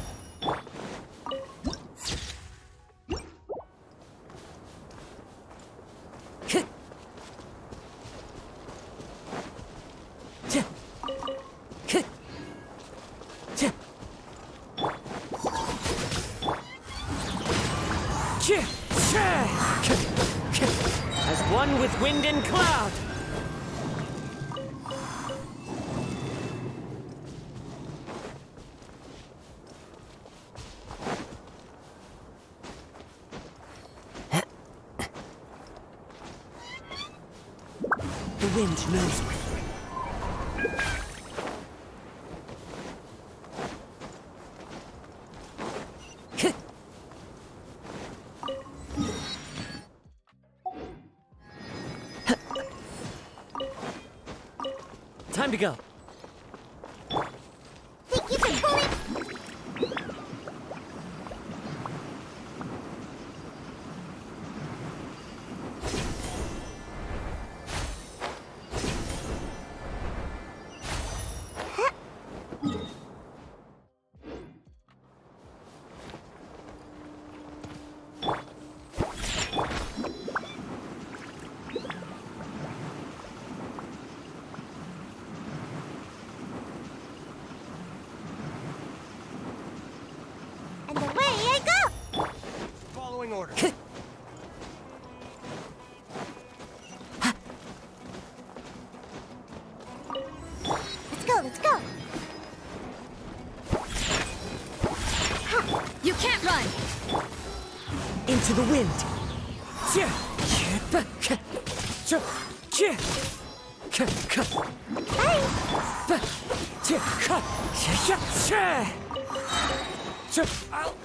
As one with wind and cloud. The wind knows me. Time to go. Thank you for pulling. And away I go! Following order. Let's go, let's go! You can't run! Into the wind. I'll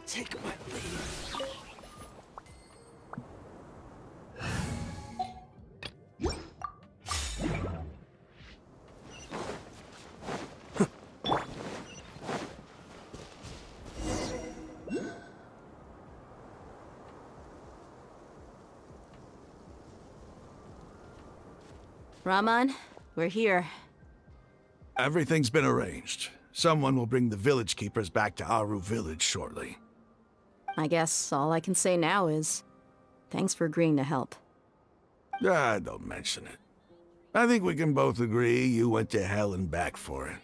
take my leave. Raman, we're here. Everything's been arranged. Someone will bring the village keepers back to Aru village shortly. I guess all I can say now is thanks for agreeing to help. Ah, don't mention it. I think we can both agree you went to hell and back for it.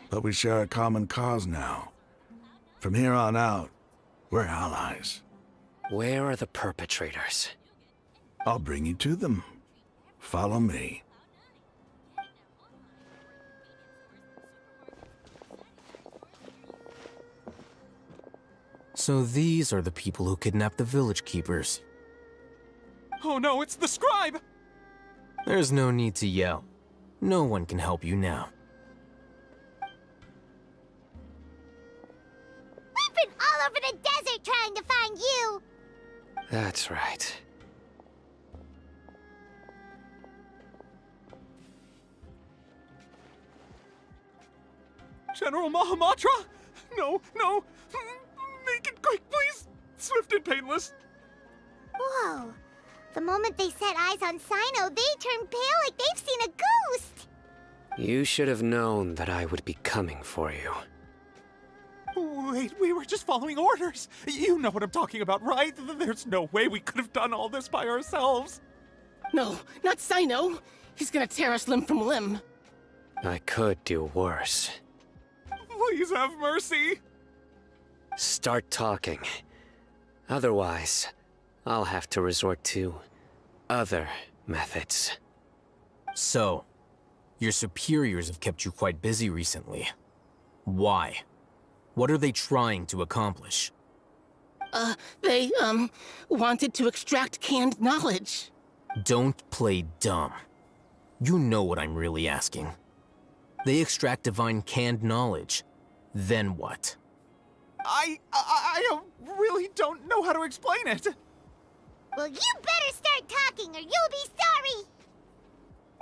But we share a common cause now. From here on out, we're allies. Where are the perpetrators? I'll bring you to them. Follow me. So these are the people who kidnapped the village keepers. Oh no, it's the scribe! There's no need to yell. No one can help you now. We've been all over the desert trying to find you! That's right. General Mahamatra? No, no! Make it quick, please! Swift and painless! Whoa. The moment they set eyes on Sino, they turn pale like they've seen a ghost! You should have known that I would be coming for you. Wait, we were just following orders! You know what I'm talking about, right? There's no way we could have done all this by ourselves! No, not Sino! He's gonna tear us limb from limb! I could do worse. Please have mercy! Start talking. Otherwise, I'll have to resort to other methods. So, your superiors have kept you quite busy recently. Why? What are they trying to accomplish? They, wanted to extract canned knowledge. Don't play dumb. You know what I'm really asking. They extract divine canned knowledge. Then what? I really don't know how to explain it. Well, you better start talking or you'll be sorry!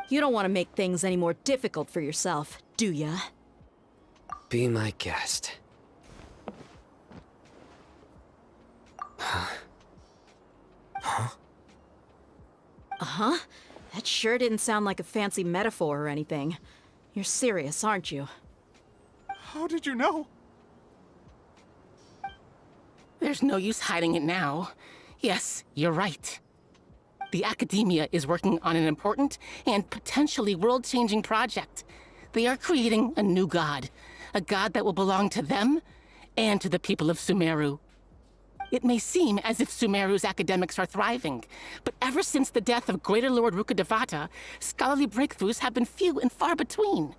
You don't want to make things any more difficult for yourself, do ya? Be my guest. Uh-huh. That sure didn't sound like a fancy metaphor or anything. You're serious, aren't you? How did you know? There's no use hiding it now. Yes, you're right. The Academia is working on an important and potentially world-changing project. They are creating a new god. A god that will belong to them and to the people of Sumeru. It may seem as if Sumeru's academics are thriving, but ever since the death of Greater Lord Rukkhadevata, scholarly breakthroughs have been few and far between.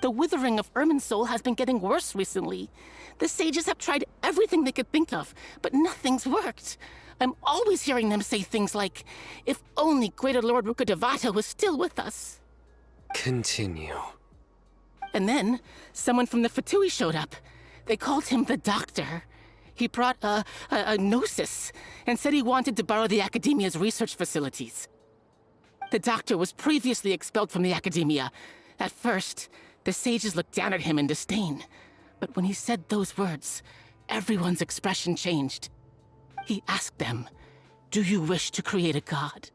The withering of Irminsul has been getting worse recently. The sages have tried everything they could think of, but nothing's worked. I'm always hearing them say things like, if only Greater Lord Rukkhadevata was still with us. Continue. And then, someone from the Fatui showed up. They called him the Doctor. He brought a gnosis and said he wanted to borrow the Academia's research facilities. The Doctor was previously expelled from the Academia. At first, the sages looked down at him in disdain. But when he said those words, everyone's expression changed. He asked them, "Do you wish to create a god?"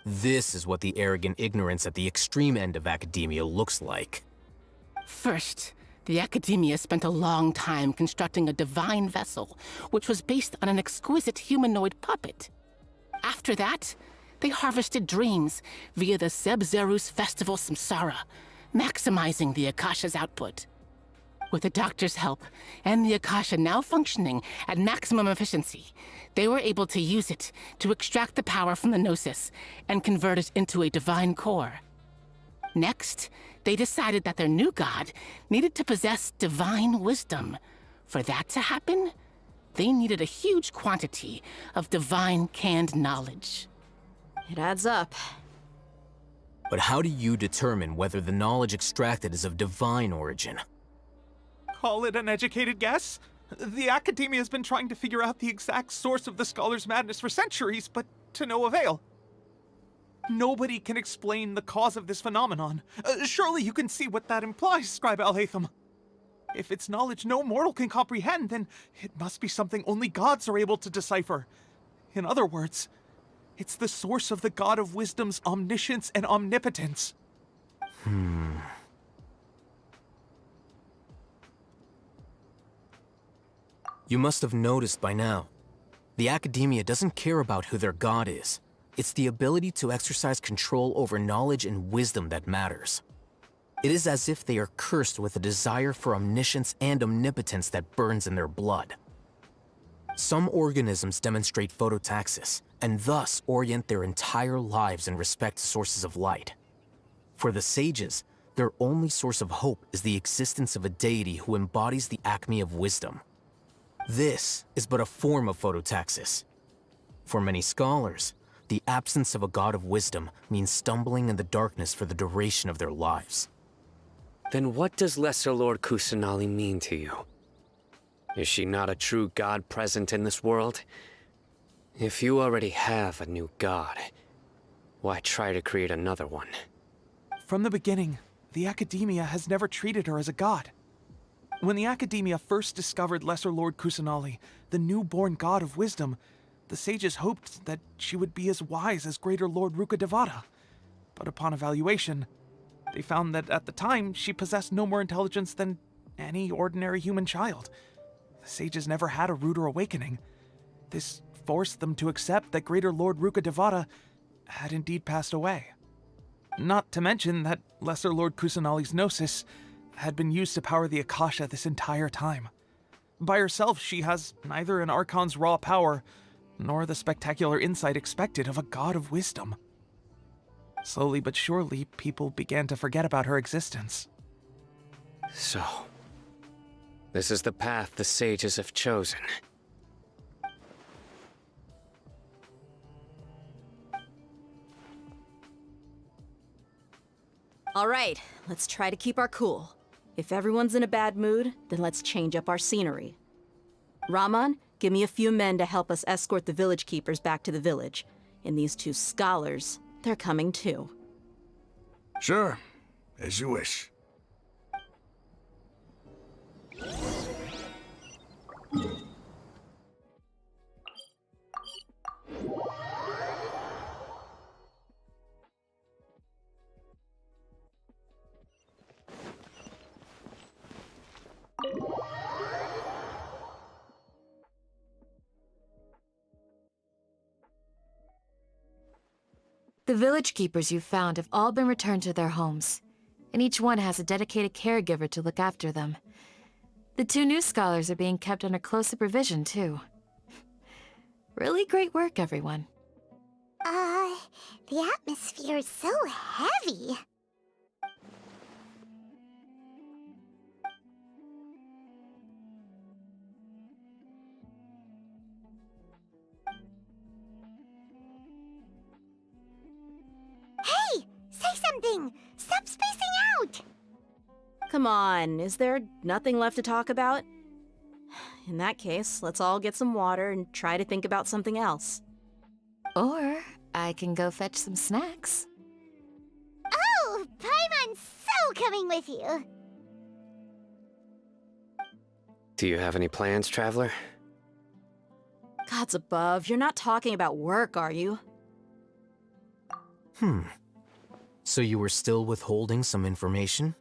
This is what the arrogant ignorance at the extreme end of academia looks like. First, the Academia spent a long time constructing a divine vessel, which was based on an exquisite humanoid puppet. After that, they harvested dreams via the Zeb-Zerus Festival Samsara, maximizing the Akasha's output. With the Doctor's help, and the Akasha now functioning at maximum efficiency, they were able to use it to extract the power from the Gnosis and convert it into a divine core. Next, they decided that their new god needed to possess divine wisdom. For that to happen, they needed a huge quantity of divine canned knowledge. It adds up. But how do you determine whether the knowledge extracted is of divine origin? Call it an educated guess? The Academia has been trying to figure out the exact source of the Scholar's madness for centuries, but to no avail. Nobody can explain the cause of this phenomenon. Surely you can see what that implies, Scribe Alhaitham. If it's knowledge no mortal can comprehend, then it must be something only gods are able to decipher. In other words, it's the source of the God of Wisdom's omniscience and omnipotence. You must have noticed by now. The Academia doesn't care about who their god is. It's the ability to exercise control over knowledge and wisdom that matters. It is as if they are cursed with a desire for omniscience and omnipotence that burns in their blood. Some organisms demonstrate phototaxis, and thus orient their entire lives in respect to sources of light. For the sages, their only source of hope is the existence of a deity who embodies the acme of wisdom. This is but a form of phototaxis. For many scholars, the absence of a god of wisdom means stumbling in the darkness for the duration of their lives. Then what does Lesser Lord Kusanali mean to you? Is she not a true god present in this world? If you already have a new god, why try to create another one? From the beginning, the Academia has never treated her as a god. When the Academia first discovered Lesser Lord Kusanali, the newborn god of wisdom, the sages hoped that she would be as wise as Greater Lord Rukkhadevata. But upon evaluation, they found that at the time she possessed no more intelligence than any ordinary human child. The sages never had a ruder awakening. This forced them to accept that Greater Lord Rukkhadevata had indeed passed away. Not to mention that Lesser Lord Kusanali's Gnosis had been used to power the Akasha this entire time. By herself, she has neither an Archon's raw power, nor the spectacular insight expected of a god of wisdom. Slowly but surely, people began to forget about her existence. So, this is the path the sages have chosen. All right, let's try to keep our cool. If everyone's in a bad mood, then let's change up our scenery. Raman, give me a few men to help us escort the village keepers back to the village. And these two scholars, they're coming too. Sure, as you wish. The village keepers you've found have all been returned to their homes, and each one has a dedicated caregiver to look after them. The 2 new scholars are being kept under close supervision, too. Really great work, everyone. The atmosphere is so heavy. Hey! Say something! Stop spacing out! Come on, is there nothing left to talk about? In that case, let's all get some water and try to think about something else. Or I can go fetch some snacks. Oh, Paimon's so coming with you! Do you have any plans, Traveler? Gods above, you're not talking about work, are you? So you were still withholding some information?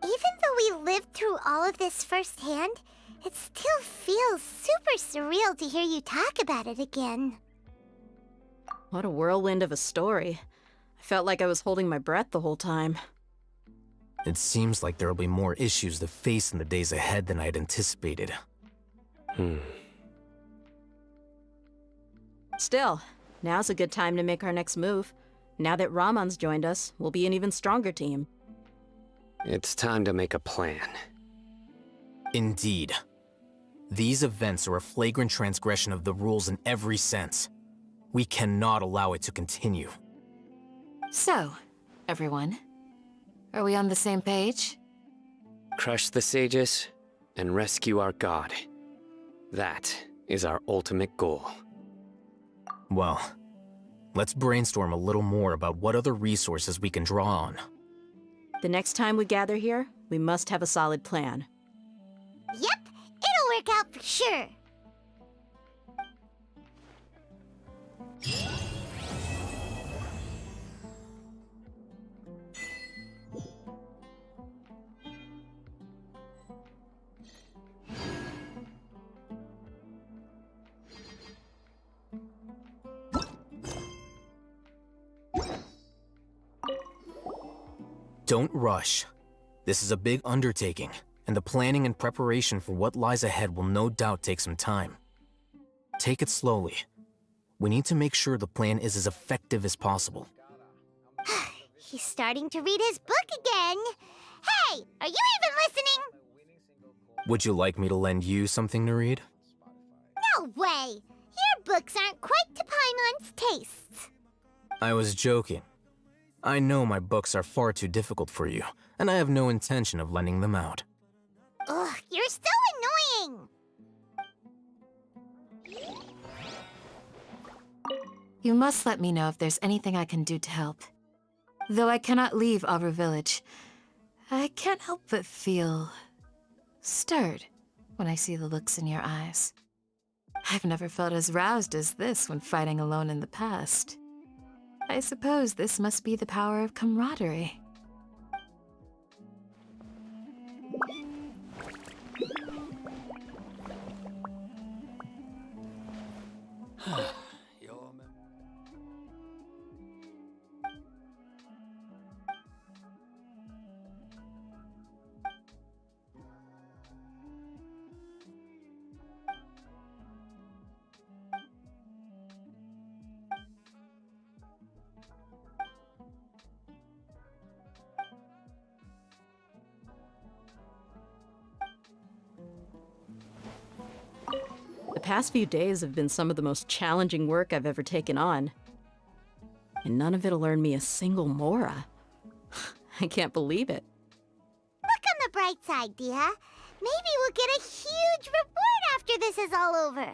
Even though we lived through all of this firsthand, it still feels super surreal to hear you talk about it again. What a whirlwind of a story. I felt like I was holding my breath the whole time. It seems like there'll be more issues to face in the days ahead than I'd anticipated. Still, now's a good time to make our next move. Now that Ramon's joined us, we'll be an even stronger team. It's time to make a plan. Indeed. These events are a flagrant transgression of the rules in every sense. We cannot allow it to continue. So, everyone, are we on the same page? Crush the sages and rescue our god. That is our ultimate goal. Well, let's brainstorm a little more about what other resources we can draw on. The next time we gather here, we must have a solid plan. Yep, it'll work out for sure. Don't rush. This is a big undertaking, and the planning and preparation for what lies ahead will no doubt take some time. Take it slowly. We need to make sure the plan is as effective as possible. He's starting to read his book again. Hey, are you even listening? Would you like me to lend you something to read? No way! Your books aren't quite to Paimon's tastes. I was joking. I know my books are far too difficult for you, and I have no intention of lending them out. Ugh, you're so annoying! You must let me know if there's anything I can do to help. Though I cannot leave Avru Village, I can't help but feel stirred when I see the looks in your eyes. I've never felt as roused as this when fighting alone in the past. I suppose this must be the power of camaraderie. The past few days have been some of the most challenging work I've ever taken on. And none of it'll earn me a single mora. I can't believe it. Look on the bright side, Dia. Maybe we'll get a huge reward after this is all over.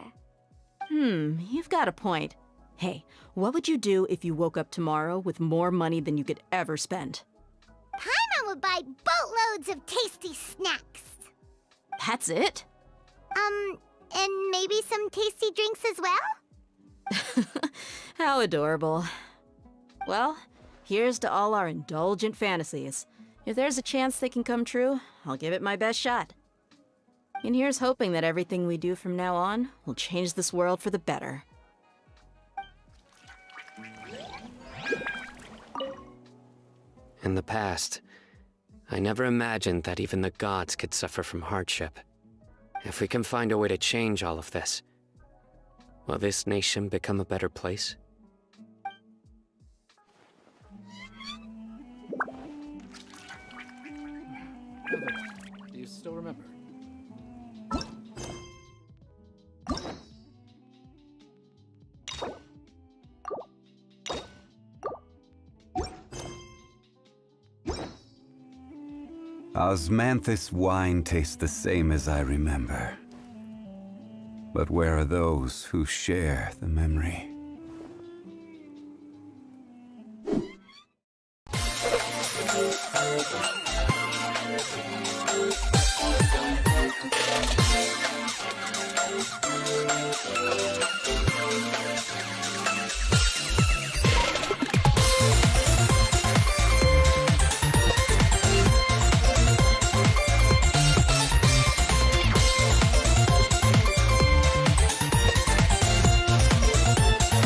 You've got a point. Hey, what would you do if you woke up tomorrow with more money than you could ever spend? Paimon would buy boatloads of tasty snacks. That's it? And maybe some tasty drinks as well? How adorable. Well, here's to all our indulgent fantasies. If there's a chance they can come true, I'll give it my best shot. And here's hoping that everything we do from now on will change this world for the better. In the past, I never imagined that even the gods could suffer from hardship. If we can find a way to change all of this, will this nation become a better place? Do you still remember? Osmanthus wine tastes the same as I remember. But where are those who share the memory?